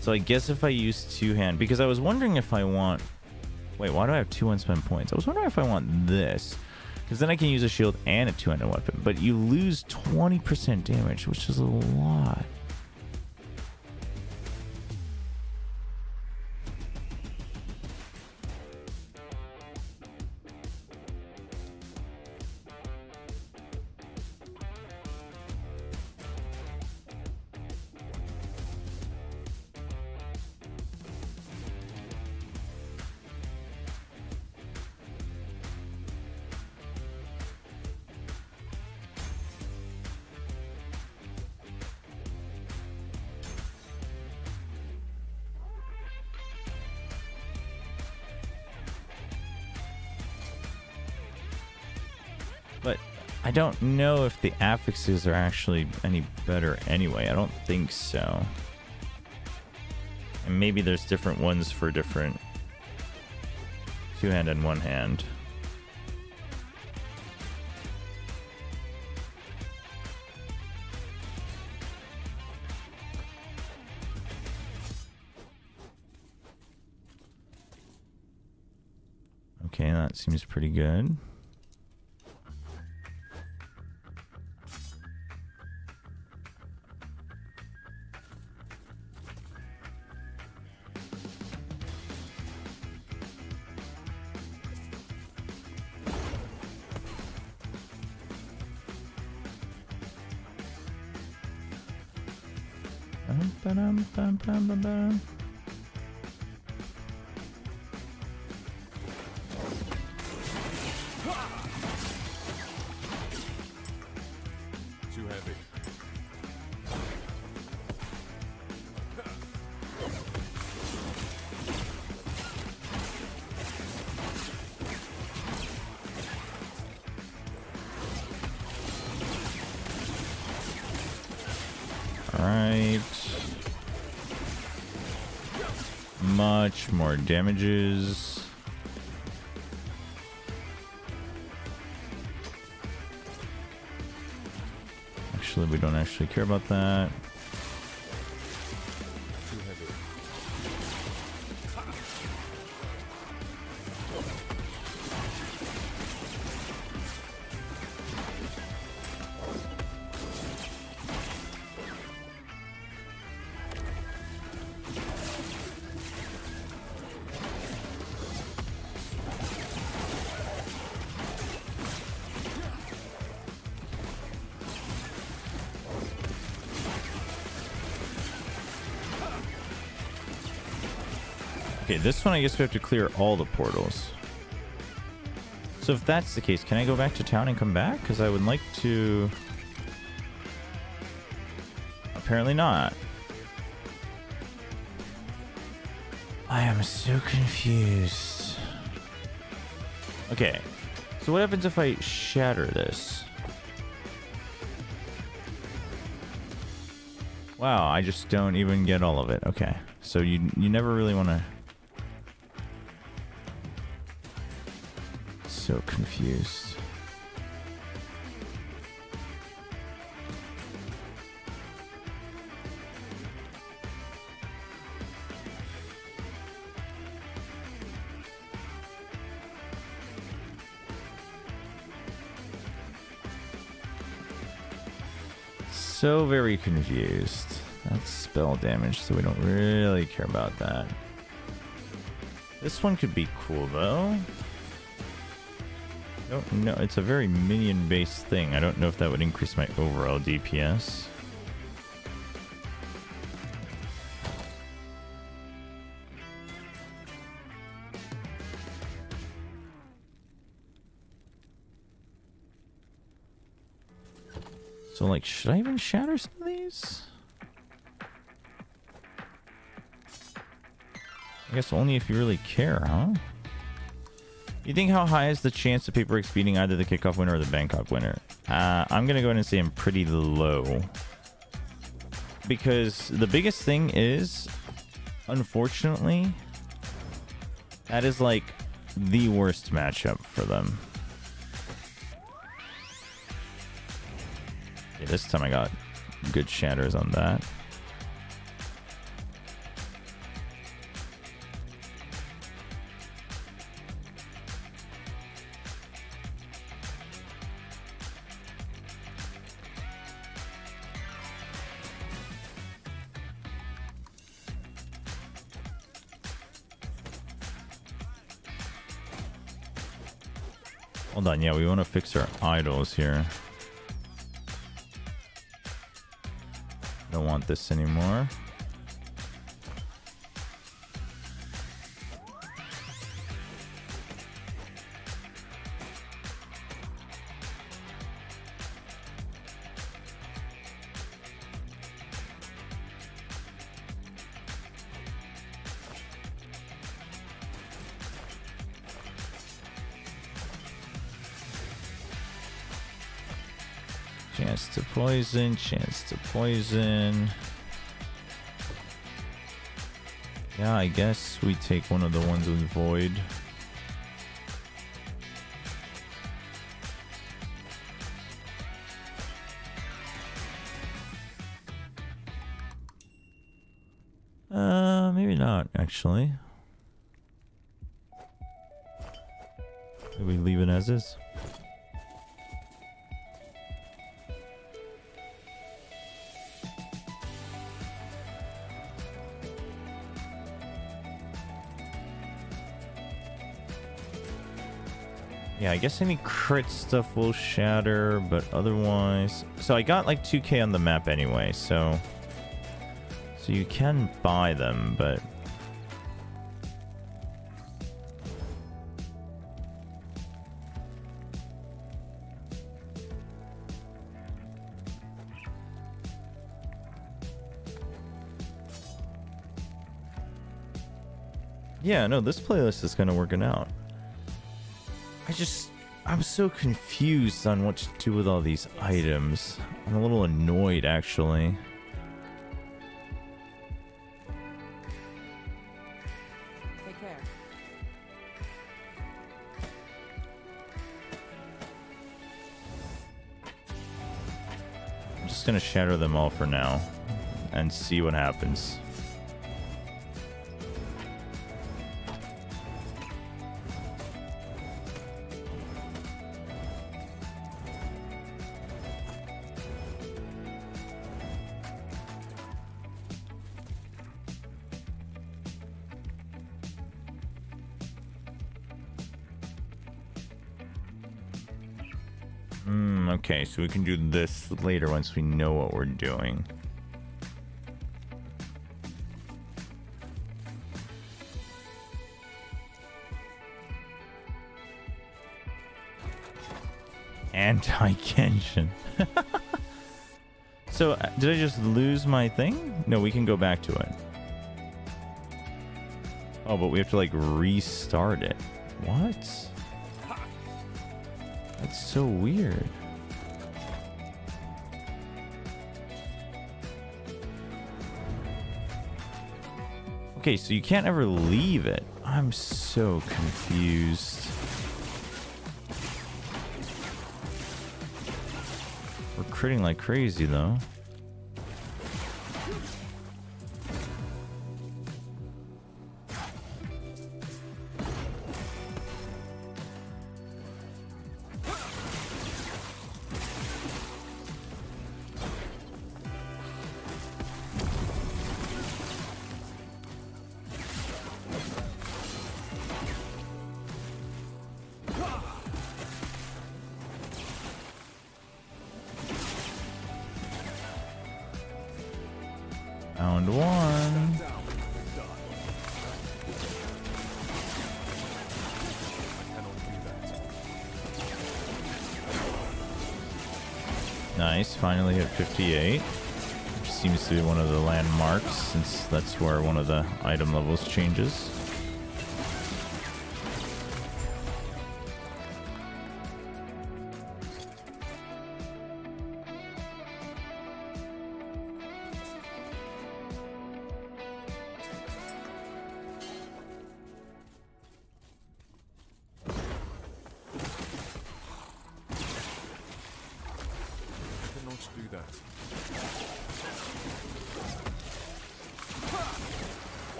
So I guess if I use two-hand... Because I was wondering if I want... Wait, why do I have two unspent points? I was wondering if I want this. Because then I can use a shield and a two-handed weapon. But you lose 20% damage, which is a lot. But I don't know if the affixes are actually any better anyway. I don't think so. And maybe there's different ones for different two-hand and one hand. Okay, that seems pretty good. Bum-ba-dum-bum-bum-bum-bum. Too heavy. All right. Much more damages. Actually, we don't actually care about that. Too heavy. Okay, this one I guess we have to clear all the portals. So if that's the case, can I go back to town and come back? Because I would like to... Apparently not. I am so confused. Okay, so what happens if I shatter this? Wow, I just don't even get all of it. Okay, so you never really want to... So confused. So very confused. That's spell damage, so we don't really care about that. This one could be cool though. No, it's a very minion-based thing. I don't know if that would increase my overall DPS. So, like, should I even shatter some of these? I guess only if you really care, huh? You think how high is the chance of Paper X beating either the kickoff winner or the Bangkok winner? I'm going to go ahead and say I'm pretty low. Because the biggest thing is, unfortunately, that is like the worst matchup for them. Okay, this time I got good shatters on that. Hold on, yeah, we want to fix our idols here. Don't want this anymore. Chance to poison, chance to poison. Yeah, I guess we take one of the ones with void. Maybe not, actually. Did we leave it as is? Yeah, I guess any crit stuff will shatter, but otherwise... So I got like 2k on the map anyway, so you can buy them, but... Yeah, no, this playlist is kind of working out. I'm so confused on what to do with all these items. I'm a little annoyed, actually. Take care. I'm just gonna shatter them all for now and see what happens. Okay, so we can do this later once we know what we're doing. Anti-Kenshin. So, did I just lose my thing? No, we can go back to it. Oh, but we have to, like, restart it. What? That's so weird. Okay, so you can't ever leave it. I'm so confused. We're critting like crazy, though. Round one. Nice, finally hit 58. Which seems to be one of the landmarks, since that's where one of the item levels changes.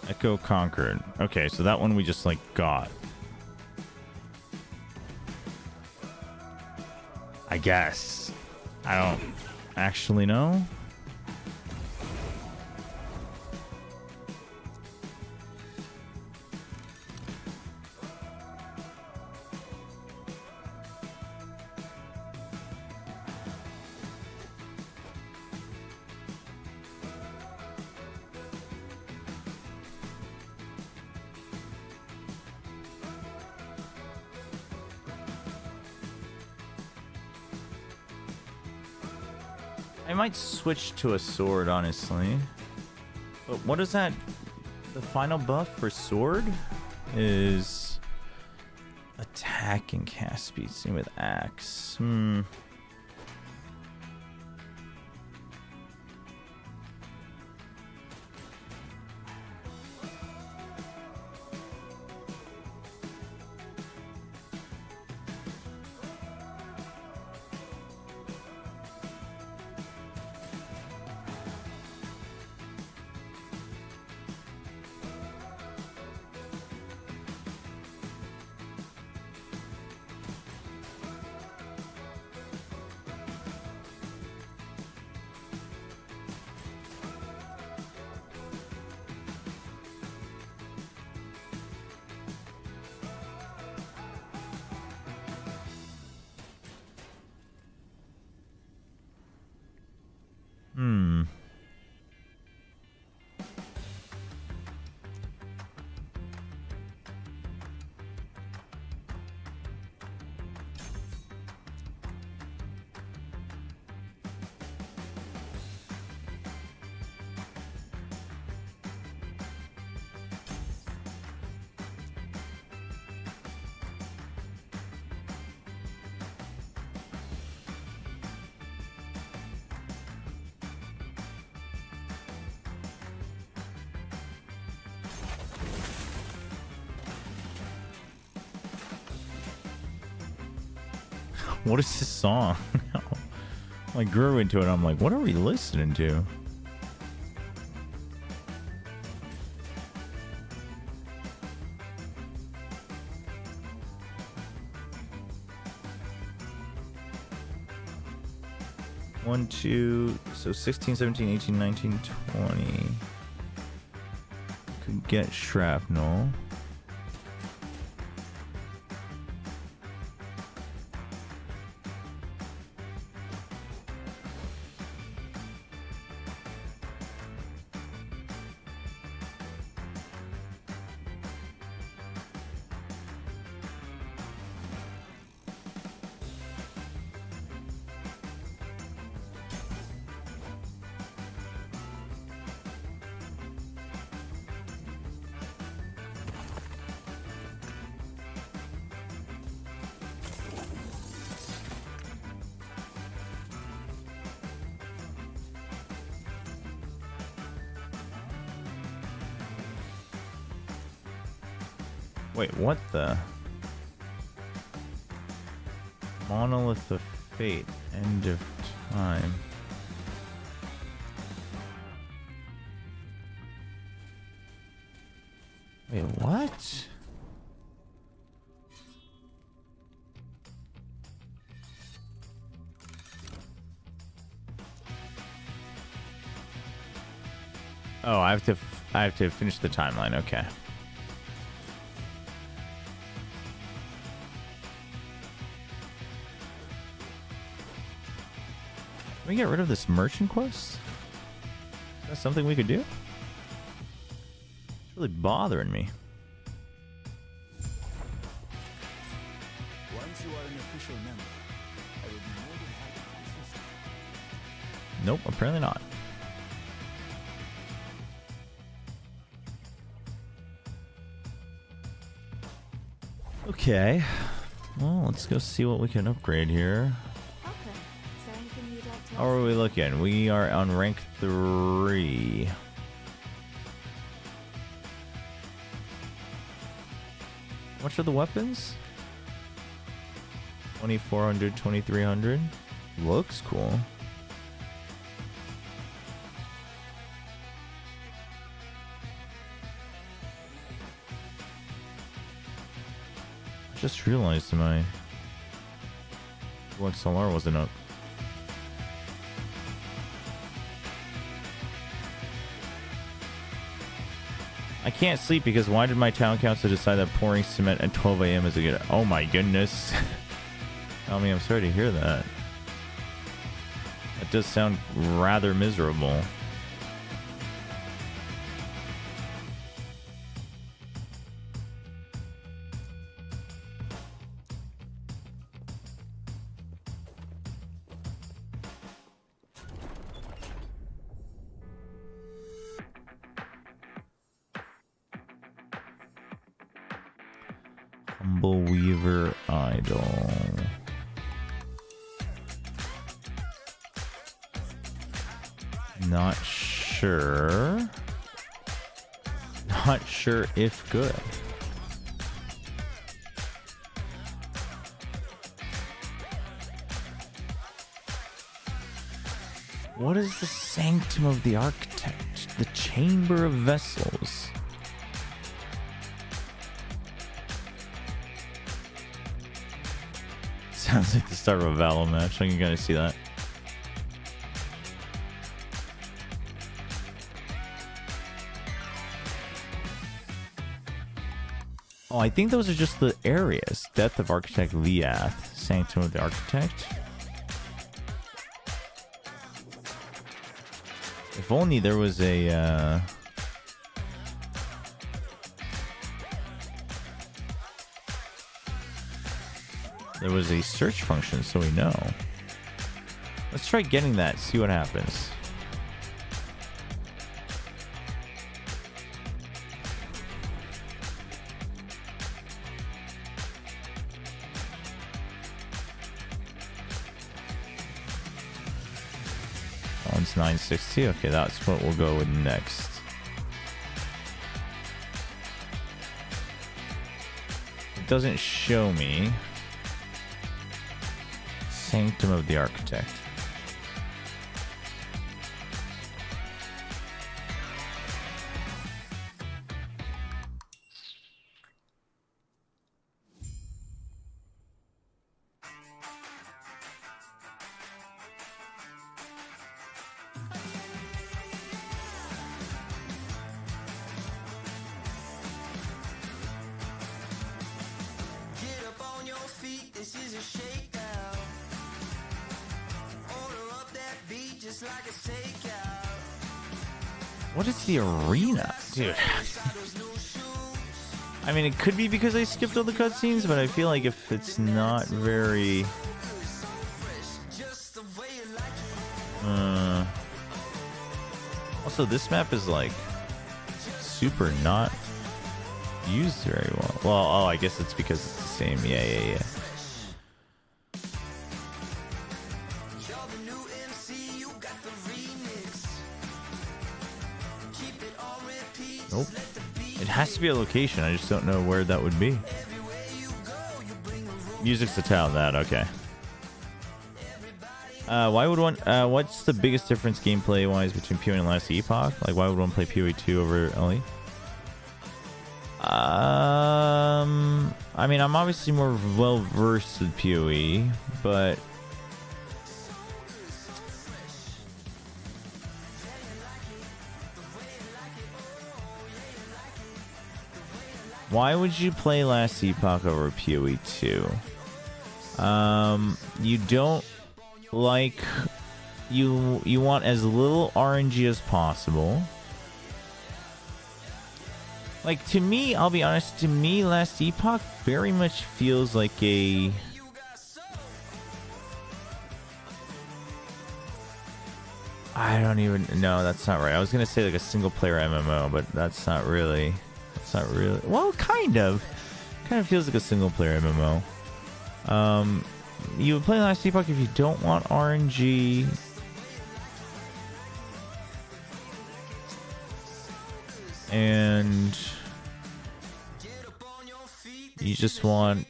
Echo conquered. Okay, so that one we just like got. I guess. I don't actually know. I might switch to a sword, honestly. But what does that The final buff for sword is attack and cast speed. Same with axe. What is this song? I grew into it. I'm like, what are we listening to? One, two, so 16, 17, 18, 19, 20. Could get shrapnel. Wait, what the? Monolith of Fate, End of Time. Wait, what? Oh, I have to finish the timeline. Okay. Can we get rid of this merchant quest? Is that something we could do? It's really bothering me. Once you are an official member, I will be more than happy to assist you. Nope, apparently not. Okay. Well, let's go see what we can upgrade here. How are we looking? We are on rank 3. How much are the weapons? 2400, 2300. Looks cool. I just realized my XLR wasn't up. I can't sleep because why did my town council decide that pouring cement at 12 a.m. is a good... Oh my goodness. Tell me, I'm sorry to hear that. That does sound rather miserable. Cable Weaver Idol. Not sure. Not sure if good. What is the Sanctum of the Architect? The Chamber of Vessels. Sounds like the start of a Valor match. I can kind of see that. Oh, I think those are just the areas. Death of Architect Liath. Sanctum of the Architect. If only there was a... there was a search function, so we know. Let's try getting that, see what happens. One's 960. Okay, that's what we'll go with next. It doesn't show me Sanctum of the Architect. Get up on your feet, this is a shakedown. Order up that beat just like a takeout. What is the arena? Dude. I mean, it could be because I skipped all the cutscenes, but I feel like if it's not very... Also, this map is like super not used very well. Well, oh, I guess it's because it's the same. Yeah. Nope. It has to be a location. I just don't know where that would be. Music's to tell that. Okay. Why would one? What's the biggest difference gameplay-wise between PoE and last Epoch? Like, why would one play PoE 2 over LE? I mean, I'm obviously more well versed with PoE, but why would you play last Epoch over PoE 2? You don't like, you want as little RNG as possible. Like, to me, I'll be honest, to me, last Epoch very much feels like a... I don't even... No, that's not right. I was going to say like a single-player MMO, but that's not really... That's not really... Well, kind of. Kind of feels like a single-player MMO. You would play last Epoch if you don't want RNG. And you just want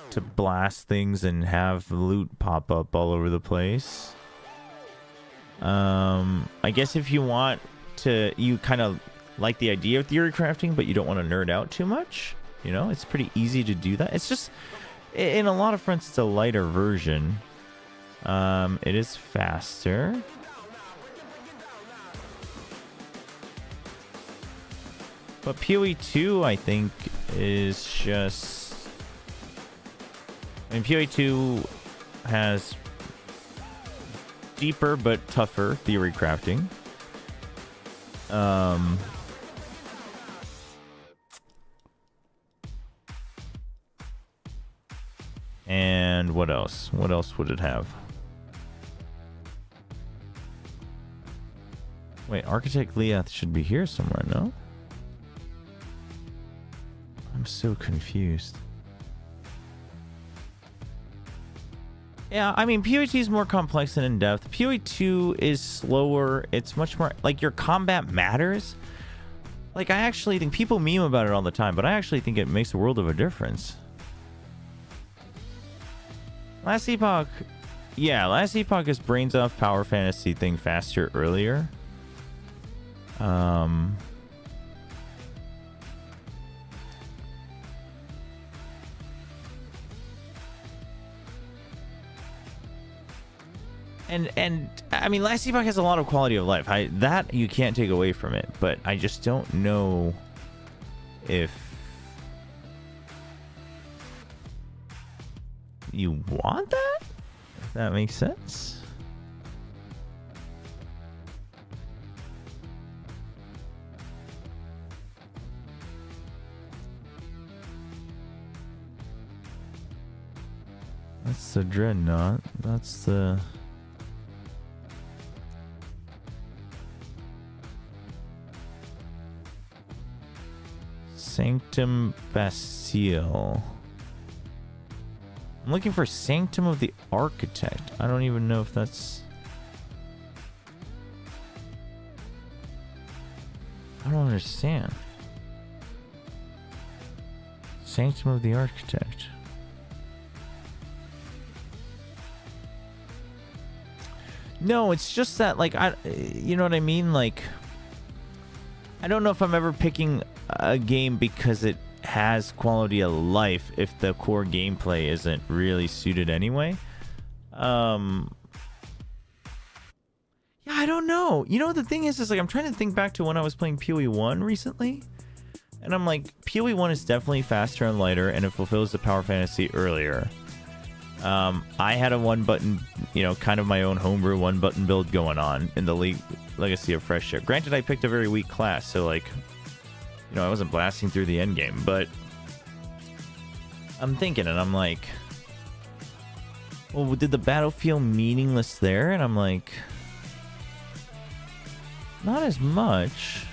to blast things and have loot pop up all over the place. I guess if you want to, you kind of like the idea of theory crafting, but you don't want to nerd out too much. You know, it's pretty easy to do that. It's just, in a lot of fronts, it's a lighter version. It is faster. But PoE 2, I think, is just... I mean, PoE 2 has deeper but tougher theory crafting. And what else? What else would it have? Wait, Architect Liath should be here somewhere, no? I'm so confused. Yeah, I mean, PoE 2 is more complex and in-depth. PoE 2 is slower. It's much more... Like, your combat matters. Like, I actually think... People meme about it all the time, but I actually think it makes a world of a difference. Last Epoch... Yeah, Last Epoch is brains off power fantasy thing faster earlier. And I mean, Last Epoch has a lot of quality of life. That you can't take away from it, but I just don't know if you want that. If that makes sense. That's the Dreadnought. That's the... Sanctum Bastille. I'm looking for Sanctum of the Architect. I don't even know if that's... I don't understand. Sanctum of the Architect. No, it's just that, like, you know what I mean? Like, I don't know if I'm ever picking a game because it has quality of life if the core gameplay isn't really suited anyway. Yeah, I don't know. You know, the thing is like, I'm trying to think back to when I was playing PoE 1 recently. And I'm like, PoE 1 is definitely faster and lighter, and it fulfills the power fantasy earlier. I had a one button, you know, kind of my own homebrew one button build going on in the Legacy of Fresh Air. Granted, I picked a very weak class, so like, you know, I wasn't blasting through the end game, but I'm thinking, and I'm like, well, did the battle feel meaningless there? And I'm like, not as much.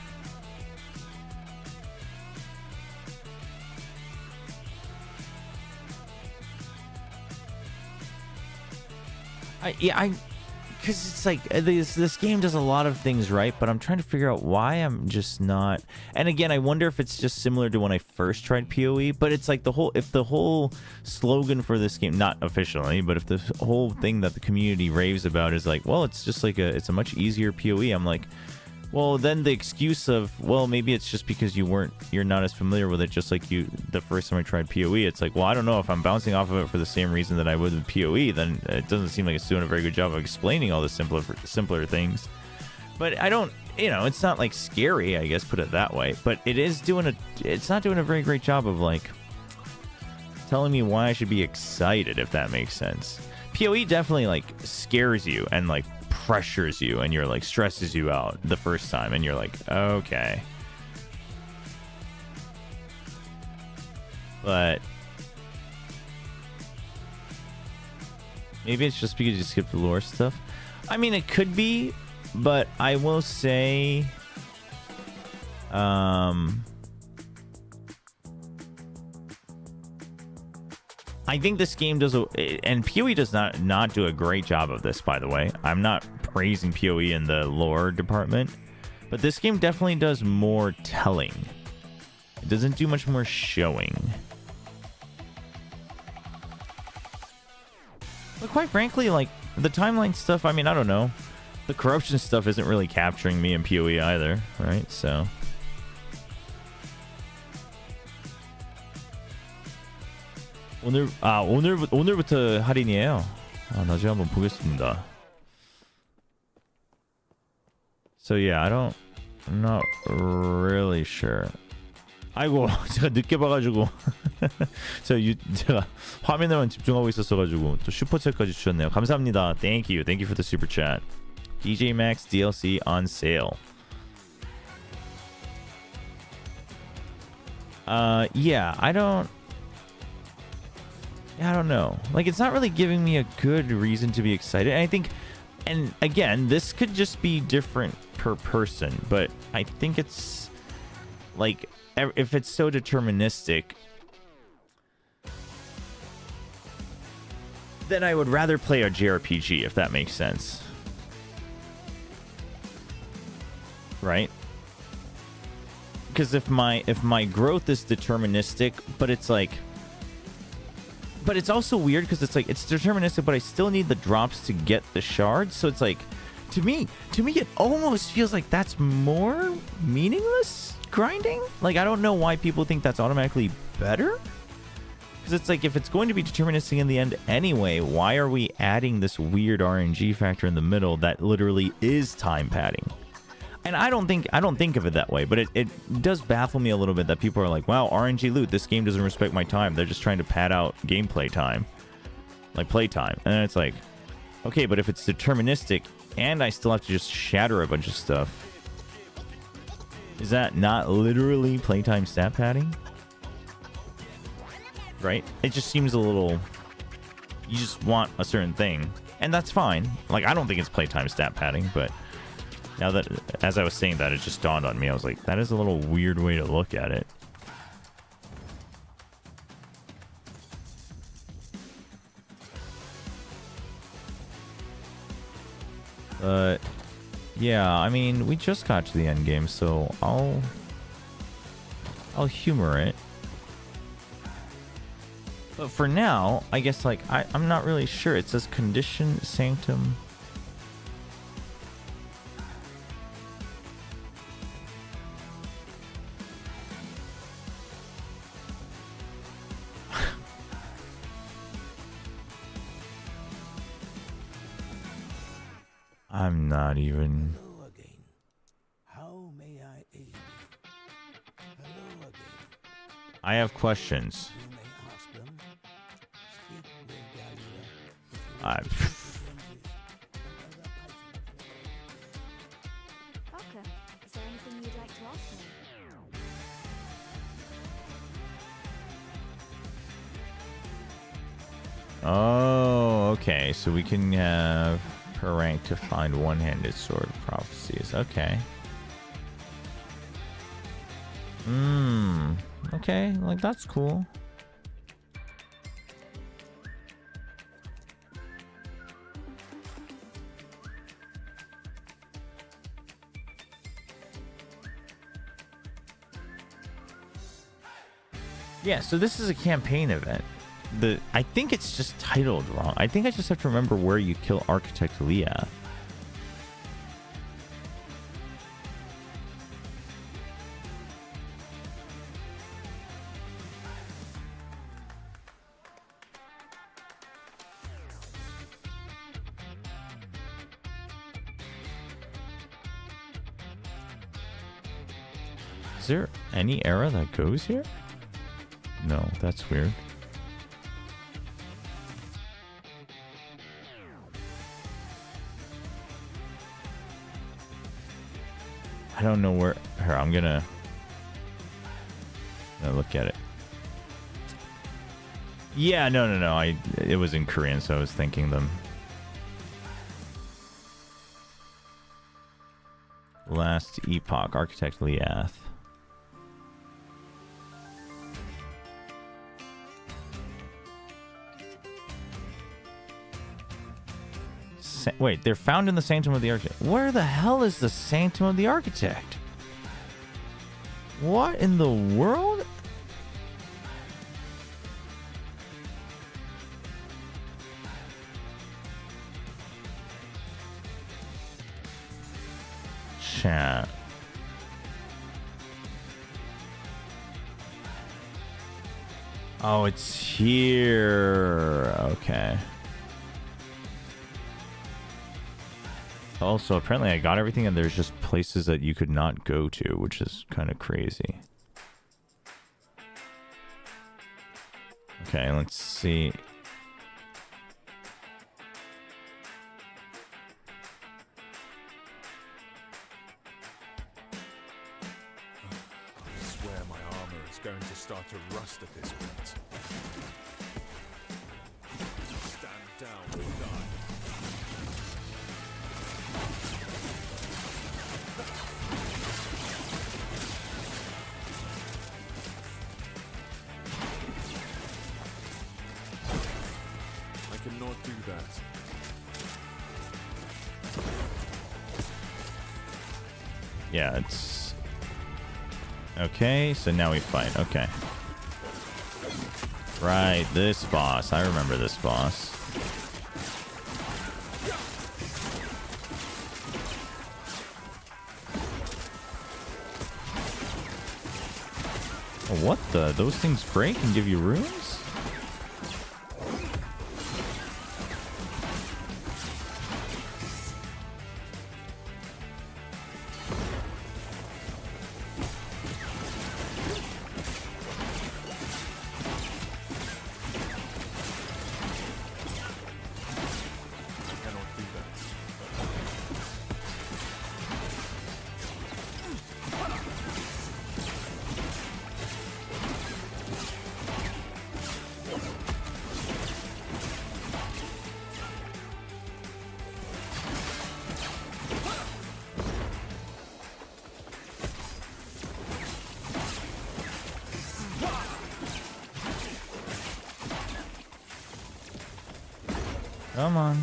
Because it's like this game does a lot of things right, but I'm trying to figure out why I'm just not. And again, I wonder if it's just similar to when I first tried PoE, but it's like if the whole slogan for this game, not officially, but if the whole thing that the community raves about is like, well, it's just like it's a much easier PoE, I'm like, well, then the excuse of, well, maybe it's just because you're not as familiar with it, just like the first time I tried PoE. It's like, well, I don't know if I'm bouncing off of it for the same reason that I would with PoE, then it doesn't seem like it's doing a very good job of explaining all the simpler things. But I don't, you know, it's not like scary, I guess, put it that way. But it's not doing a very great job of like telling me why I should be excited, if that makes sense. PoE definitely like scares you and like pressures you, and you're like stresses you out the first time, and you're like, okay. But maybe it's just because you skipped the lore stuff. I mean, it could be, but I will say, I think this game does, and PoE does not do a great job of this, by the way. I'm not praising PoE in the lore department, but this game definitely does more telling. It doesn't do much more showing. But quite frankly, like, the timeline stuff, I mean, I don't know. The corruption stuff isn't really capturing me in PoE either, right? So... 오늘부터 할인이에요. 나중에 한번 보겠습니다. So yeah, I'm not really sure. 아이고, 제가 늦게 봐가지고 제가 화면에만 집중하고 있었어가지고 또 슈퍼챗까지 주셨네요. 감사합니다. Thank you for the super chat. DJ Max DLC on sale. Yeah, I don't know. Like, it's not really giving me a good reason to be excited. And I think, and again, this could just be different per person, but I think it's like, if it's so deterministic, then I would rather play a JRPG, if that makes sense. Right? Because if my growth is deterministic, but it's like, but it's also weird because it's like it's deterministic, but I still need the drops to get the shards. So it's like, to me, it almost feels like that's more meaningless grinding. Like, I don't know why people think that's automatically better. Because it's like, if it's going to be deterministic in the end anyway, why are we adding this weird RNG factor in the middle that literally is time padding? And I don't think of it that way, but it does baffle me a little bit that people are like, wow, RNG loot, this game doesn't respect my time. They're just trying to pad out gameplay time. Like play time. And then it's like, okay, but if it's deterministic and I still have to just shatter a bunch of stuff, is that not literally playtime stat padding? Right? It just seems a little... You just want a certain thing. And that's fine. Like, I don't think it's playtime stat padding, but... Now that, as I was saying that, it just dawned on me. I was like, that is a little weird way to look at it. But, yeah, I mean, we just got to the end game, so I'll humor it. But for now, I guess, like, I'm not really sure. It says Condition Sanctum... I'm not even... Hello again. How may I aid you? Hello again. I have questions. You may ask them. Speak with Galila. Barker, is there anything you'd like to ask me? Oh, okay. So we can have her rank to find one-handed sword of prophecies. Okay. Okay, like that's cool. Yeah, so this is a campaign event. I think it's just titled wrong. I think I just have to remember where you kill Architect Leah. Is there any era that goes here? No, that's weird. I don't know where... Here, I'm gonna look at it. Yeah, no. It was in Korean, so I was thinking them. Last Epoch, Architect Leath. Wait, they're found in the Sanctum of the Architect. Where the hell is the Sanctum of the Architect? What in the world? Chat. Oh, it's here. Okay. Also, apparently I got everything and there's just places that you could not go to, which is kind of crazy. Okay, let's see. I swear my armor is going to start to rust at this point. Stand down or die. I cannot do that. Yeah, it's... Okay, so now we fight. Okay. Right, this boss. I remember this boss. Oh, what the? Those things break and give you runes? Cannot do that. Come on.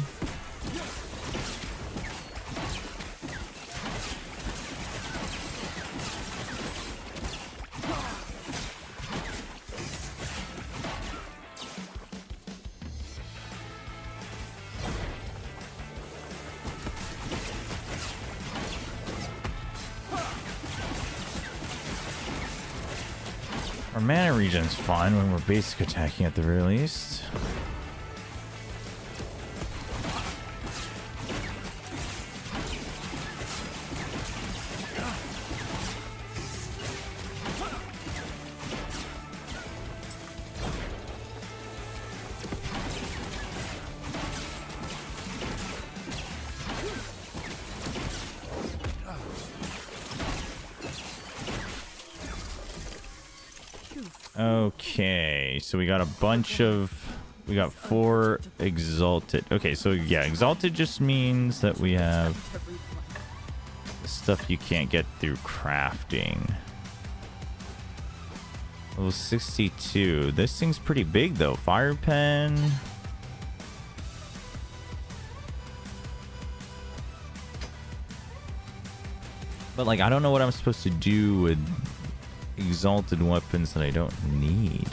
Our mana regen's fine when we're basic attacking at the very least. Okay, so we got a bunch of... We got 4 exalted. Okay, so yeah, exalted just means that we have stuff you can't get through crafting. Level 62. This thing's pretty big though. Fire pen. But like, I don't know what I'm supposed to do with exalted weapons that I don't need.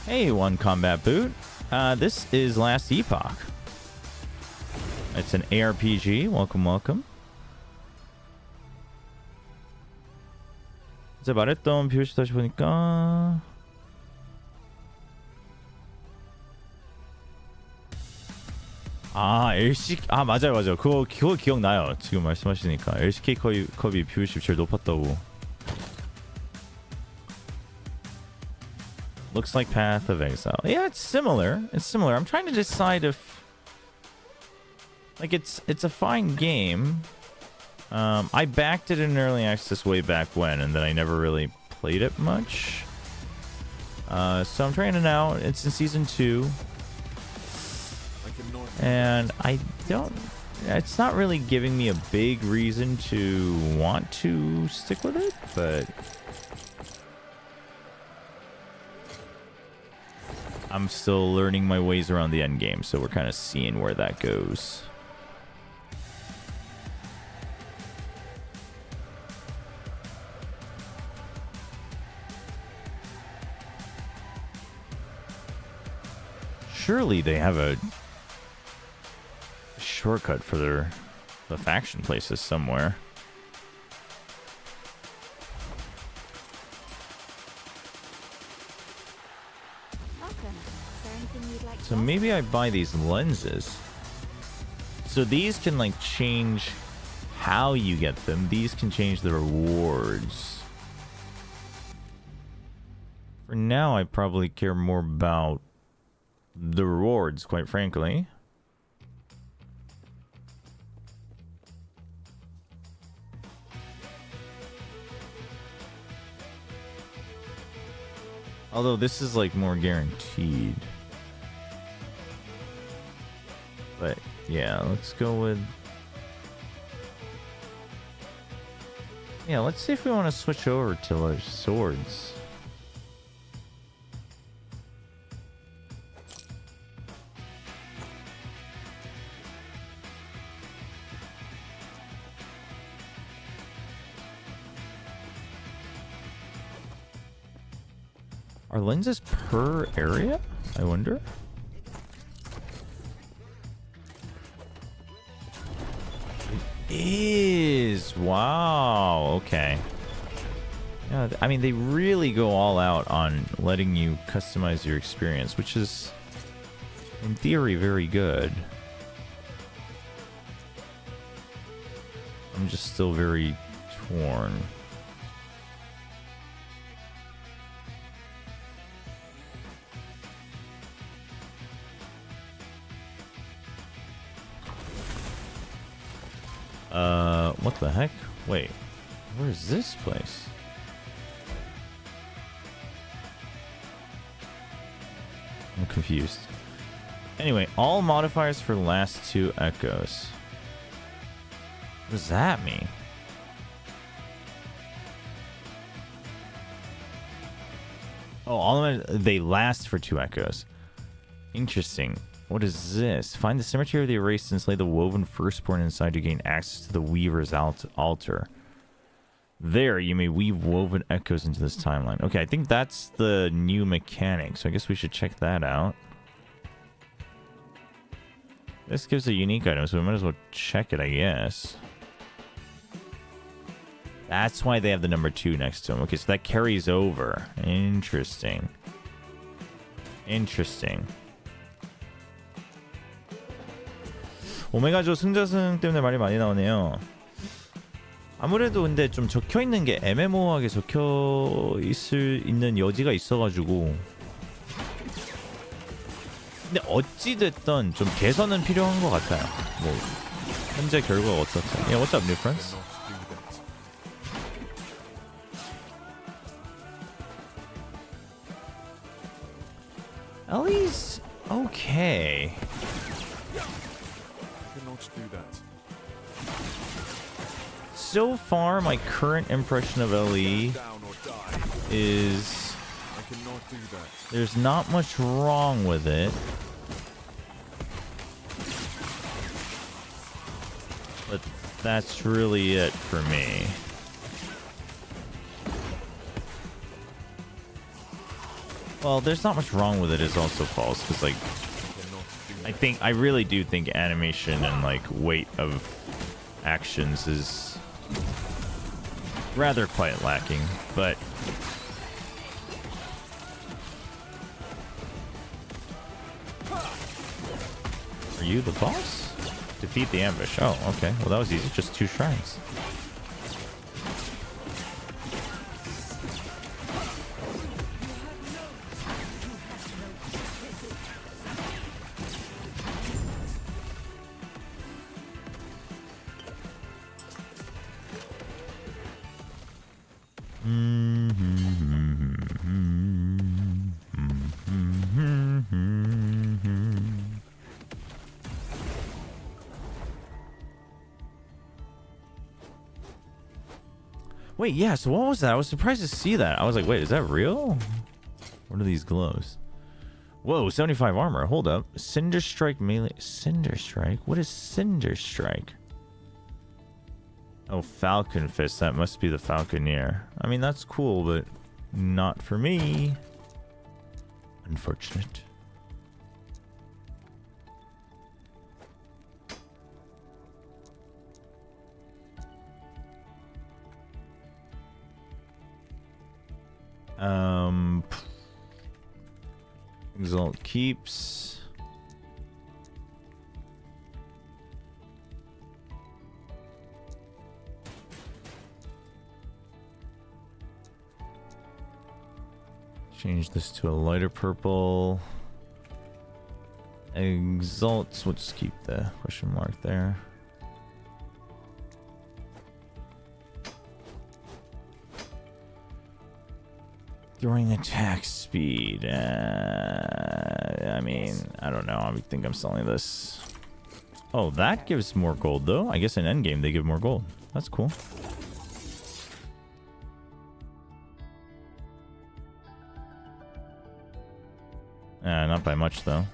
Hey, one combat boot. This is Last Epoch. It's an ARPG. Welcome, welcome. 이제 말했던 표시 다시 보니까 아, LC 아 맞아요. 그거 기억나요. 지금 말씀하시니까 LCK 컵이 뷰십 제일 높았다고. Looks like Path of Exile. Yeah, it's similar. It's similar. I'm trying to decide if like it's a fine game. I backed it in early access way back when, and then I never really played it much. So I'm trying it out. It's in season 2. And I don't... It's not really giving me a big reason to want to stick with it, but... I'm still learning my ways around the end game, so we're kind of seeing where that goes. Surely they have a shortcut for the faction places somewhere. So maybe I buy these lenses. So these can like change how you get them. These can change the rewards. For now, I probably care more about the rewards, quite frankly. Although this is like more guaranteed. But yeah, let's go with Yeah, let's see if we want to switch over to our swords. Are lenses per area? I wonder. It is. Wow. Okay. Yeah, I mean, they really go all out on letting you customize your experience, which is, in theory, very good. I'm just still very torn. What the heck? Wait, where is this place? I'm confused. Anyway, all modifiers for last 2 echoes. What does that mean? Oh, all of them, they last for 2 echoes. Interesting. What is this? Find the cemetery of the erased and slay the woven firstborn inside to gain access to the Weaver's altar. There, you may weave woven echoes into this timeline. Okay, I think that's the new mechanic, so I guess we should check that out. This gives a unique item, so we might as well check it, I guess. That's why they have the number 2 next to them. Okay, so that carries over. Interesting. Interesting. 오메가조 승자승 때문에 말이 많이 나오네요. 아무래도 근데 좀 적혀있는 게 애매모호하게 적혀있는 여지가 있어가지고, 근데 어찌됐든 좀 개선은 필요한 것 같아요. 뭐 현재 결과가 어떻든. Yeah, what's up, new friends? Ellie's okay. So far, my current impression of Ellie is there's not much wrong with it. But that's really it for me. Well, there's not much wrong with it is also false, because like I really do think animation and like weight of actions is rather quite lacking, but are you the boss? Defeat the ambush. Oh, okay. Well, that was easy. Just 2 shrines. Wait, yeah, so what was that? I was surprised to see that. I was like, wait, is that real? What are these gloves? Whoa, 75 armor. Hold up. Cinder Strike melee. Cinder Strike? What is Cinder Strike? Oh, Falcon Fist. That must be the Falconeer. I mean, that's cool, but not for me. Unfortunate. Exalt keeps. Change this to a lighter purple. Exalts, we'll just keep the question mark there. During attack speed, I mean, I don't know. I think I'm selling this. Oh, that gives more gold, though. I guess in endgame they give more gold. That's cool. Not by much though.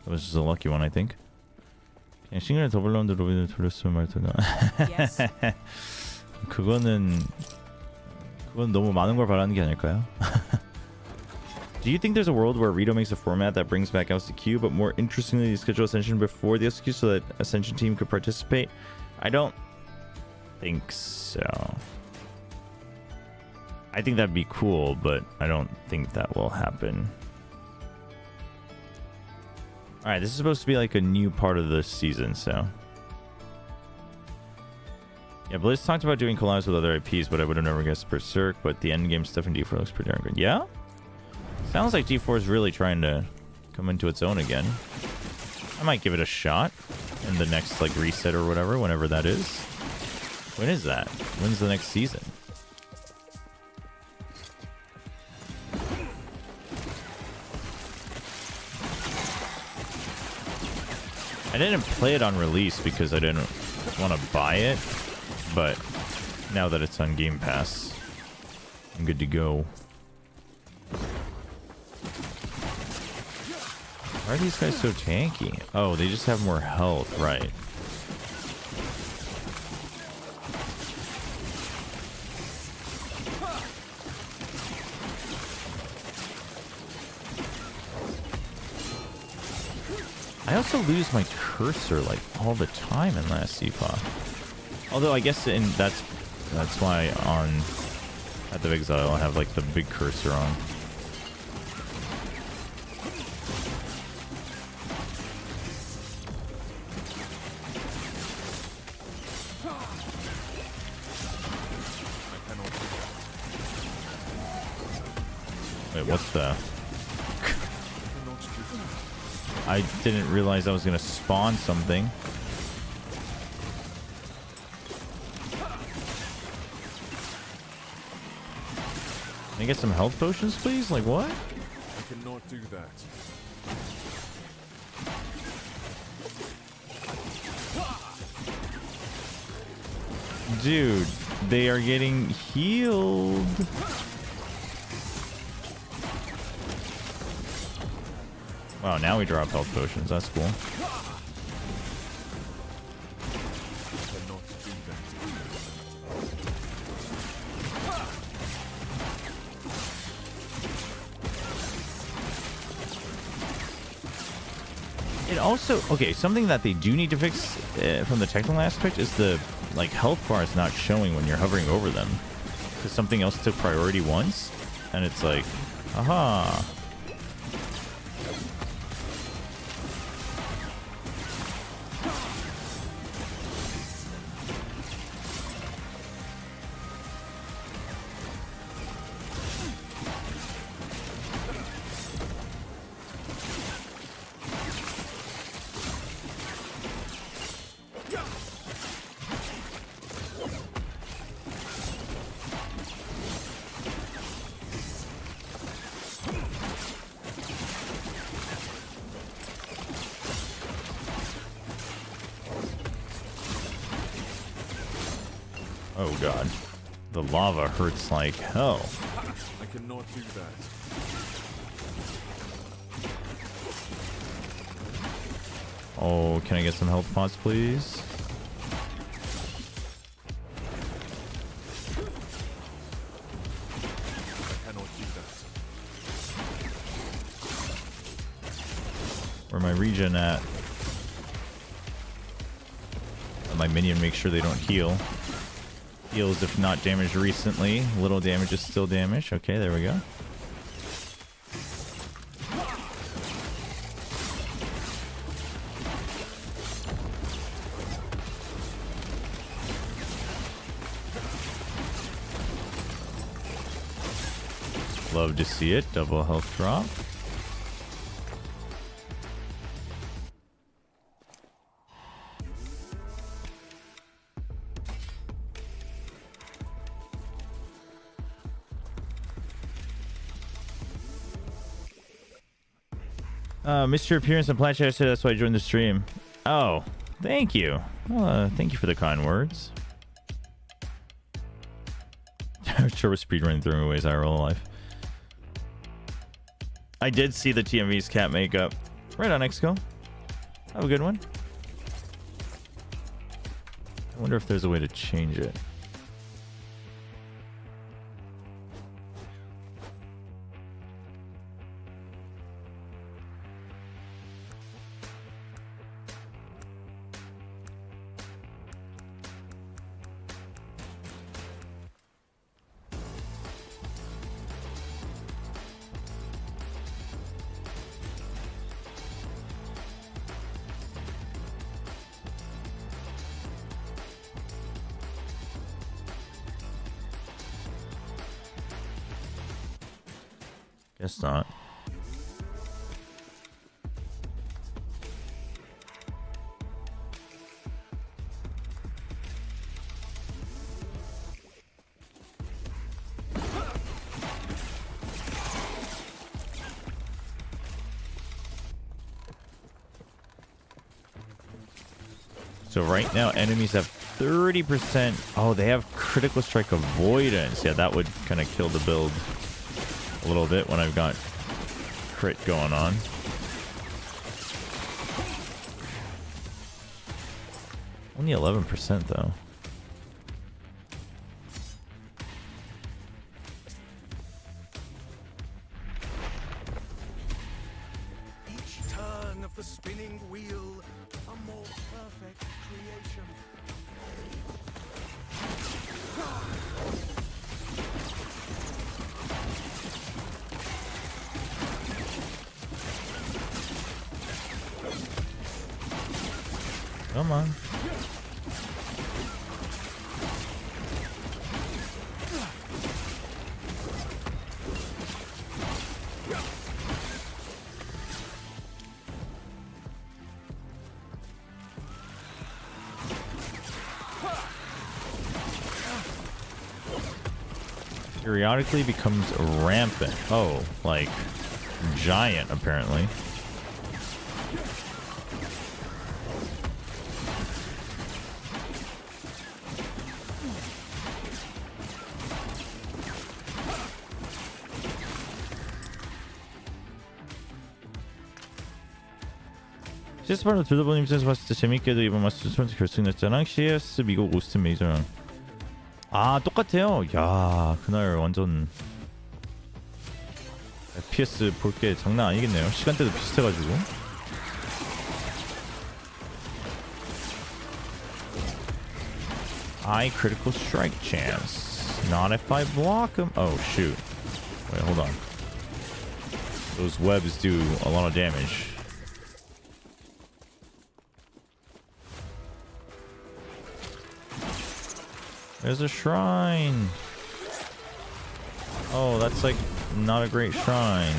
It was just a lucky one, I think. 그냥 싱글에 더블라운드 로빈을 돌렸으면 말투가. Yes. 그건 너무 많은 걸 바라는 게 아닐까요? Do you think there's a world where Rito makes a format that brings back LCQ, but more interestingly, schedule Ascension before the LCQ so that Ascension team could participate? I don't think so. I think that'd be cool, but I don't think that will happen. Alright, this is supposed to be like a new part of the season, so... Yeah, Blizz talked about doing collabs with other IPs, but I would have never guessed Berserk, but the endgame stuff in D4 looks pretty darn good. Yeah? Sounds like D4 is really trying to come into its own again. I might give it a shot in the next like reset or whatever, whenever that is. When is that? When's the next season? I didn't play it on release because I didn't want to buy it, but now that it's on Game Pass, I'm good to go. Why are these guys so tanky? Oh, they just have more health, right. I also lose my cursor like all the time in last Epoch. Although I guess that's why on Path of Exile I have like the big cursor on. Wait, what's the... I didn't realize I was going to spawn something. Can I get some health potions, please? Like, what? I cannot do that. Dude, they are getting healed. Wow, now we drop health potions. That's cool. It also, okay, something that they do need to fix from the technical aspect is the like health bar is not showing when you're hovering over them, because something else took priority once, and it's like, aha. Oh god. The lava hurts like hell. I cannot do that. Oh, can I get some health pots, please? I cannot do that. Where my regen at? Let my minion make sure they don't heal. Heals if not damaged recently. Little damage is still damage. Okay, there we go. Love to see it. Double health drop. Missed your appearance in Plat Chat, that's why I joined the stream. Oh, thank you. Thank you for the kind words. Chobra speedrunning through ways IRL life. I did see the TMV's cat makeup. Right on, Exco. Have a good one. I wonder if there's a way to change it. Guess not. So right now enemies have 30%. Oh, they have critical strike avoidance. Yeah, that would kind of kill the build a little bit when I've got crit going on. Only 11% though. Each turn of the spinning wheel, a more perfect creation. Come on. Periodically becomes rampant. Oh, like giant apparently. CS8로 들어보는 입장에서 봤을 때 재밌게도 이번 마스터스 펀치 결승냈잖아. CS 미국 오스틴 메이저랑. 아 똑같아요. 야 그날 완전 FPS 볼 게 장난 아니겠네요. 시간대도 비슷해가지고. I critical strike chance. Not if I block him. Oh shoot. Wait, hold on. Those webs do a lot of damage. There's a shrine. Oh, that's like not a great shrine.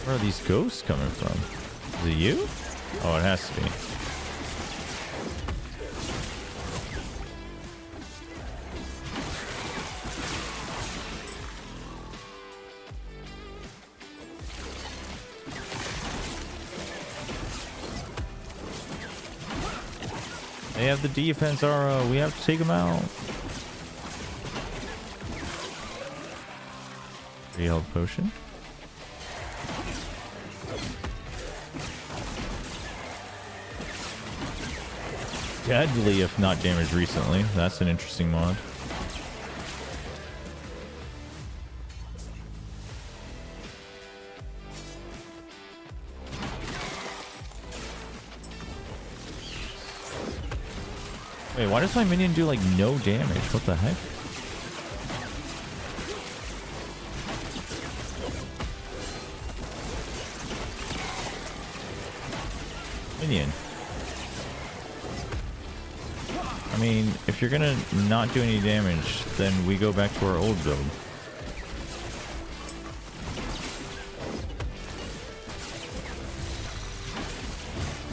Where are these ghosts coming from? Is it you? Oh, it has to be. They have the defense, Ara. We have to take them out. 3 health potion. Deadly if not damaged recently. That's an interesting mod. Wait, why does my minion do like no damage? What the heck? Minion. I mean, if you're gonna not do any damage, then we go back to our old build.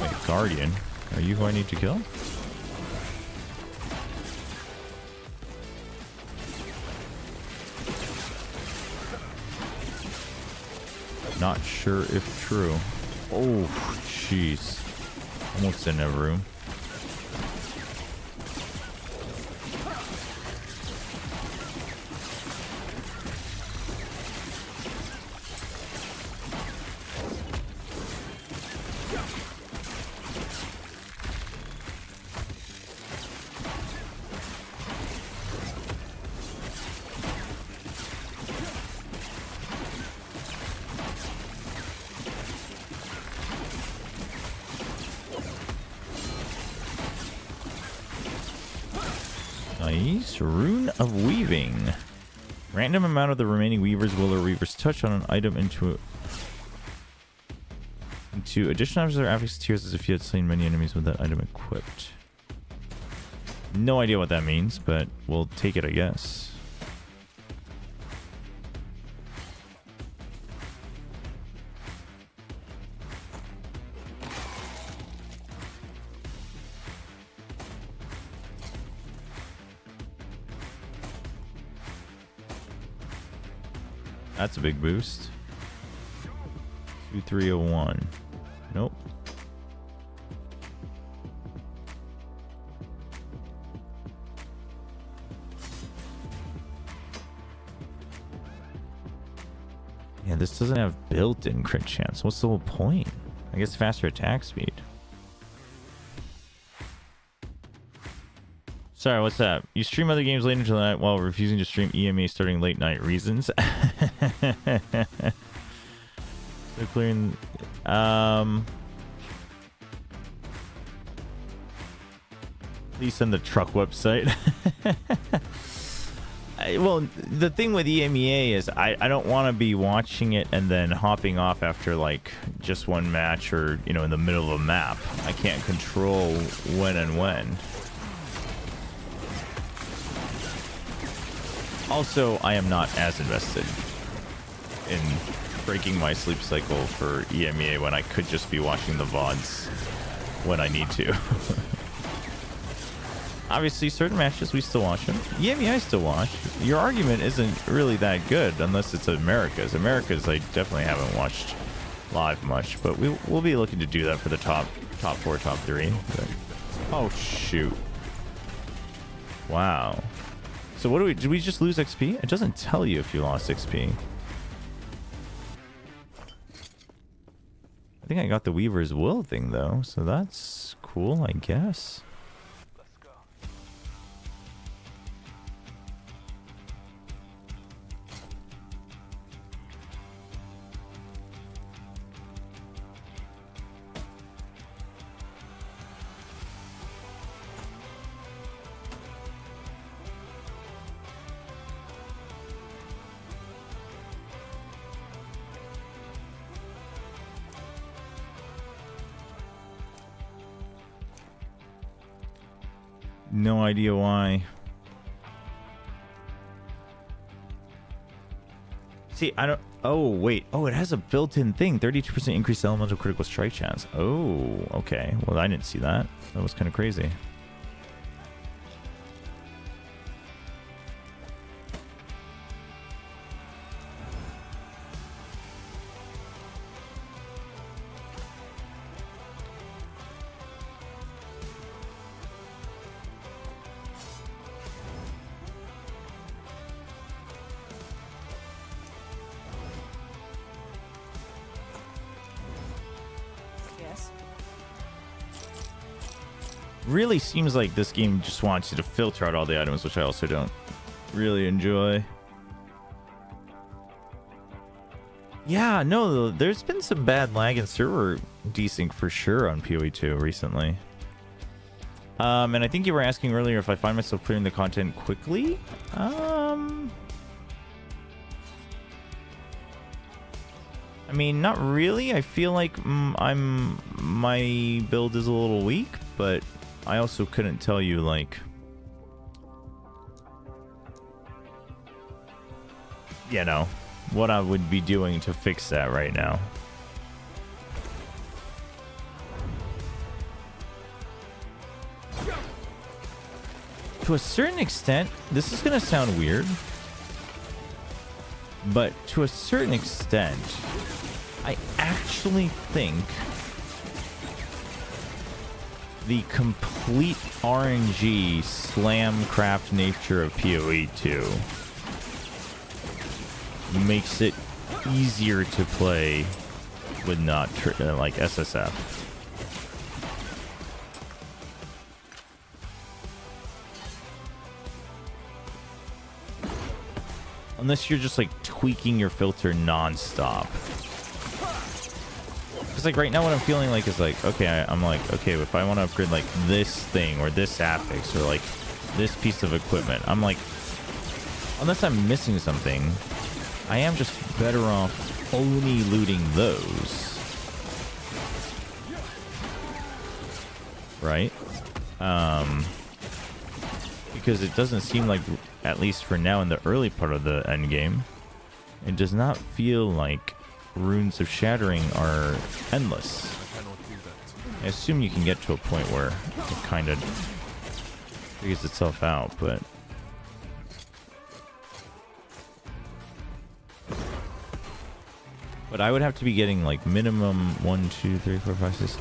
Wait, Guardian? Are you who I need to kill? Not sure if true. Oh, jeez. Almost didn't have room. Nice. Rune of Weaving. Random amount of the remaining weavers will or weavers touch on an item into additional items or affix tiers as if you had slain many enemies with that item equipped. No idea what that means, but we'll take it, I guess. That's a big boost. 2301. Nope. Yeah, this doesn't have built-in crit chance. What's the whole point? I guess faster attack speed. Sorry, what's that? You stream other games late into the night while refusing to stream EMA starting late night reasons. They're clearing. Please send the truck website. Well, the thing with EMEA is I don't want to be watching it and then hopping off after like just one match or, you know, in the middle of a map. I can't control when and when. Also, I am not as invested in breaking my sleep cycle for EMEA when I could just be watching the VODs when I need to. Obviously, certain matches we still watch them. EMEA I still watch. Your argument isn't really that good unless it's Americas. Americas I definitely haven't watched live much, but we'll be looking to do that for the top 4, top 3. But, oh shoot! Wow. So what did we just lose XP? It doesn't tell you if you lost XP. I think I got the Weaver's Will thing though, so that's cool, I guess. No idea why. See, I don't... Oh, wait. Oh, it has a built-in thing. 32% increased elemental critical strike chance. Oh, okay. Well, I didn't see that. That was kind of crazy. Really seems like this game just wants you to filter out all the items, which I also don't really enjoy. Yeah, no, there's been some bad lag in server desync for sure on PoE2 recently. And I think you were asking earlier if I find myself clearing the content quickly. I mean, not really. I feel like my build is a little weak, but I also couldn't tell you, like, you know, what I would be doing to fix that right now. To a certain extent, this is going to sound weird, but to a certain extent, I actually think the complete RNG slam craft nature of PoE2 makes it easier to play with not like SSF. Unless you're just like tweaking your filter non-stop. Because like right now what I'm feeling like is like, okay, I'm like, okay, if I want to upgrade like this thing or this affix or like this piece of equipment. I'm like, unless I'm missing something, I am just better off only looting those. Right? Because it doesn't seem like, at least for now in the early part of the end game, it does not feel like runes of shattering are endless. I assume you can get to a point where it kind of figures itself out, but I would have to be getting like minimum 1, 2, 3, 4, 5, 6.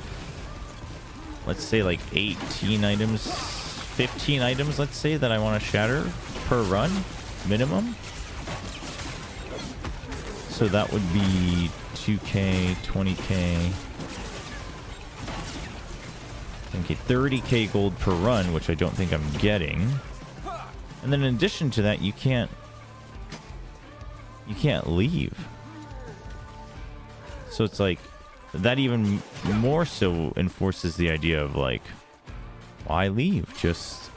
Let's say like 18 items, 15 items, let's say, that I want to shatter per run, minimum. So that would be 2k, 20k, 10k, 30k gold per run, which I don't think I'm getting. And then in addition to that, you can't leave. So it's like, that even more so enforces the idea of like, why leave? Just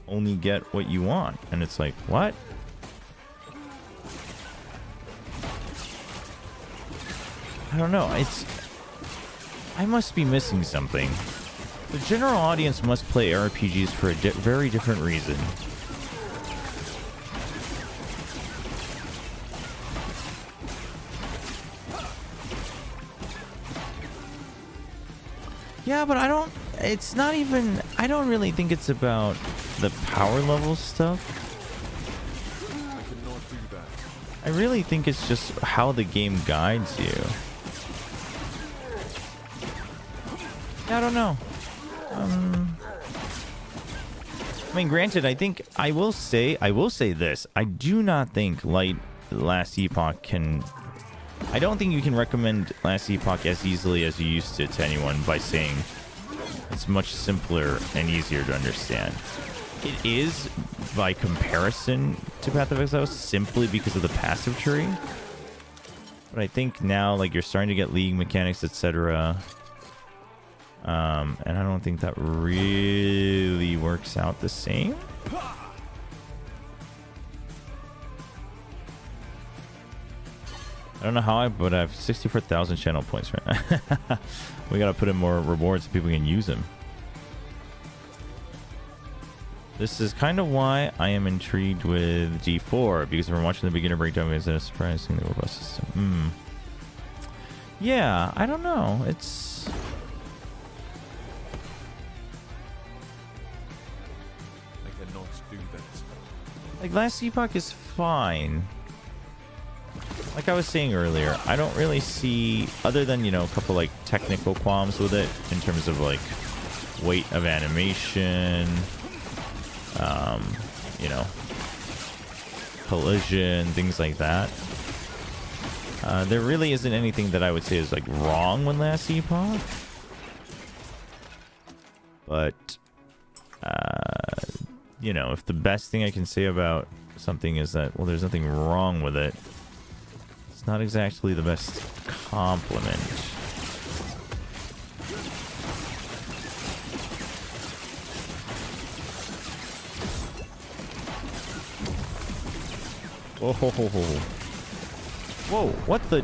only get what you want. And it's like, what? I don't know. I must be missing something. The general audience must play RPGs for a very different reason. Yeah, but I don't really think it's about the power level stuff. I cannot do that. I really think it's just how the game guides you. I don't know. I mean, granted, I think I will say this. I do not think Last Epoch can. I don't think you can recommend Last Epoch as easily as you used to anyone by saying it's much simpler and easier to understand. It is, by comparison to Path of Exile, simply because of the passive tree. But I think now, like, you're starting to get league mechanics, etc. And I don't think that really works out the same. I don't know how but I have 64,000 channel points right now. We gotta put in more rewards so people can use them. This is kind of why I am intrigued with G4, because we're watching the beginner breakdown, it's a surprisingly robust system. Yeah, I don't know. It's... I cannot do that. like, Last Epoch is fine. Like I was saying earlier, I don't really see, other than, you know, a couple like technical qualms with it in terms of like weight of animation, you know, collision, things like that. There really isn't anything that I would say is like wrong with Last Epoch. But, you know, if the best thing I can say about something is that, well, there's nothing wrong with it, it's not exactly the best compliment. Whoa, ho, ho, ho. Whoa, what the?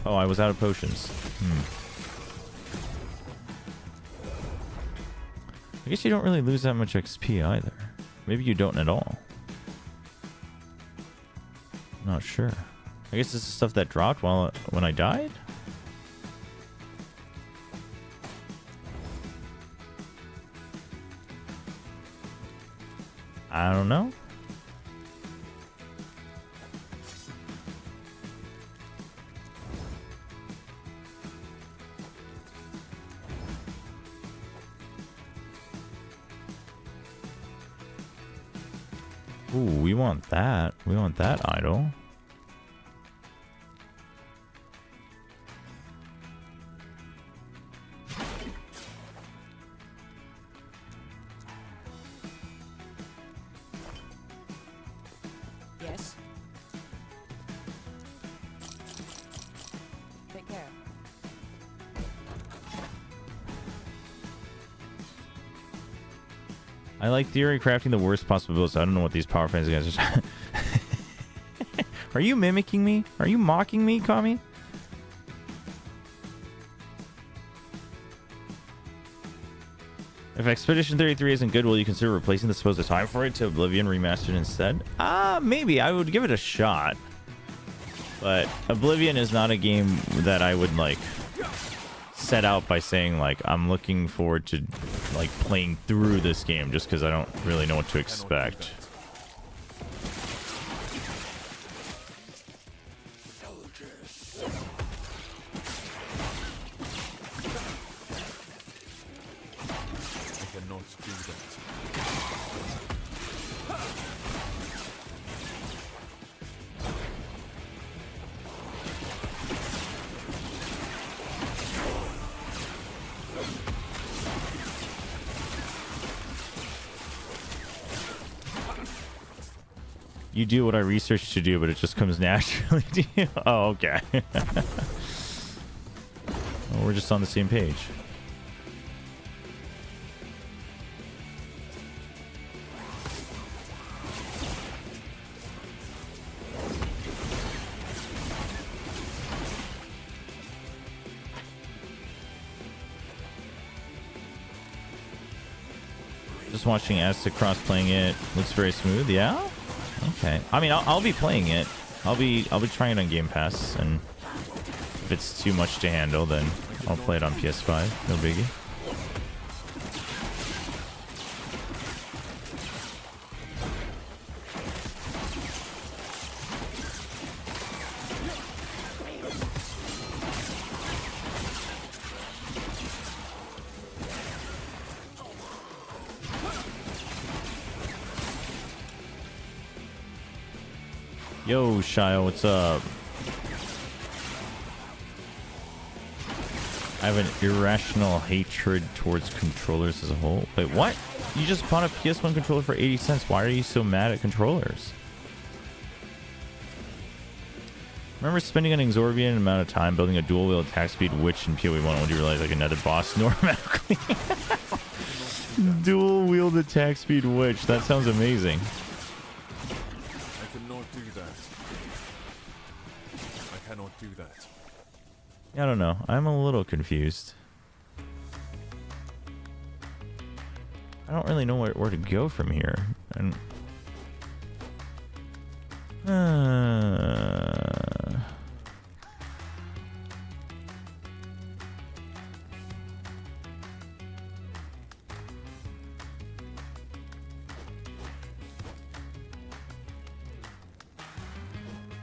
Oh, I was out of potions. I guess you don't really lose that much XP either. Maybe you don't at all. Not sure. I guess this is stuff that dropped when I died? I don't know. Ooh, we want that. We want that idol. Yes. Take care. I like theory crafting the worst possible builds. I don't know what these power fantasy guys are. Are you mimicking me? Are you mocking me, Kami? If Expedition 33 isn't good, will you consider replacing the supposed time for it to Oblivion Remastered instead? Maybe. I would give it a shot. But Oblivion is not a game that I would, like, set out by saying, like, I'm looking forward to, like, playing through this game just because I don't really know what to expect. You do what I researched to do, but it just comes naturally to you. Oh, okay. Well, we're just on the same page. Just watching Aztec Cross playing it. Looks very smooth. Yeah? Okay. I mean, I'll be playing it. I'll be trying it on Game Pass, and if it's too much to handle, then I'll play it on PS5. No biggie. Yo, Shio, what's up? I have an irrational hatred towards controllers as a whole. Wait, what? You just bought a PS1 controller for 80 cents. Why are you so mad at controllers? Remember spending an exorbitant amount of time building a dual-wheel attack speed witch in PoE 1 when you realize like another boss automatically? Dual-wheeled attack speed witch. That sounds amazing. Do that. I don't know. I'm a little confused. I don't really know where to go from here. And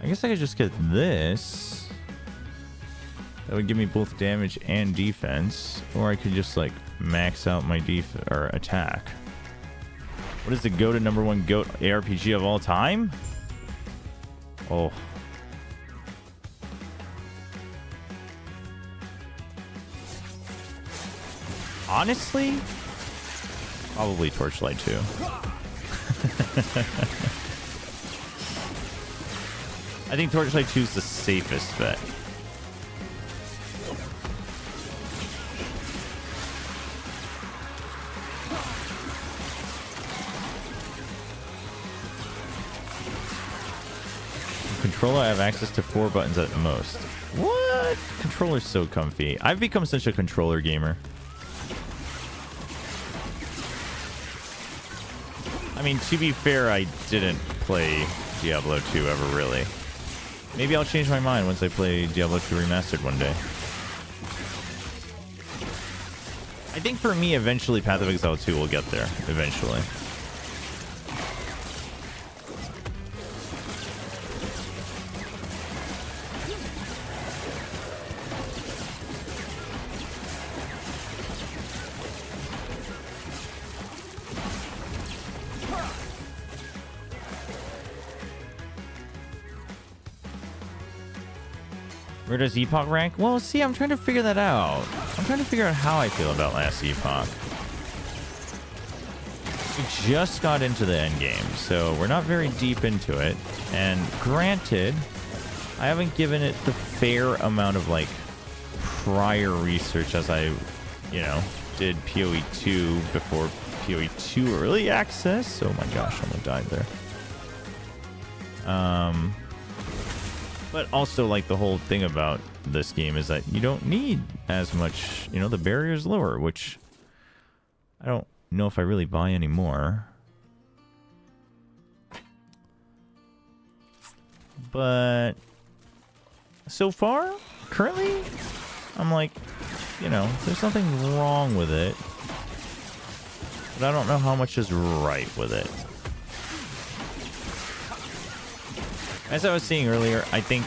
I guess I could just get this. That would give me both damage and defense. Or I could just like max out my or attack. What is the GOAT #1 GOAT ARPG of all time? Oh. Honestly, probably Torchlight 2. I think Torchlight 2 is the safest bet. Controller, I have access to 4 buttons at most. What? Controller's so comfy. I've become such a controller gamer. I mean, to be fair, I didn't play Diablo 2 ever really. Maybe I'll change my mind once I play Diablo 2 Remastered one day. I think for me, eventually Path of Exile 2 will get there. Eventually. Where does Epoch rank? Well, see, I'm trying to figure that out. I'm trying to figure out how I feel about last Epoch. We just got into the end game, so we're not very deep into it. And granted, I haven't given it the fair amount of, like, prior research as I, you know, did PoE 2 before PoE 2 early access. Oh my gosh, almost died there. But also, like, the whole thing about this game is that you don't need as much, you know, the barrier's lower, which I don't know if I really buy anymore. But so far, currently, I'm like, you know, there's nothing wrong with it. But I don't know how much is right with it. As I was saying earlier, I think,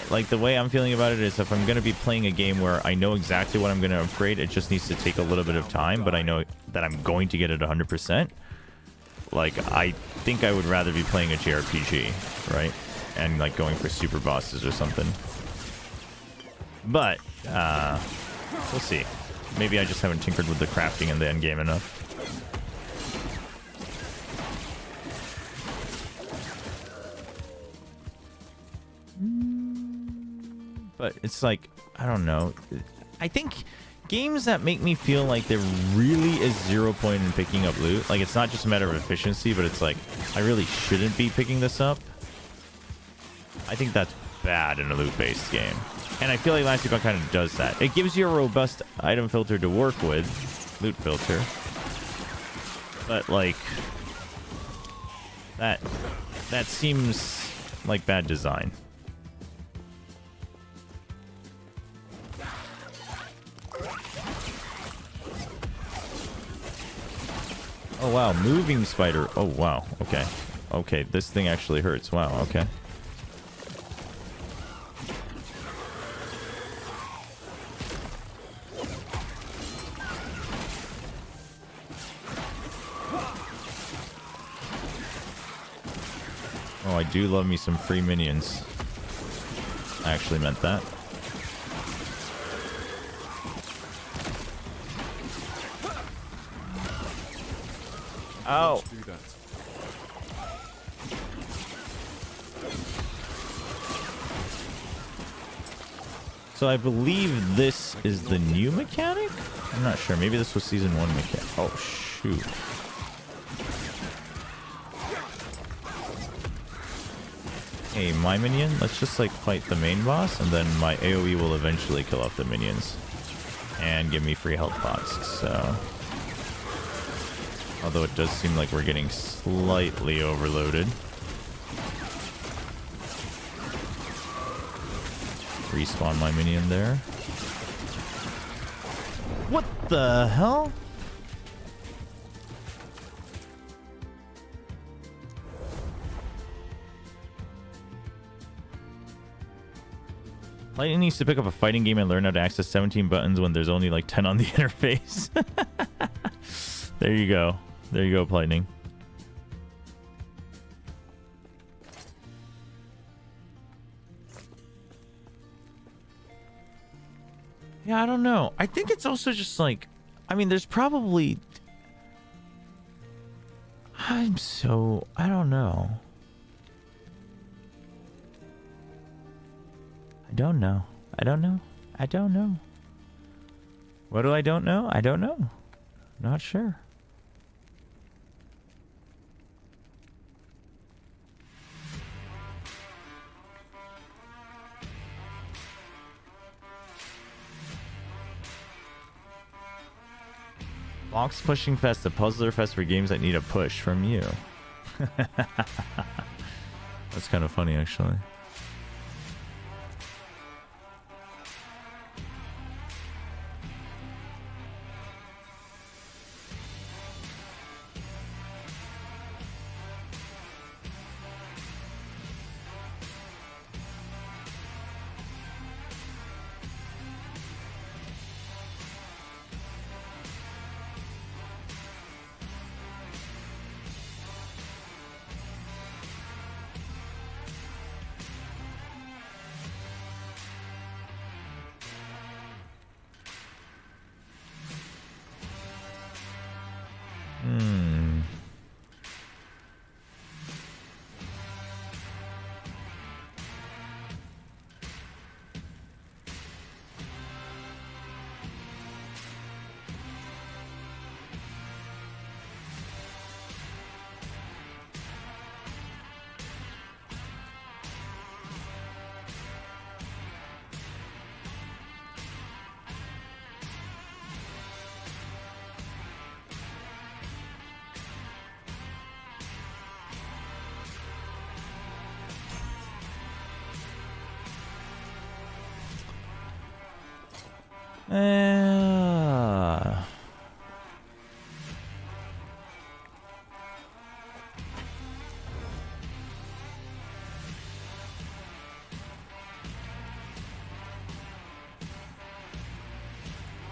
like, the way I'm feeling about it is if I'm going to be playing a game where I know exactly what I'm going to upgrade, it just needs to take a little bit of time, but I know that I'm going to get it 100%. Like, I think I would rather be playing a JRPG, right? And, like, going for super bosses or something. But, we'll see. Maybe I just haven't tinkered with the crafting in the endgame enough. But it's like, I don't know. I think games that make me feel like there really is 0 point in picking up loot. Like, it's not just a matter of efficiency, but it's like, I really shouldn't be picking this up. I think that's bad in a loot-based game. And I feel like Last Epoch kind of does that. It gives you a robust item filter to work with. Loot filter. But, like, that seems like bad design. Oh, wow. Moving spider. Oh, wow. Okay. Okay, this thing actually hurts. Wow, okay. Oh, I do love me some free minions. I actually meant that. Oh. So I believe this is the new mechanic? I'm not sure. Maybe this was season 1 mechanic. Oh, shoot. Hey, my minion, let's just, like, fight the main boss, and then my AoE will eventually kill off the minions. And give me free health pots, so... Although it does seem like we're getting slightly overloaded. Respawn my minion there. What the hell? Lightning needs to pick up a fighting game and learn how to access 17 buttons when there's only like 10 on the interface. There you go. There you go, Lightning. Yeah, I don't know. I think it's also just like, I mean, there's probably... I don't know. I don't know. I don't know. I don't know. What do I don't know? I don't know. Not sure. Box Pushing Fest, a puzzler fest for games that need a push from you. That's kind of funny, actually.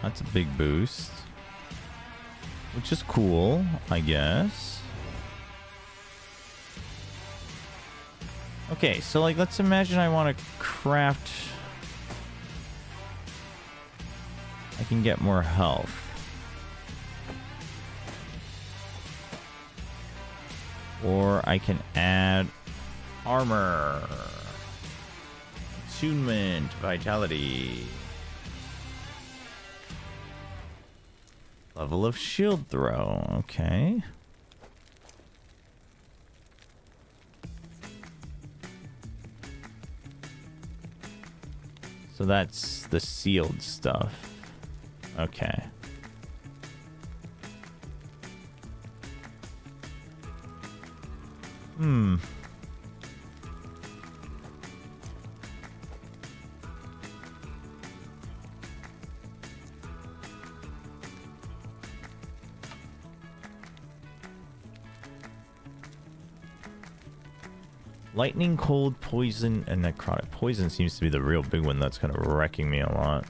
That's a big boost. Which is cool, I guess. Okay, so like let's imagine I want to craft. I can get more health. Or I can add armor. Attunement, vitality. Level of shield throw. Okay. So that's the sealed stuff. Okay. Lightning, cold, poison, and necrotic. Poison seems to be the real big one that's kind of wrecking me a lot.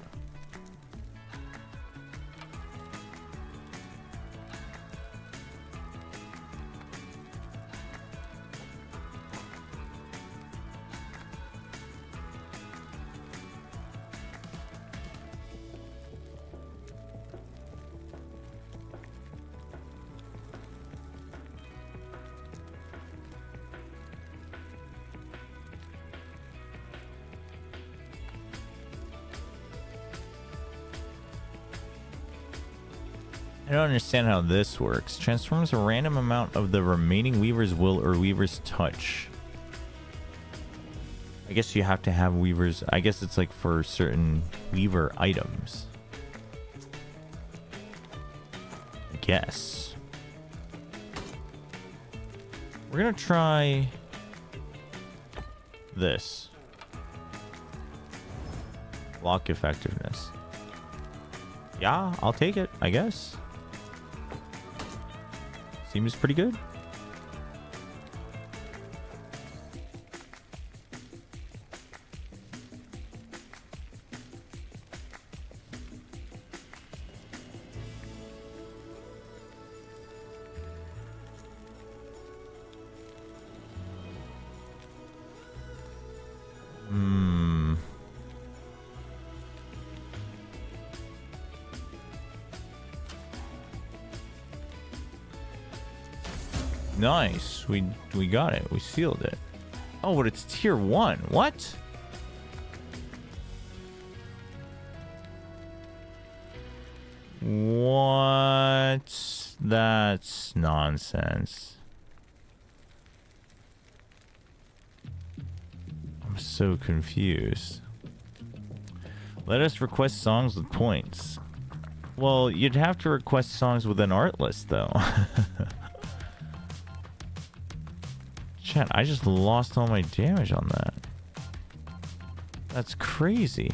I don't understand how this works. Transforms a random amount of the remaining Weaver's will or Weaver's touch. I guess you have to have Weaver's... I guess it's like for certain Weaver items. I guess. We're gonna try... this. Block effectiveness. Yeah, I'll take it, I guess. Seems pretty good. Nice. We got it. We sealed it. Oh, but it's tier 1. What? What? That's nonsense. I'm so confused. Let us request songs with points. Well, you'd have to request songs with an art list, though. Chat, I just lost all my damage on that. That's crazy.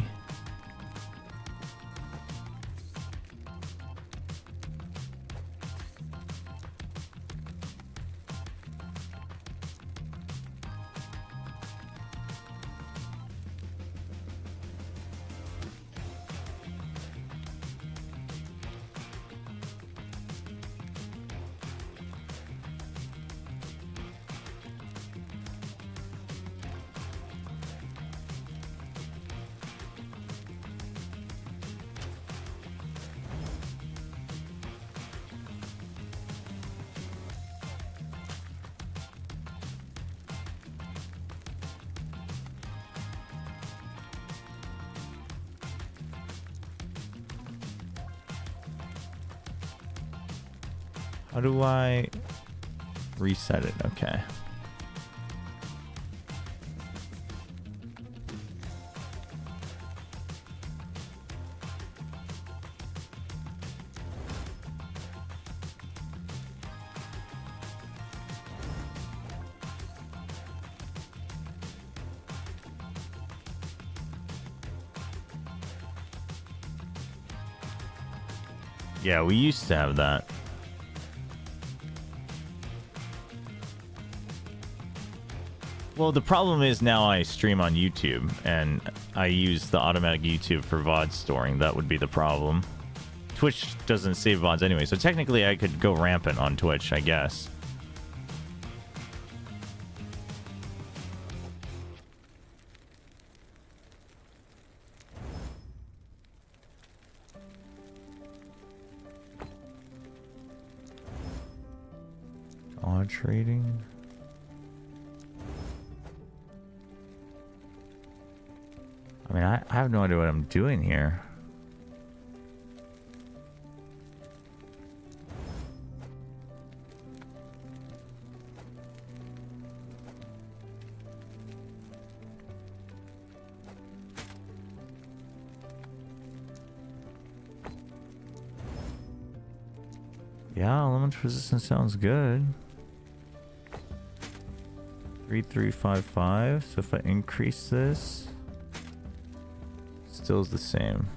How do I reset it? Okay. Yeah, we used to have that. Well, the problem is now I stream on YouTube, and I use the automatic YouTube for VOD storing. That would be the problem. Twitch doesn't save VODs anyway, so technically I could go rampant on Twitch, I guess. Odd trading. I mean, I have no idea what I'm doing here. Yeah, element resistance sounds good. 3355. So if I increase this, still is the same.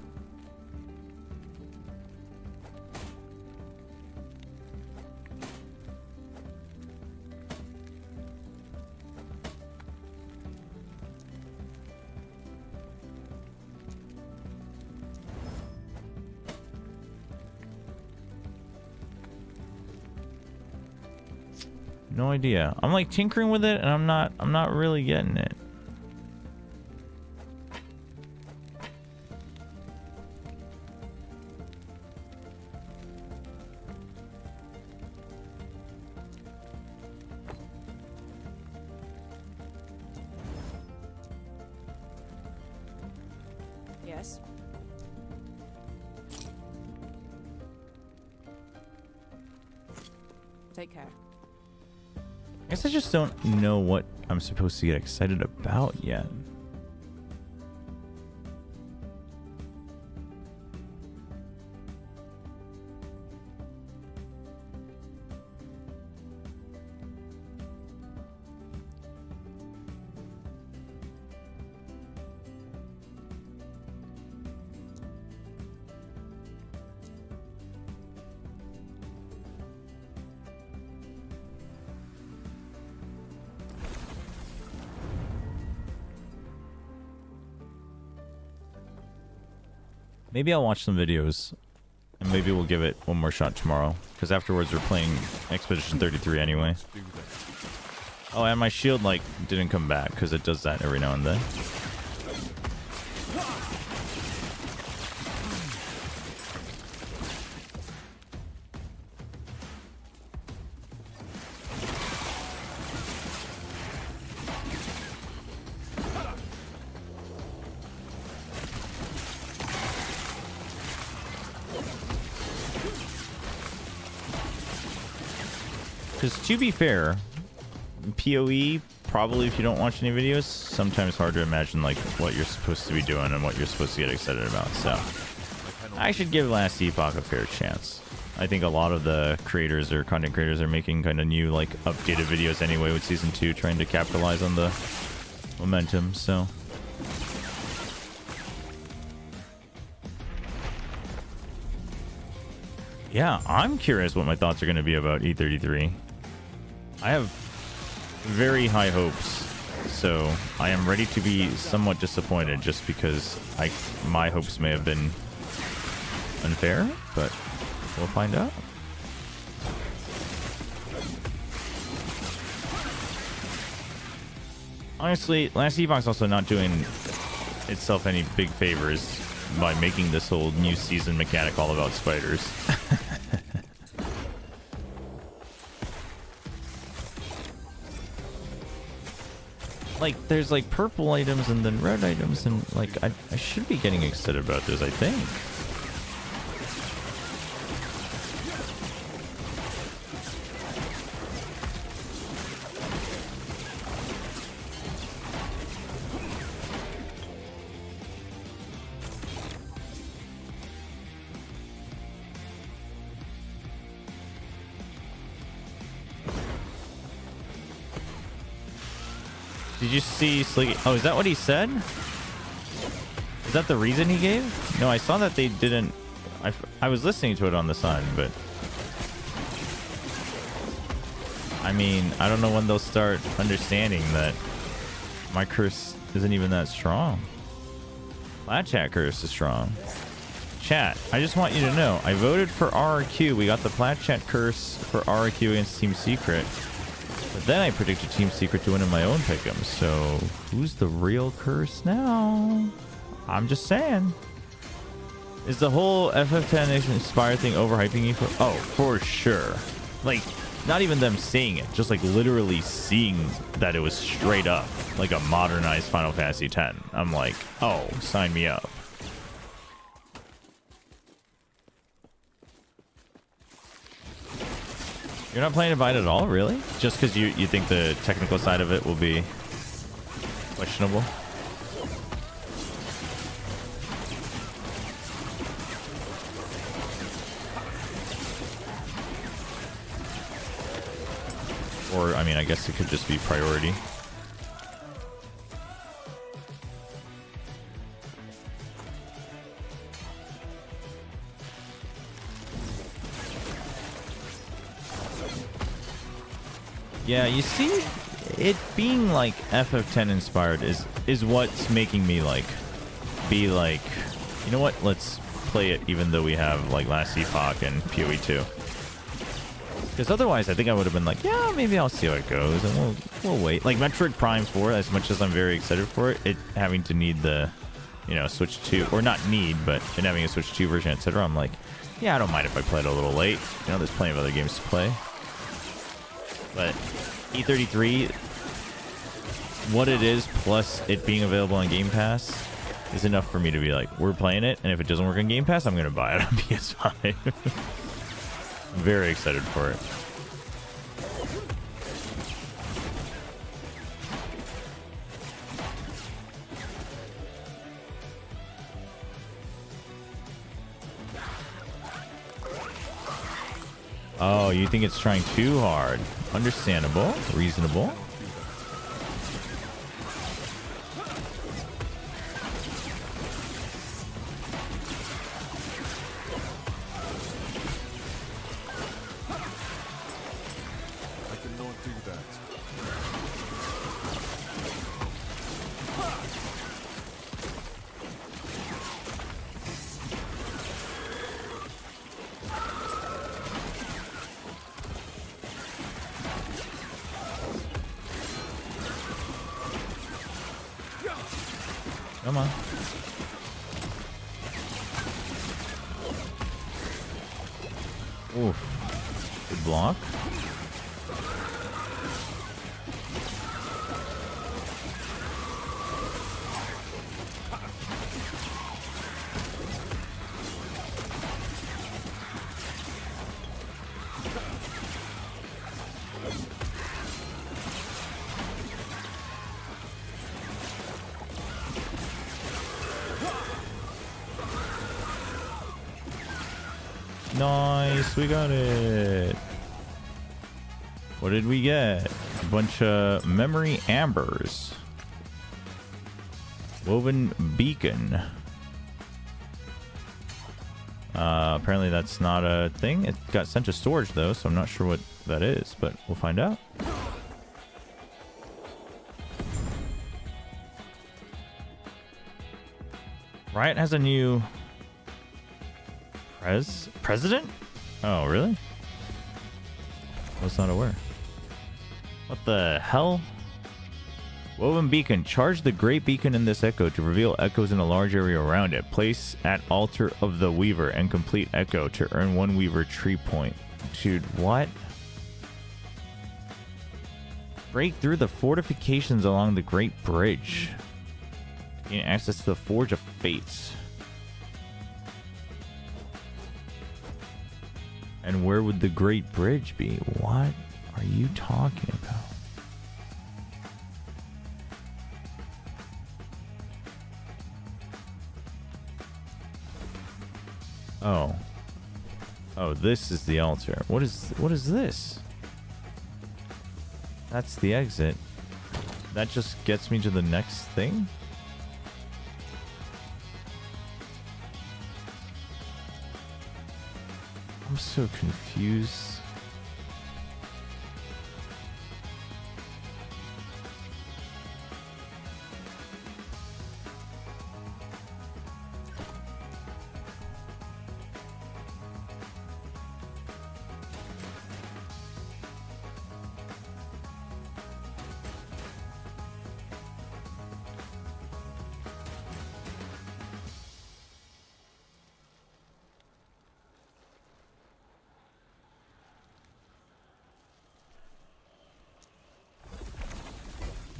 No idea. I'm like tinkering with it and I'm not really getting it. Yes. Take care. I guess I just don't know what I'm supposed to get excited about yet. Maybe I'll watch some videos, and maybe we'll give it one more shot tomorrow. Because afterwards we're playing Expedition 33 anyway. Oh, and my shield, like, didn't come back, because it does that every now and then. Because to be fair, PoE, probably if you don't watch any videos, sometimes hard to imagine like what you're supposed to be doing and what you're supposed to get excited about. So I should give Last Epoch a fair chance. I think a lot of the creators or content creators are making kind of new like updated videos anyway with Season 2, trying to capitalize on the momentum. So yeah, I'm curious what my thoughts are going to be about E33. I have very high hopes, so I am ready to be somewhat disappointed just because my hopes may have been unfair, but we'll find out. Honestly, Last Epoch's also not doing itself any big favors by making this whole new season mechanic all about spiders. Like, there's like purple items and then red items, and like I should be getting excited about this, I think. Did you see Sliggy? Oh, is that what he said? Is that the reason he gave? No, I saw that they didn't I was listening to it on the sun, but I mean, I don't know when they'll start understanding that my curse isn't even that strong. Flat chat curse is strong. Chat, I just want you to know, I voted for RRQ. We got the Plat Chat curse for RRQ against Team Secret. But then I predicted Team Secret to win in my own pick'em. So, who's the real curse now? I'm just saying. Is the whole FF10 Inspire thing overhyping you? Oh, for sure. Like, not even them saying it. Just like literally seeing that it was straight up like a modernized Final Fantasy X. I'm like, oh, sign me up. You're not playing Divide at all, really? Just because you think the technical side of it will be questionable? Or, I mean, I guess it could just be priority. Yeah, you see, it being like FF10 inspired is what's making me like be like, you know what? Let's play it even though we have like Last Epoch and PoE 2. Because otherwise, I think I would have been like, yeah, maybe I'll see how it goes, and we'll wait. Like Metroid Prime 4, as much as I'm very excited for it, it having to need the, you know, Switch 2, or not need, but it having a Switch 2 version, etc. I'm like, yeah, I don't mind if I play it a little late. You know, there's plenty of other games to play. But E33, what it is, plus it being available on Game Pass, is enough for me to be like, we're playing it, and if it doesn't work on Game Pass, I'm going to buy it on PS5. Very excited for it. Oh, you think it's trying too hard. Understandable. Reasonable. I cannot do that. Come on. Oof. Good block. Nice, we got it. What did we get? A bunch of memory ambers. Woven beacon. Apparently that's not a thing. It got sent to storage though, so I'm not sure what that is, but we'll find out. Riot has a new president? Oh, really? I was not aware. What the hell? Woven beacon. Charge the great beacon in this echo to reveal echoes in a large area around it. Place at altar of the weaver and complete echo to earn 1 weaver tree point. Dude, what? Break through the fortifications along the Great Bridge. Gain access to the Forge of Fates. And where would the Great Bridge be? What are you talking about? Oh. Oh, this is the altar. What is this? That's the exit. That just gets me to the next thing? I'm so confused.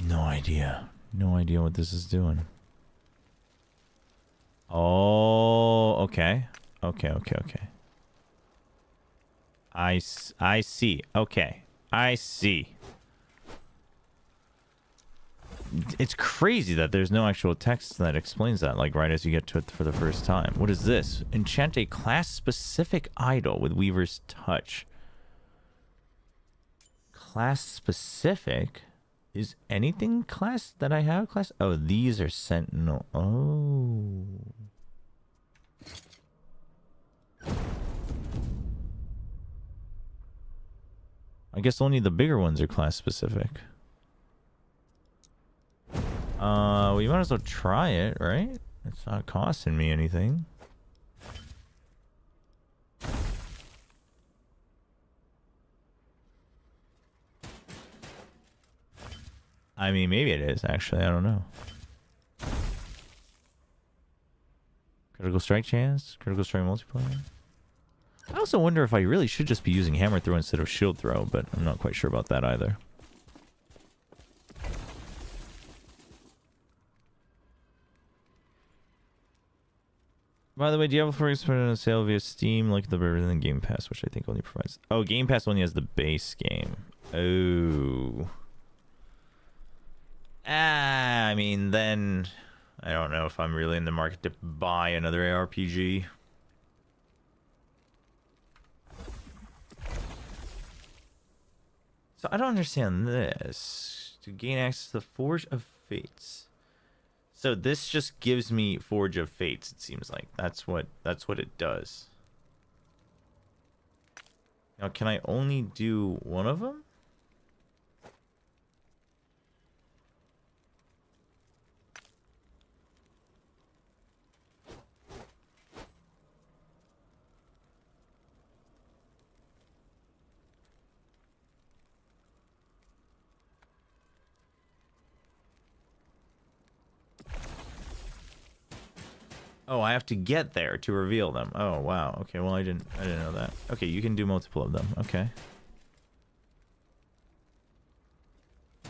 No idea. No idea what this is doing. Oh, okay. Okay. I see. Okay. I see. It's crazy that there's no actual text that explains that, like right as you get to it for the first time. What is this? Enchant a class-specific idol with Weaver's Touch. Class-specific? Is anything class that I have class? Oh, these are Sentinel. Oh. I guess only the bigger ones are class specific. Well, you might as well try it, right? It's not costing me anything. I mean, maybe it is, actually. I don't know. Critical strike chance? Critical strike multiplayer? I also wonder if I really should just be using hammer throw instead of shield throw, but I'm not quite sure about that either. By the way, Diablo 4 is put on sale via Steam, like the better than Game Pass, which I think only provides... Oh, Game Pass only has the base game. Oh... I mean, then I don't know if I'm really in the market to buy another ARPG. So I don't understand this. To gain access to the Forge of Fates. So this just gives me Forge of Fates, it seems like. That's what it does. Now, can I only do one of them? Oh, I have to get there to reveal them. Oh, wow. Okay, well, I didn't know that. Okay, you can do multiple of them. Okay.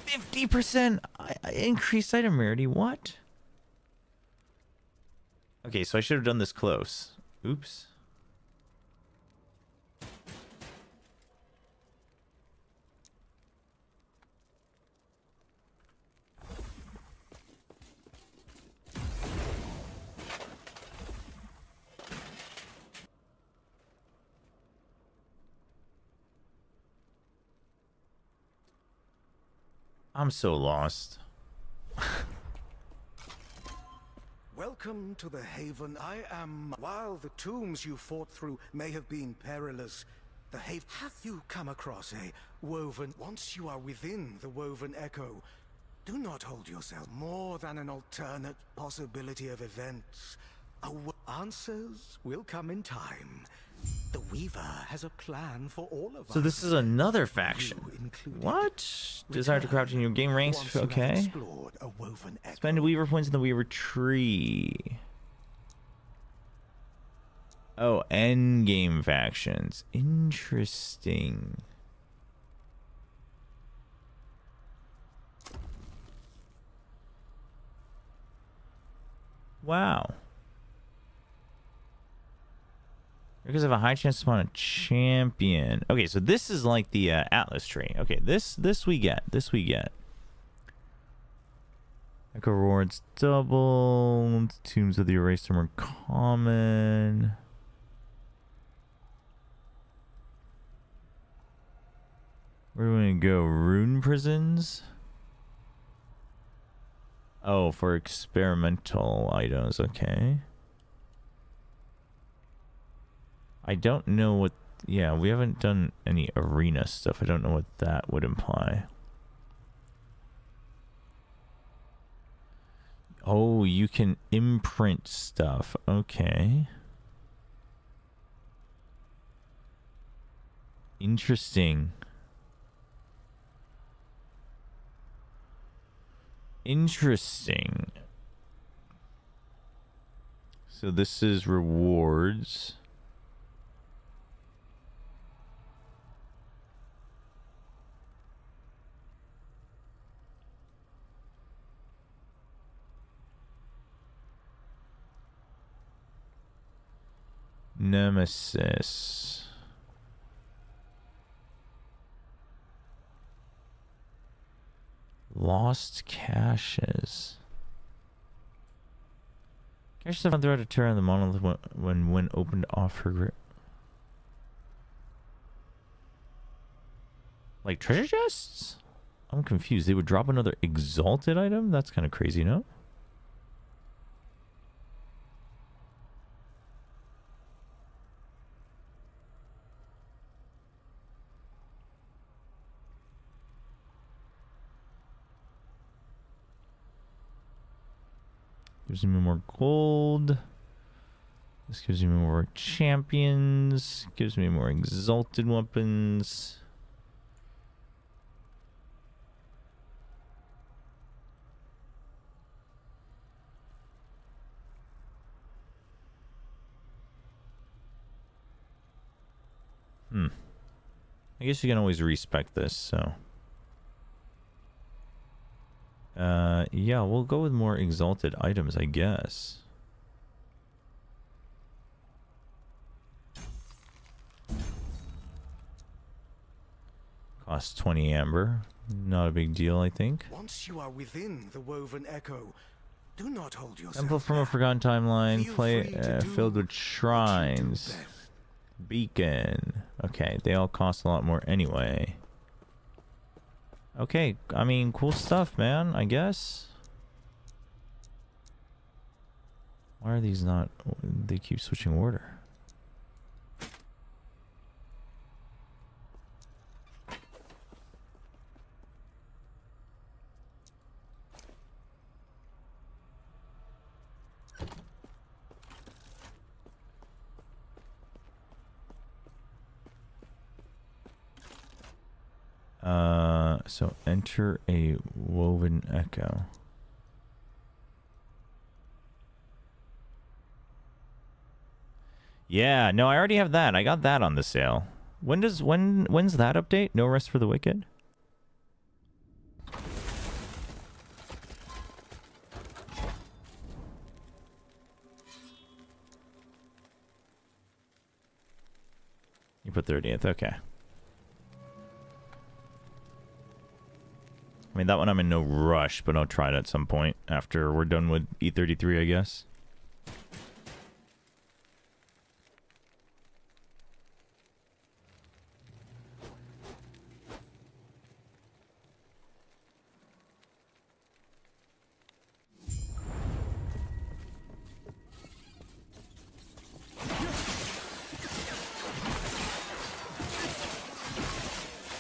50% increased item rarity. What? Okay, so I should have done this close. Oops. I'm so lost. Welcome to the Haven. I am... While the tombs you fought through may have been perilous, the Haven... Have you come across a woven... Once you are within the woven echo, do not hold yourself more than an alternate possibility of events. Answers will come in time. The Weaver has a plan for all of us. So this is another faction. What? Desire to crouch in your game ranks. Okay. Spend Weaver points in the Weaver tree. Oh, endgame factions. Interesting. Wow. Because of a high chance to spawn a champion. Okay, so this is like the Atlas tree. Okay, this we get. This we get. Echo rewards double. Tombs of the Erased are more common. Where do we want to go? Rune prisons? Oh, for experimental items. Okay. I don't know what Yeah, we haven't done any arena stuff. I don't know what that would imply. Oh, you can imprint stuff. Okay. Interesting. Interesting. So this is rewards. Nemesis. Lost caches. Caches found throughout a tear on the monolith when opened off her grip. Like treasure chests? I'm confused. They would drop another exalted item? That's kind of crazy, no? Gives me more gold. This gives me more champions. Gives me more exalted weapons. I guess you can always respec this, so. Yeah, we'll go with more exalted items, I guess. Costs 20 amber. Not a big deal, I think. Once you are within the woven echo, do not hold yourself Temple from a back. Forgotten Timeline, Feel play free to do filled with what you do shrines. best. Beacon. Okay, they all cost a lot more anyway. Okay, I mean, cool stuff, man, I guess. Why are these not... They keep switching order. So enter a woven echo. Yeah, no, I already have that. I got that on the sale. When's that update? No Rest for the Wicked? You put 30th, okay. I mean, that one I'm in no rush, but I'll try it at some point after we're done with E33, I guess.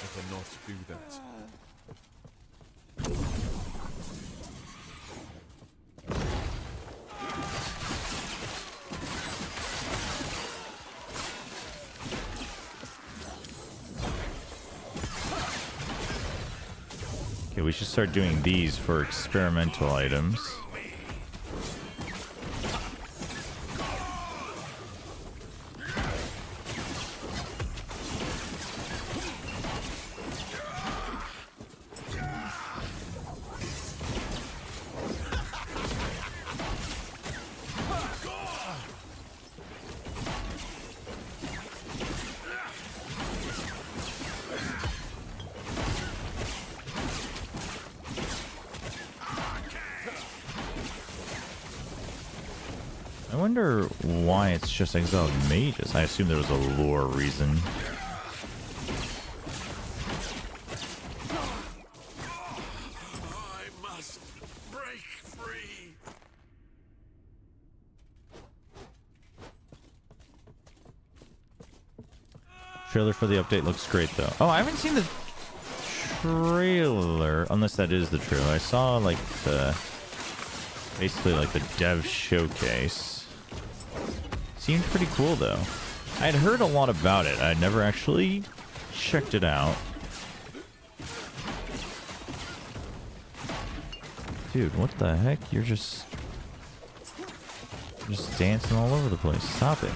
I cannot do that. Okay, we should start doing these for experimental items. I wonder why it's just exiled mages. I assume there was a lore reason. I must break free. Trailer for the update looks great though. Oh, I haven't seen the trailer, unless that is the trailer. I saw like the basically like the dev showcase. Seemed pretty cool though. I had heard a lot about it. I'd never actually checked it out. Dude, what the heck? You're just dancing all over the place. Stop it.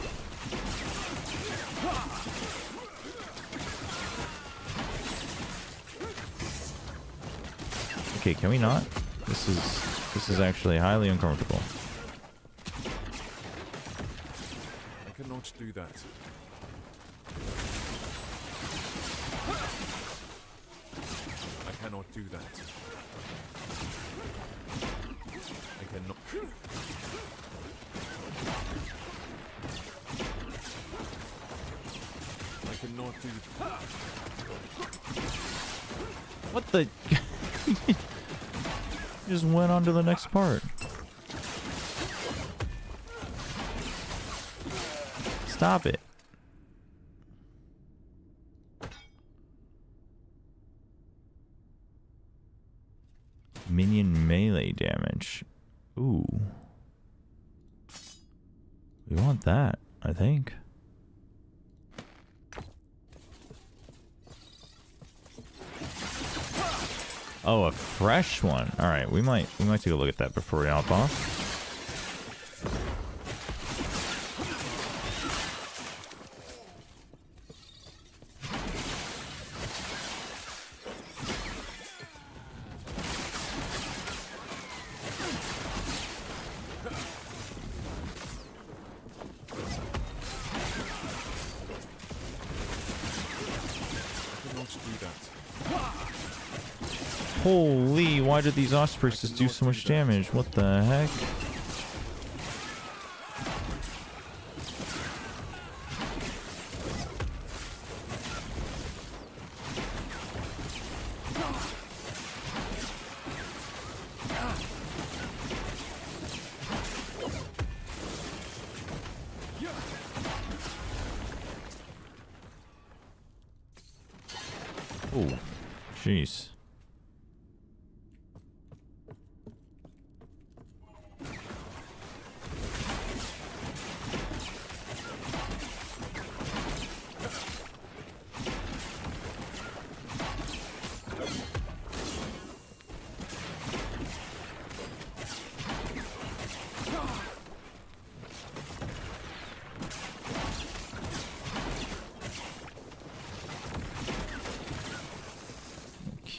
Okay, can we not? This is actually highly uncomfortable. I cannot do that. I cannot do that. I cannot. I cannot do that. What the? Just went on to the next part. Stop it. Minion melee damage. Ooh. We want that, I think. Oh, a fresh one. All right, we might take a look at that before we hop off. Holy, why did these ospreys do so much damage? What the heck? Oh, jeez.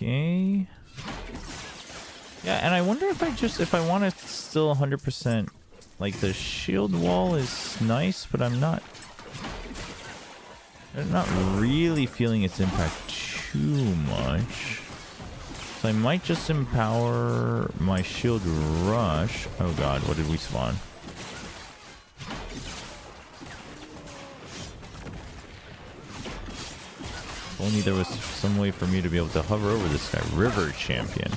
Okay. Yeah, and I wonder if I want to still 100%, like the shield wall is nice, but I'm not really feeling its impact too much. So I might just empower my shield rush. Oh god, what did we spawn? If only there was some way for me to be able to hover over this guy. River Champion.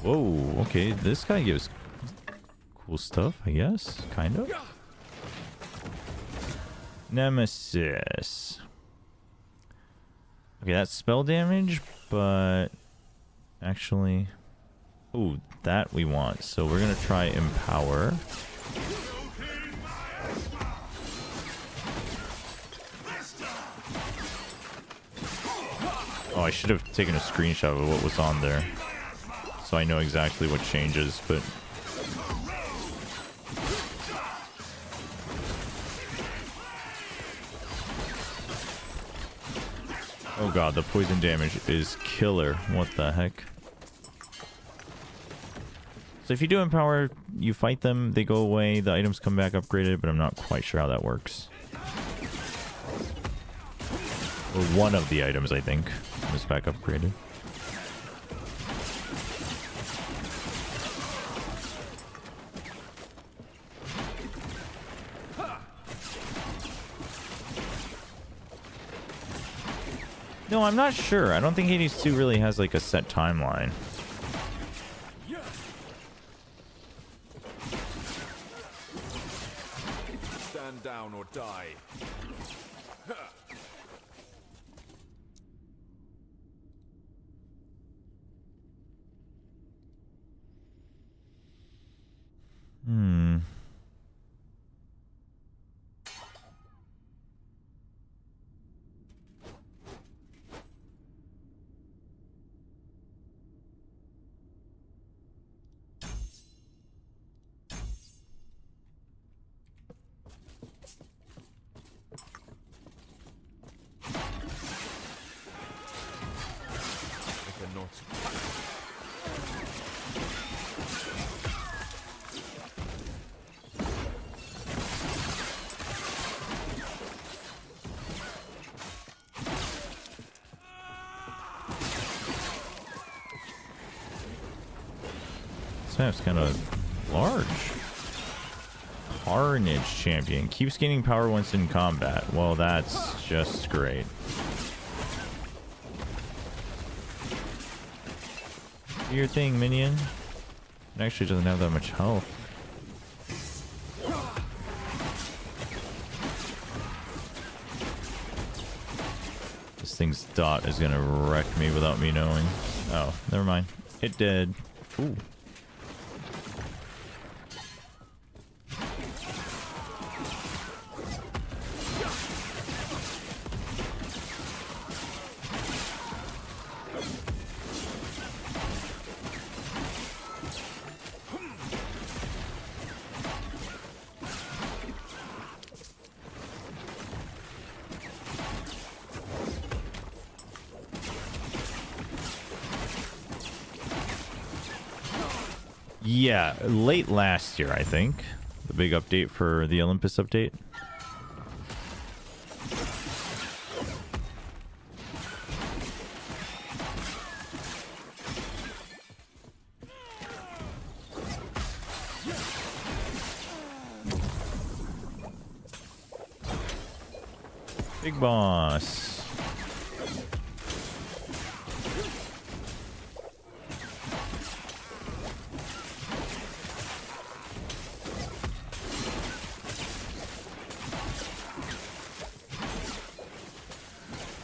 Whoa, okay, this guy gives cool stuff, I guess, kind of. Nemesis. Okay, that's spell damage, but actually, oh, that we want. So we're gonna try Empower. Oh, I should have taken a screenshot of what was on there, so I know exactly what changes, but oh god, the poison damage is killer. What the heck? So if you do Empower, you fight them, they go away, the items come back upgraded, but I'm not quite sure how that works. Or one of the items, I think, is back upgraded. No, I'm not sure. I don't think Hades 2 really has like a set timeline. Stand down or die. Hmm. I cannot. This map's kind of large. Carnage champion. Keeps gaining power once in combat. Well, that's just great. Do your thing, minion. It actually doesn't have that much health. This thing's dot is gonna wreck me without me knowing. Oh, never mind. It did. Ooh. Yeah, late last year, I think. The big update for the Olympus update. Big boss.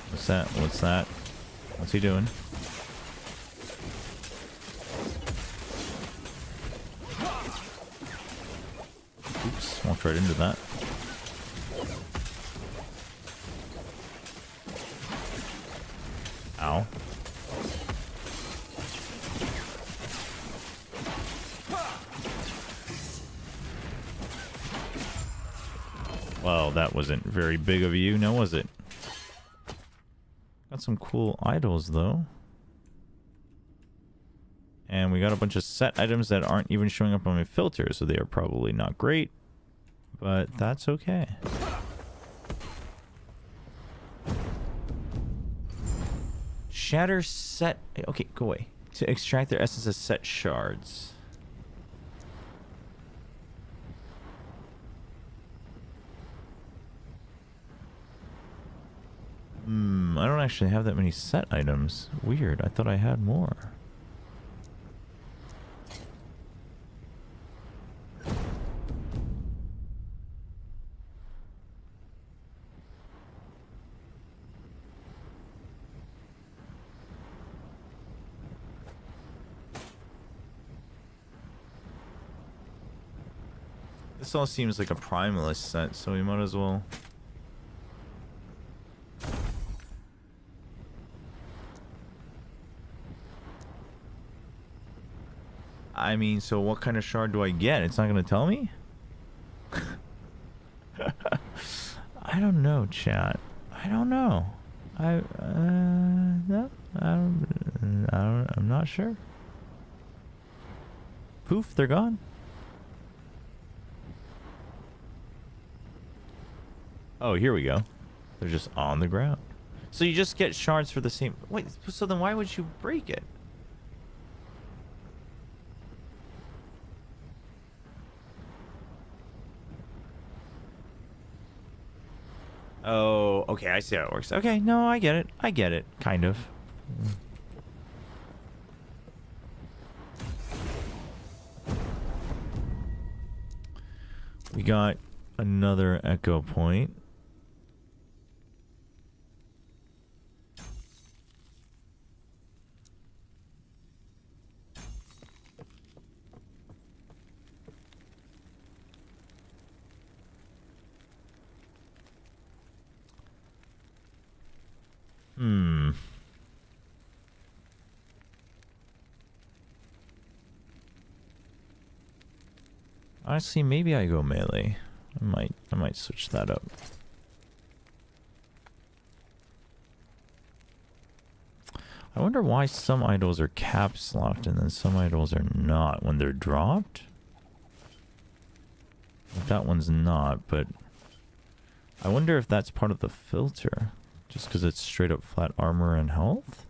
What's that? What's that? What's he doing? Oops, walked right into that. Ow. Well, that wasn't very big of you, now was it? Got some cool idols, though. And we got a bunch of set items that aren't even showing up on my filter, so they are probably not great. But that's okay. Shatter set... Okay, go away. To extract their essence as set shards. I don't actually have that many set items. Weird. I thought I had more. This all seems like a primalist set, so we might as well... I mean, so what kind of shard do I get? It's not going to tell me? I don't know, chat. I don't know. No, I'm not sure. Poof, they're gone. Oh, here we go. They're just on the ground. So you just get shards for the same... Wait, so then why would you break it? Oh, okay, I see how it works. Okay, no, I get it. I get it, kind of. We got another echo point. Honestly, maybe I go melee. I might switch that up. I wonder why some idols are caps locked and then some idols are not when they're dropped. That one's not, but I wonder if that's part of the filter. Just because it's straight up flat armor and health?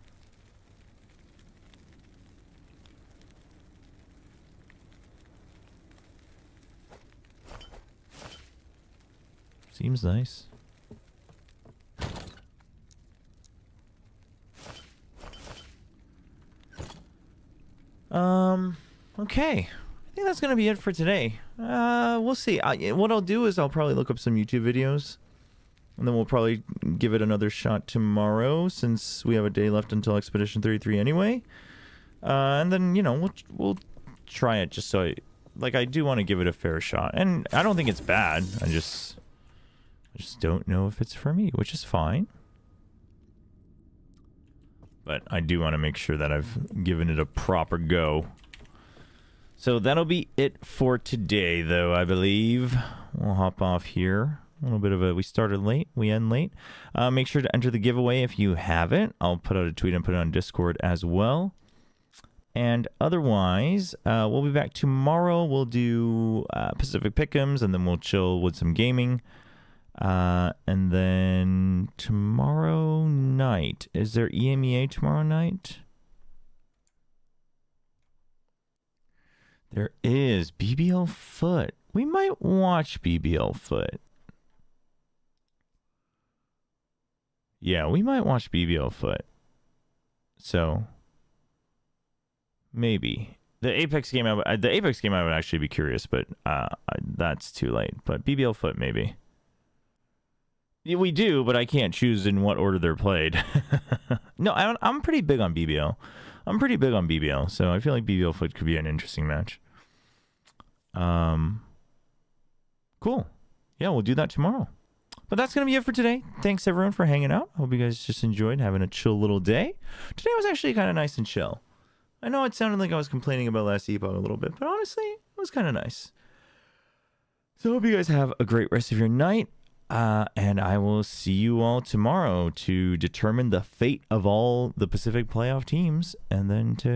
Seems nice. Okay. I think that's gonna be it for today. We'll see. What I'll do is I'll probably look up some YouTube videos, and then we'll probably give it another shot tomorrow, since we have a day left until Expedition 33 anyway. And then, you know, we'll try it just so I do want to give it a fair shot, and I don't think it's bad. I just don't know if it's for me, which is fine. But I do want to make sure that I've given it a proper go. So that'll be it for today, though, I believe. We'll hop off here. A little bit of a... We started late. We end late. Make sure to enter the giveaway if you haven't. I'll put out a tweet and put it on Discord as well. And otherwise, we'll be back tomorrow. We'll do Pacific Pick'ems, and then we'll chill with some gaming. And then tomorrow night, is there EMEA tomorrow night? There is. BBL Foot. We might watch BBL Foot. Yeah, we might watch BBL Foot. So maybe the Apex game. I would actually be curious, but that's too late. But BBL Foot maybe. Yeah, we do, but I can't choose in what order they're played. No, I'm pretty big on BBL. I'm pretty big on BBL, so I feel like BBL Foot could be an interesting match. Cool. Yeah, we'll do that tomorrow. But that's going to be it for today. Thanks, everyone, for hanging out. Hope you guys just enjoyed having a chill little day. Today was actually kind of nice and chill. I know it sounded like I was complaining about last Epoch a little bit, but honestly, it was kind of nice. So I hope you guys have a great rest of your night. And I will see you all tomorrow to determine the fate of all the Pacific playoff teams, and then to